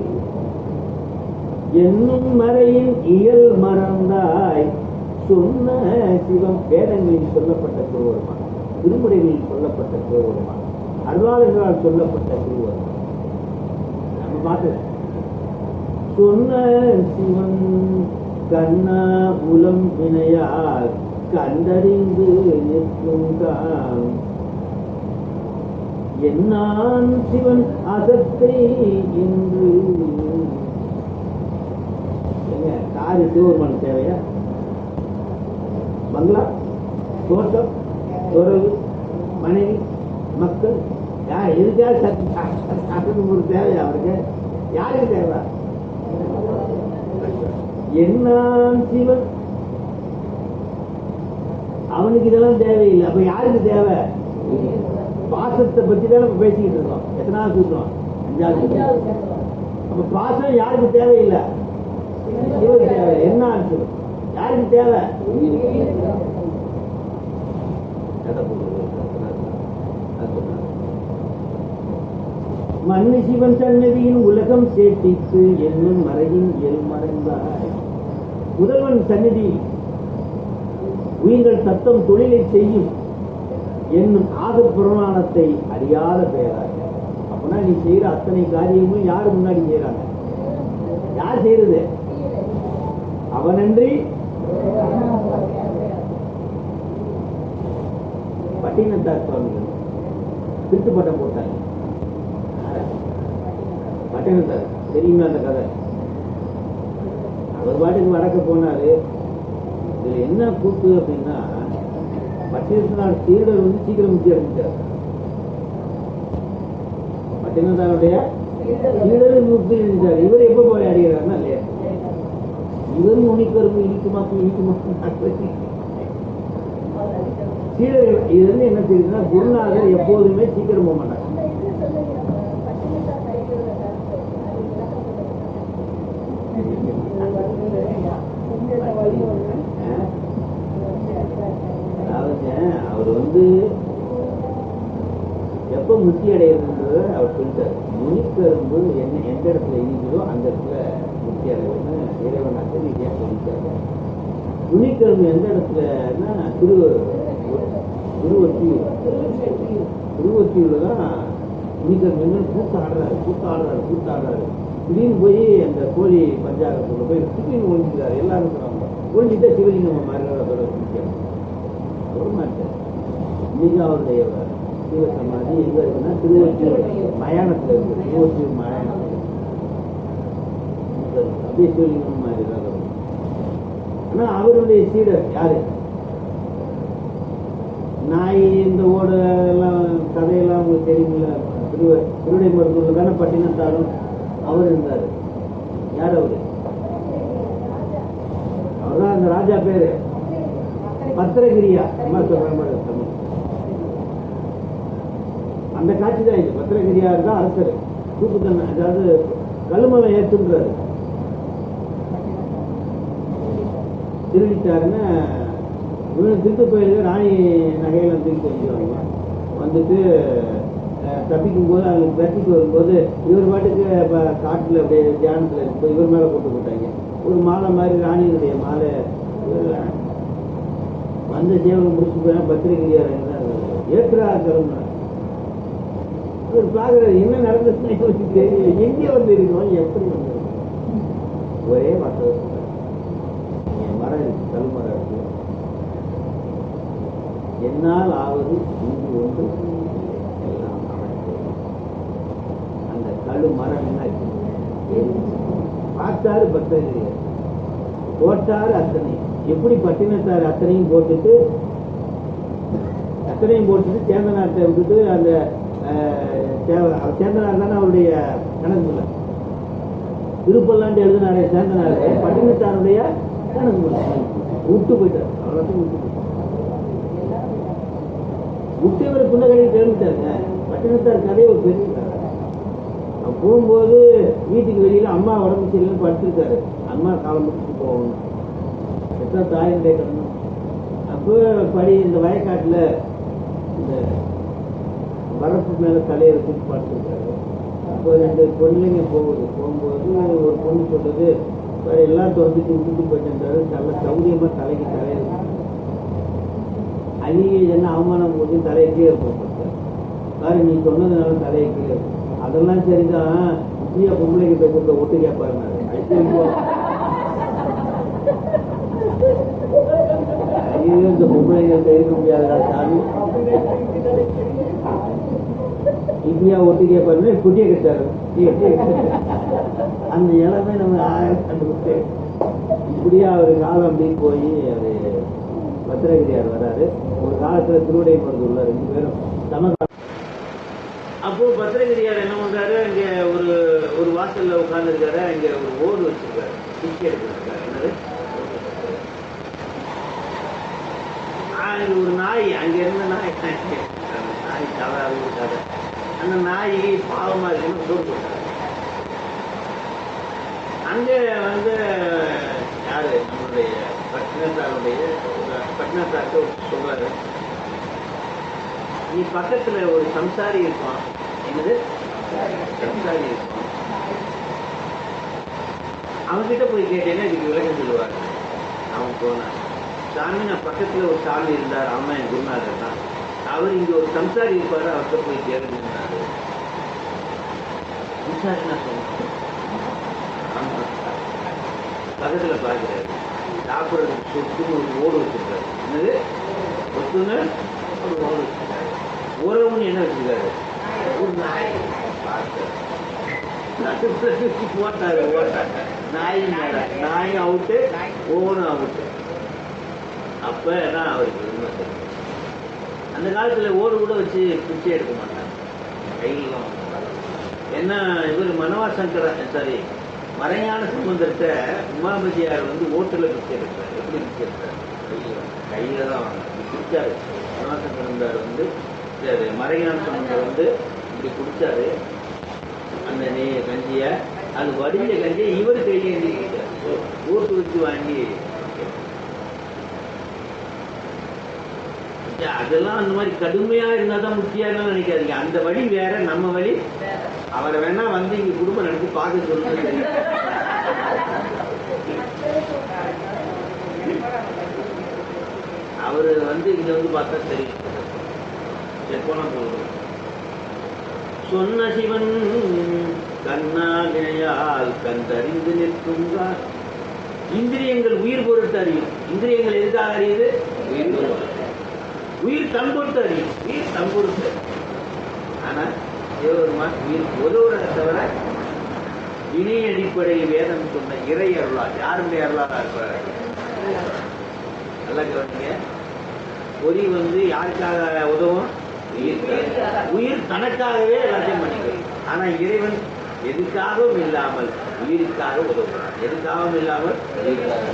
A: என்னும் மறையின் இயல் மறந்தாய் சொன்ன சிவம். வேதங்களில் சொல்லப்பட்ட திருவருமான், திருமுறைகளில் சொல்லப்பட்ட திருவருமான், அருளாளர்களால் சொல்லப்பட்ட திருவருமான் நம்ம பார்த்தது. சொன்ன சிவன் கண்ணா உலம் வினையால் கண்டறிந்து நிற்கும் தான் என்னான் சிவன் அகத்தை என்று யாரு சிவபெருமான் தேவையா? பங்களா, தோட்டம், துறவு, மனைவி, மக்கள், யார் எதுக்காக ஒரு தேவையா அவருக்கு? யாருக்கு தேவை? என்ன சிவன் அவனுக்கு இதெல்லாம் தேவையில்லை. அப்ப யாருக்கு தேவை? பாசத்தை பத்தி தான் நம்ம பேசிக்கிட்டு இருக்கோம். எத்தனாவது சூத்திரம்? 5வது. அப்ப பாசம் யாருக்கு தேவையில்லை? சிவனுக்கு தேவை. என்ன சிவன் யாருக்கு தேவை? மண்ணு சிவன் சன்னதியின் உலகம் சேட்டித்து என்னும் மறையின் மறைந்தாய். முதல்வன் சந்நிதி உயிர்கள் சத்தம் தொழிலை செய்யும் என்னும் ஆக புராணத்தை அறியாத பெயராக. அப்படின்னா நீ செய்யற அத்தனை காரியமும் யாரு முன்னாடி செய்யறாங்க? யார் செய்யறது? அவனன்றி பட்டினத்தார் சுவாமிகள் திருட்டு பட்டம் போட்டாங்க. பட்டினத்தார் தெரியுமா அந்த கதை? அவர் பாட்டுக்கு வடக்க போனாரு. இதுல என்ன கூட்டு அப்படின்னா, பட்டினத்தார் சீடர் வந்து சீக்கிரம் முத்தி அடைஞ்சிட்டார். பட்டினத்தாருடைய சீடர் முத்தி அடைஞ்சிட்டார். இவர் எப்ப போய் அடைகிறாருன்னா இல்லையா? இவர் நுனிக்கரும்பு இனிக்குமா சீடர்கள். இது வந்து என்ன தெரியுதுன்னா, குருநாதர் எப்போதுமே சீக்கிரம் போக மாட்டாங்க. அவர் வந்து எப்ப முத்தி அடைகிறது அவர் சொல்லிட்டார். நுனிக்கரும்பு என்ன எந்த இடத்துல இருக்குதோ அந்த இடத்துல முத்தி அடைவதுன்னு இறைவன் அசதியா சொல்லிட்டாரு. நுனிக்கரும்பு எந்த இடத்துலன்னா திருவொத்தியூர்ல தான் நுனிக்கரும்பு கூத்தாடுறாரு. திடீர்னு போய் அந்த கோழி பஞ்சாரத்துல போய் திடீர்னு ஒழிஞ்சுக்கிறாரு. எல்லாரும் சொன்னாங்க ஒழிஞ்சுட்டா சிவலிங்கம் மாறுகிறதோட ஒரு மாட்டார். இன்னைக்கு அவருடைய சிவ சமாதி எங்க இருக்குன்னா திருவொற்றியூர் மயானத்துல இருக்கு. திருவொற்றியூர் மயானத்துல அப்படியே சிவலிங்கம் மாறுகிறார். ஆனா அவருடைய சீடர் யாரு? நாய் இந்த ஓட எல்லாம் கதையெல்லாம் உங்களுக்கு தெரியுமில்ல. திருவிடை மருத்துவ தானே பட்டினத்தாரும் அவர் இருந்தாரு. யார் அவரு? அவர்தான் அந்த ராஜா பேரு பத்திரகிரியா. அம்மா சொல்ற மாதிரி தமிழ். அந்த காட்சி தான் இது. பத்திரகிரியா தான் அரசர் தூக்கு தண்டனை, அதாவது கழுமலை ஏற்றுன்றாரு. திருடிட்டாருன்னு இவங்க திருட்டு போயிருக்கு. ராணி நகையெல்லாம் திருட்டு வந்துடுவாங்க. வந்துட்டு தப்பிக்கும் போது அவங்களுக்கு பிரச்சிக்கு வரும்போது இவர் பாட்டுக்கு காட்டில் அப்படியே தியானத்தில் இருக்கும்போது இவர் மேலே போட்டாங்க. ஒரு மாலை மாதிரி ராணியினுடைய மாலை அந்த சேவனை முடிச்சு போய் பத்திரிகையார் ஏற்றா கிளம்புனார். இவர் பார்க்குறாரு என்ன நடந்ததுன்னு தெரியல. எங்கே வந்து இருக்கோம், எப்படி வந்து ஒரே மக்கள் மரம் இருக்கு, கல்மரம் இருக்கு. என்னால் ஆவது இங்கு ஒன்று எல்லாம் அமைப்பு. அந்த கழு மரம் என்ன பார்த்தாரு பத்திரிகையார், போட்டாரு அத்தனை. எப்படி பட்டினத்தார் அத்தனையும் போட்டுட்டு சேந்தனார்ட்ட விட்டுட்டு அந்த சேந்தனார் தானே அவருடைய கணக்கு இல்லை. திருப்பல்லாண்டு எழுதினாரே சேந்தனார், பட்டினத்தாருடைய கணக்கு இல்லை. விட்டு போயிட்டார். அவ்வளோத்தையும் விட்டு போயிட்டார். விட்டு இவர் புன்னகை தெரிஞ்சுட்டாருங்க. பட்டினத்தார் கதையை ஒரு பெரிய போகும்போது வீட்டுக்கு வெளியில அம்மா உடம்பு சரியில்லைன்னு படுத்திருக்காரு. அம்மா காலம் முடிச்சுட்டு போகணும். எத்தனை தாயினுடைய கடனும். அப்போ இந்த வயக்காட்டுல இந்த வரப்பு மேல தலையை வச்சுட்டு படுத்திருக்காரு. அப்போ 2 பொண்ணுங்க போகும்போது ஒரு பொண்ணு சொல்றது, எல்லாம் திறந்துட்டு விட்டுட்டு போயிட்டாரு. நல்ல சௌரியமா தலைக்கு தலையை அழிய என்ன அவமானம் போட்டு தலையை கீழே போட்டாரு. சாரி நீ சொன்னதுனால தலையை கீழே. அதெல்லாம் சரிதான். இப்படியா பொம்பளைக்கு பேசுறத ஒட்டு கேட்பாரு. இந்த பொம்பளைங்கள்ட்ட இருக்க முடியாதா சாமி, இப்படியா ஒட்டு கேட்பாரு. குட்டியை கட்டாரு. அந்த இளமே நம்ம கண்டுபிடிச்சு இப்படியா ஒரு காலம் அப்படின்னு போய் அவரு பத்திரகிரியார் வர்றாரு. ஒரு காலத்துல திருவிடைமருதூர்ல 2 பேரும் அப்போ பத்திரகிரியார் என்ன பண்றாரு, அங்க ஒரு ஒரு வாசல்ல உட்கார்ந்து இருக்காரு. அங்க ஒரு ஓடு வச்சிருக்காரு, பிச்சை எடுத்துருக்காரு. என்னது, ஒரு நாய், அங்க இருந்த நாய் தவறாக இருக்காது. அந்த நாய் பாவமா இருக்குன்னு தூர் போட்டாரு. அங்க வந்து யாரு, நம்மளுடைய பட்னாத்தாருக்கு சொல்றாரு, நீ பக்கத்துல ஒரு சம்சாரி இருப்பான். என்னது, சம்சாரி இருப்பான், அவன்கிட்ட போய் கேட்டேன்னா இதுக்கு விளக்கம் சொல்லுவார். அவன் போனான், சாமி நான் பக்கத்துல ஒரு சாமி இருந்தார், அவன் என் குருநாதர் தான், அவர் இங்க ஒரு சம்சாரி இருப்பாரு, அவர்கிட்ட போய் கேட்கணும்னாரு. சம்சாரி நான் சொன்னேன், பக்கத்துல பார்க்கிறாரு, சாப்பிட்றதுக்கு சொத்துன்னு ஒரு ஓடு வச்சிருக்காரு. என்னது, சொத்துன்னு ஒரு ஓடு வச்சிருக்காரு. உறவுன்னு என்ன வச்சிருக்காரு, ஒரு நாய் போட்டாரு. நாயும் அவுட்டு, ஓனும் அவுட்டு. அப்பதான் அவருக்கு அந்த காலத்துல ஓடு கூட வச்சு பிச்சை எடுக்க மாட்டாங்க, கையிலாம். ஏன்னா இவர் மனவாசங்கர சாரி மறைஞான சம்பந்தர்கிட்ட உமாபதியார் வந்து ஓட்டுல பிச்சை எடுக்கிறார். எப்படி பிச்சை எடுக்கிறார், கையில தான் வாங்க பிடிச்சாரு. மனவாசங்கரந்தார் வந்து மறைஞான சம்பந்தர் வந்து இப்படி குடிச்சாரு அந்த கஞ்சிய, அது வடிஞ்ச கஞ்சியை இவர் கையிலேந்தி குடிச்சாரு, ஓட்டு வச்சு வாங்கி. அதெல்லாம் அந்த மாதிரி கடுமையா இருந்தாதான் முக்கியம் நினைக்காதீங்க. அந்த வழி வேற, நம்ம வழி. அவரை வேணா வந்து இங்க குடும்பம் நடத்தி பார்க்க சொல்லுங்க. அவரு வந்து இங்க வந்து பார்த்தா தெரியும். போனா போதும். சொன்ன சிவன் கண்ணாகையால் கண்டறிந்து நிற்குங்கார். இந்திரியங்கள் உயிர் பொருட்டு அறியும். இந்திரியங்கள் எதுக்காக அறியுது, உயிர் பொருட்டு. உயிர் தம்பொருட்டு அறியும், உயிர் தம்பொருட்டு. ஆனா சிவபெருமான் உயிர் ஒருவரை தவிர இணை அடிப்படையில் வேதம் சொன்ன இறை அருளால். யாருடைய அருளாக இருக்கிறார், நல்லா கவனிங்க. பொறி வந்து யாருக்காக உதவும், உயிர் தனக்காகவே எல்லாத்தையும் பண்ணிக்கிறது. ஆனா இறைவன் எதுக்காகவும் இல்லாமல் உயிருக்காக உதவுகிறார், எதுக்காகவும் இல்லாமல் உயிருக்காக.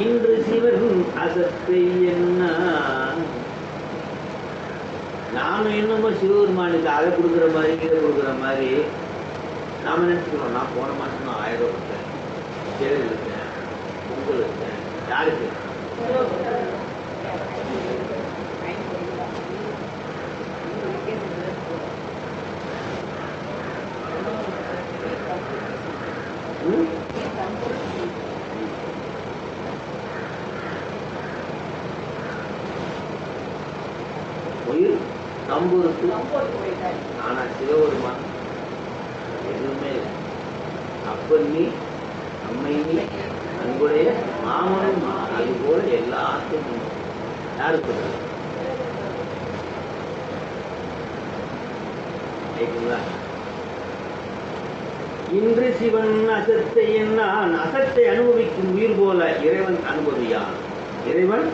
A: இன்று சிவன் அசத்தை என்ன, நானும் என்னமோ சிவபெருமானுக்கு அதை கொடுக்குற மாதிரி இதை கொடுக்குற மாதிரி நாம நினைச்சுக்கிறோம். நான் போன மாசம் 1000 ரூபாய் கொடுத்தேன், சேர் இருக்கேன், பொங்கல் இருக்கேன். யாருக்கு, உயிர் தம்புருக்கு. ஆனா சிவபெருமான் எதுவுமே இல்லை. அப்பன்னி அம்மை நீ அன்புடைய மாமனும் அது போல எல்லாத்தையும் யாருக்கு இன்று சிவன் அசத்தை என்ன, அசத்தை அனுபவிக்கும் உயிர் போல இறைவன் அனுபவியான். இறைவன்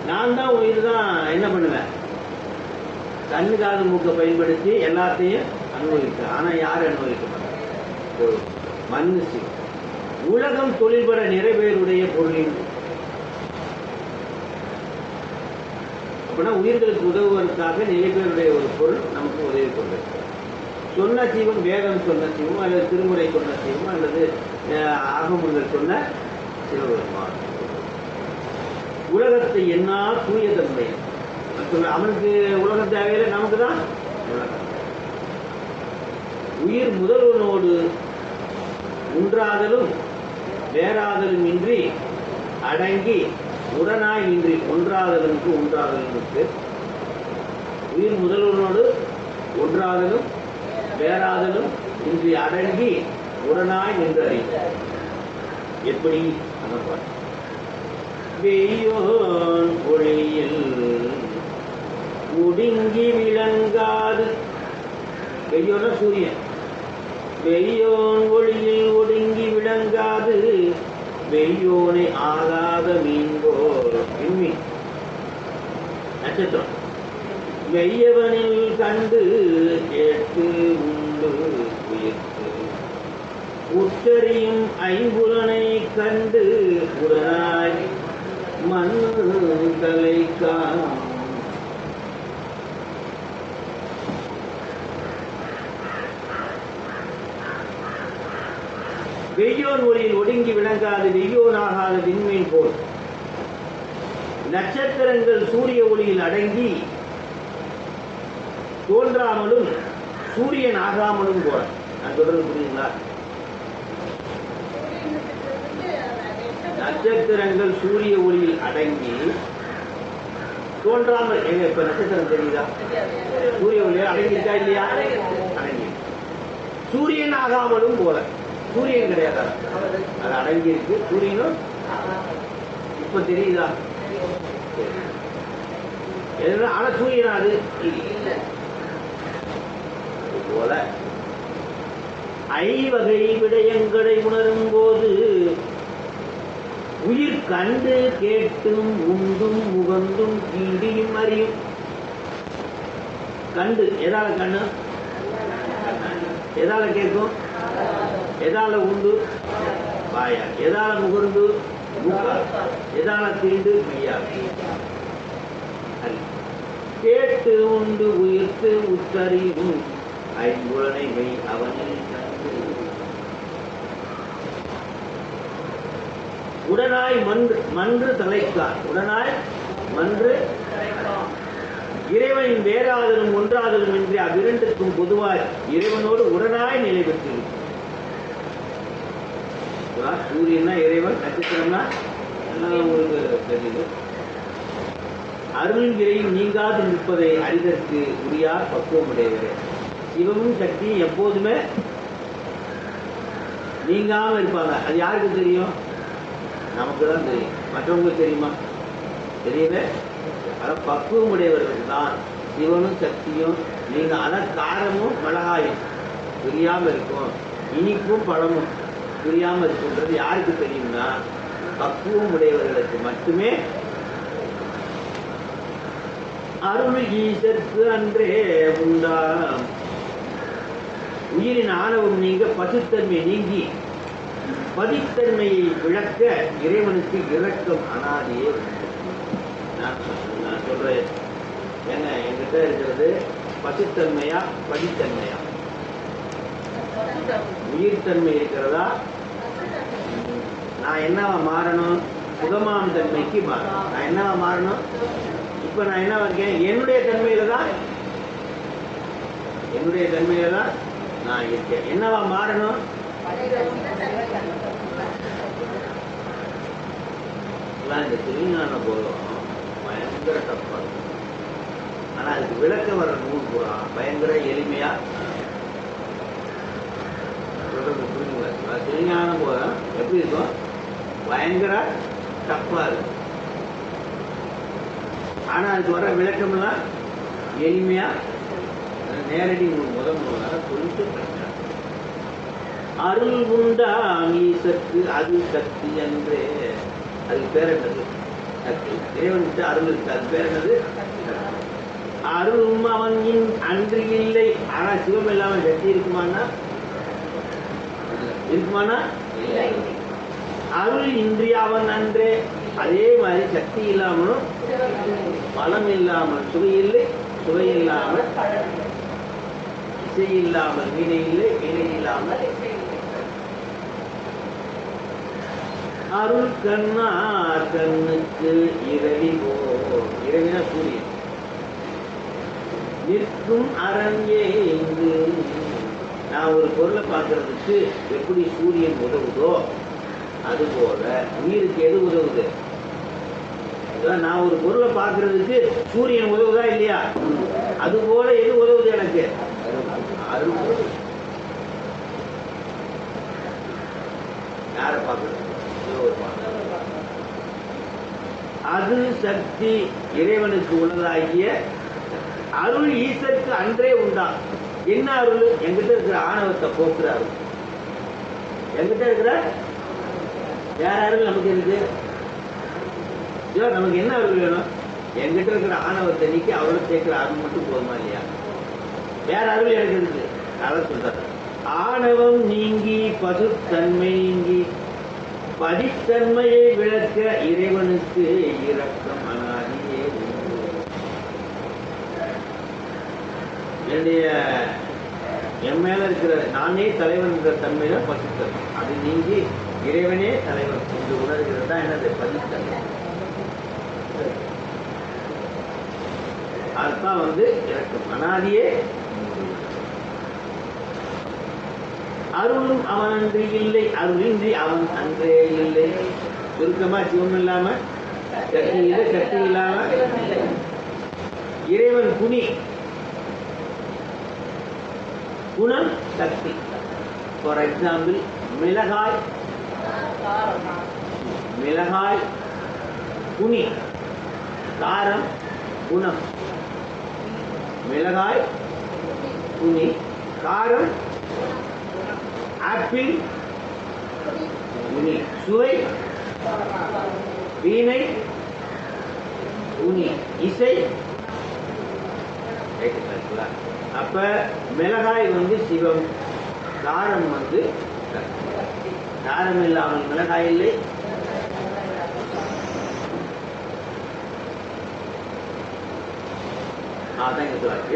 A: நான் தான் உயிர் தான் என்ன பண்ணுவேன், கண்ணு காது மூக்க பயன்படுத்தி எல்லாத்தையும் அனுபவிக்கிறேன். ஆனா யாரும் அனுபவிக்க மாட்டாங்க, மனுஷி. உலகம் தொழில்பட நிறைவேறுடைய பொருளின். அப்படின்னா உயிர்களுக்கு உதவுவதற்காக நிலைபேருடைய ஒரு பொருள் நமக்கு உதவி கொண்டிருக்கிறது. சொன்ன சிவம் வேதம் சொன்ன சிவம், அல்லது திருமுறை சொன்ன சிவம், அல்லது ஆகமங்கள் சொன்ன சிவபெருமான். உலகத்தை என்ன தூய தன்மை, அவனுக்கு உலகம் தேவையில்லை, நமக்கு தான் உலகம். உயிர் முதல்வனோடு உன்றாதலும் வேறாதலும் இன்றி அடங்கி உடனாய் இன்றி. ஒன்றாதலுக்கு ஒன்றாதலுக்கு உயிர் முதல்வனோடு ஒன்றாதலும் வேறாதலும் இன்றி அடங்கி உடனாய் நின்று அறிந்தார். எப்படி அமர்வார் வெய்யோன் ஒளியில் ஒடுங்கி விளங்காது. வெய்யோன சூரியன், வெய்யோன் ஒளியில் ஒடுங்கி விளங்காது வெய்யோனை ஆகாத மீன்போல் விண்மீன் நட்சத்திரம் வெய்யவனில் கண்டு கேட்டு உண்டு உயிர்த்து உற்றறியும் ஐம்புலனை கண்டு உடனாய் மண் கலைக்கான் வெய்யோன் ஒளியில் ஒடுங்கி விளங்காது வெய்யோனாகாத விண்மீன் போல் நட்சத்திரங்கள் சூரிய ஒளியில் அடங்கி தோன்றாமலும் சூரியன் ஆகாமலும் போல. நான் சொல்றது புரியுங்களா? நட்சத்திரங்கள் சூரிய ஒளியில் அடங்கி தோன்றாமல் எங்க இப்ப நட்சத்திரம் தெரியுதா? சூரிய ஒளியில் அடங்கிட்டா இல்லையா? அடங்கி சூரியன் ஆகாமலும் போல. சூரியன் கிடையாது, அது அடங்கி இருக்கு. சூரியனும் இப்ப தெரியுதா? ஆனா சூரியன் அது போல ஐவகை விடயங்களை உணரும் போது உயிர் கண்டு கேட்டும் உண்டும் முகந்தும் கீண்டியும் அறியும். கண்டு எதால கண்ணு? எதால கேட்கும்? எதால உண்டு? வாயா. எதால முகர்ந்து? மூக்கா. எதால தீண்டு? மெய்யா. கேட்டு உண்டு உயிர்த்து உத்தறிவும் ஐம்புலனை மெய் அவனில் உடனாய் மன்று தலைக்கான். உடனாய் மன்று இறைவனின் வேறாதலும் ஒன்றாதலும் என்று அவ்விரண்டுக்கும் பொதுவாய் இறைவனோடு உடனாய் நிலை பெற்றிருக்கும். சூரியன்னா இறைவன், நட்சத்திரம்னா உங்களுக்கு தெரியுது. அருள் விரையும் நீங்காது நிற்பதை அறிதற்கு உரியார் பக்குவமுடையவரே. சிவமும் சக்தியும் எப்போதுமே நீங்காம இருப்பாங்க. அது யாருக்கு தெரியும்? நமக்கு தான் தெரியும். மற்றவங்களுக்கு தெரியுமா? தெரியவே. அதான் பக்குவமுடையவர்கள் தான் சிவனும் சக்தியும் நீங்க. அதான் காரமும் மிளகாயும் புரியாம இருக்கும், இனிப்பும் பழமும் புரியாம இருக்குன்றது யாருக்கு தெரியும்னா பக்குவம் உடையவர்களுக்கு மட்டுமே. அருள் ஈசற்கு அன்றே உண்டா. உயிரின் ஆணவம் நீங்க பசுத்தன்மை நீங்கி பதித்தன்மையை விளக்க இறைவனுக்கு இரக்கம் அனாதியே. நான் சொல்றேன் என்ன, என்கிட்ட இருக்கிறது பசுத்தன்மையா பதித்தன்மையா? உயிர்த்தன்மை இருக்கிறதா? நான் என்னவா மாறணும்? சுகமாம் தன்மைக்கு மாறணும். நான் என்னவா மாறணும்? இப்ப நான் என்ன இருக்கேன்? என்னுடைய தன்மையில தான் நான் இருக்கேன். என்னவா மாறணும்? இந்த திருஞான போதும் பயங்கர தப்பா இருக்கும். ஆனா அதுக்கு விளக்க வர நூல் பூரா பயங்கர எளிமையா புரிஞ்சுங்களா? திருஞான போதும் எப்படி இருக்கும்? பயங்கர தப்பா இருக்கும். ஆனா அதுக்கு வர விளக்கம்லாம் எளிமையா நேரடி முதல் சொல்லிட்டு அருள் உண்டாம் ஈசற்கு அது சக்தி என்றே. அதுக்கு பேர் என்னது? சக்தி. இறைவன்கிட்ட அருள் இருக்கு, அது பேர் என்னது? அருளும் அவன் அன்று இல்லை. ஆனா சிவம் இல்லாம சக்தி இருக்குமானா? அருள் இன்றி அவன் அன்றே. அதே மாதிரி சக்தி இல்லாமலும் பலம் இல்லாமல் சுவை இல்லை, சுவை இல்லாமல் இசை இல்லாமல் வீணை இல்லை, வீணை இல்லாமல் அருள் கண்ணார் கண்ணுக்கு இரவி போ. இரவினா சூரியன் நிற்கும் அரங்கே இங்கு. நான் ஒரு பொருளை பார்க்கறதுக்கு எப்படி சூரியன் உதவுதோ அதுபோல உயிருக்கு எது உதவுது? நான் ஒரு பொருளை பார்க்கறதுக்கு சூரியன் உதவுதா இல்லையா? அது போல எது உதவுது எனக்கு? அருள். யாரை பார்க்கறது? அது சக்தி இறைவனுக்கு உள்ளதாகிய அருள் ஈசருக்கு அன்றே உண்டா. என்ன அருள்? எங்கிட்ட இருக்கிற ஆணவத்தை போக்குற அருள். எங்கிட்ட இருக்கிற வேற அருள் நமக்கு இருக்கு. நமக்கு என்ன அருள் வேணும்? எங்கிட்ட இருக்கிற ஆணவத்தை நீக்கி அவளை சேர்க்கிற அருள் மட்டும் போதுமா இல்லையா? வேற அருள் எனக்கு இருக்கு. அதான் சொல்றாரு, ஆணவம் நீங்கி பசுத்தன்மை நீங்கி பதித்தன்மையை விளக்க இறைவனுக்கு இரக்கம் அனாதியே. என்னுடைய என் மேல இருக்கிற நானே தலைவன் என்ற தன்மையில பசுத்தன்மை, அது நீங்கி இறைவனே தலைவன் என்று உணர்கிறது தான் என்னது பதித்தன்மை. அதுதான் இரக்கம் அனாதியே. அருளும் அவனன்றி இல்லை, அருளின்றி அவன் அன்றே இல்லை. சுருக்கமா சிவம் இல்லாம சக்தி இல்லை, சக்தி இல்லாம இறைவன் குணி, குணம் சக்தி. ஃபார் எக்ஸாம்பிள், மிளகாய் குணி, காரம் குணம். மிளகாய் குணி, காரம். ஆப்பிள் குணி, சுவை. வீணை குணி, இசை. அப்ப மிளகாய் சிவம், காரம் காரம் இல்லாமல் மிளகாய் இல்லை.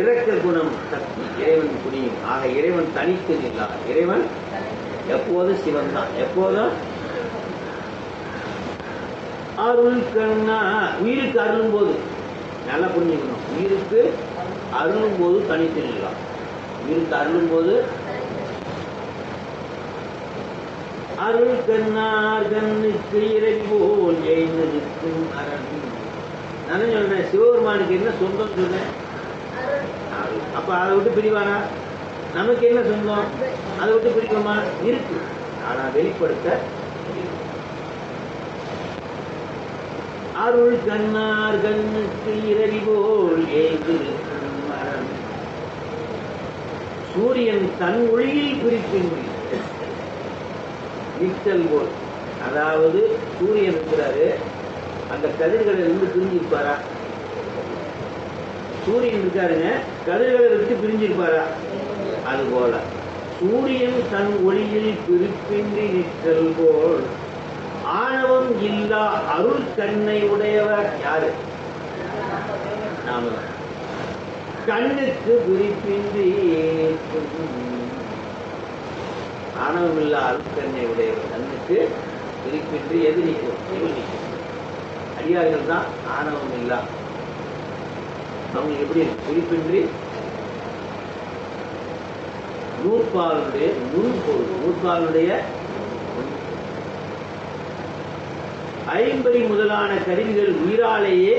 A: இறக்க குணம் சக்தி, இறைவன் குடியும். ஆக இறைவன் தனித்து நில்லார். இறைவன் எப்போதும் சிவன் தான், எப்போதும். அருள் கண்ணா, உயிருக்கு அருளும் போது நல்லா புரிஞ்சுக்கணும், உயிருக்கு அருளும் போது தனித்து நில்லாம். உயிருக்கு அருளும் போது அருள் கண்ணார் கண்ணுக்கு இறைவோல் எழுந்திருக்கும் அரண். நான் சொல்றேன், சிவபெருமானுக்கு என்ன சொந்தம் சொன்னேன்? அப்ப அதை விட்டு பிரிவானா? நமக்கு என்ன சொந்தம்? அதை விட்டு பிரிக்குமா? இருக்கு, ஆனா வெளிப்படுத்த. அருள் கண்ணார் கண்ணுக்கு இரவி போல் எழுந்திருக்கும் மரம். சூரியன் தன் ஒளியில் பிரிக்கின்ற நித்தல் போல். அதாவது சூரியன் இருக்கிறாரு, அந்த கதிர்களை இருந்து பிரிஞ்சிருப்பாரா? சூரியன் இருக்காருங்க, கதிர்களை விட்டு பிரிஞ்சிருப்பாரா? அது போல சூரியன் தன் ஒளியில் பிரிப்பின்றி நிற்றல் போல் ஆணவம் இல்லா அருள் கண்ணை உடையவர் யாரு? நாம. கண்ணுக்கு பிரிப்பின்றி, ஆணவம் இல்லா அருள் கண்ணை உடையவர். கண்ணுக்கு பிரிப்பின்றி எது நிற்கும்? எது நிற்கும்? அடியார்கள் தான் ஆணவம் இல்லா. அவங்க எப்படி குறிப்பின்றி நூற்பாலுடைய நுண்பொருள், நூற்பாலுடைய ஐம்பரி முதலான கருவிகள் உயிராலேயே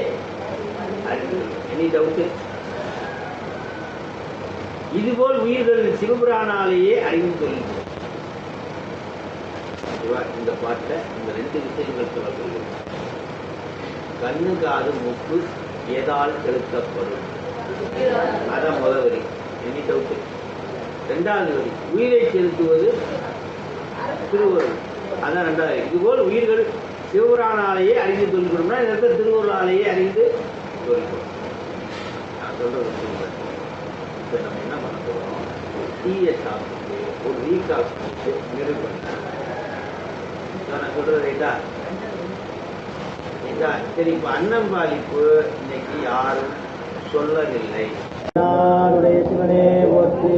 A: இதுபோல் உயிர்கள் சிவபுராணாலேயே அறிந்து கொள்கின்றன. இந்த பாட்டை இந்த 2 விஷயங்கள் சொல்லப்படுகிறது. கண்ணு காது மூக்கு ஏதால் செலுத்தப்படும், அதான் முதல் வரி. Any doubt? 2வது வரி, உயிரை செலுத்துவது திருவருள், அதான் 2வது வரி. இதுபோல் உயிர்கள் சிவபுராணாலேயே அறிந்து கொள்கிறோம்னா இந்த இடத்துல திருவருளாலேயே அறிந்து கொள்கிறோம். நான் சொல்றது இப்போ நம்ம என்ன பண்ண போகிறோம்? டீயை சாப்பிட்டு ஒரு ரீகால் பண்ணிட்டு நிறைவு பண்ண. நான் சொல்றது ரைட்டா? சரி, இப்ப அன்னம் பாலிப்பு இன்னைக்கு யாரும் சொல்லவில்லை. சிவனே போற்றி.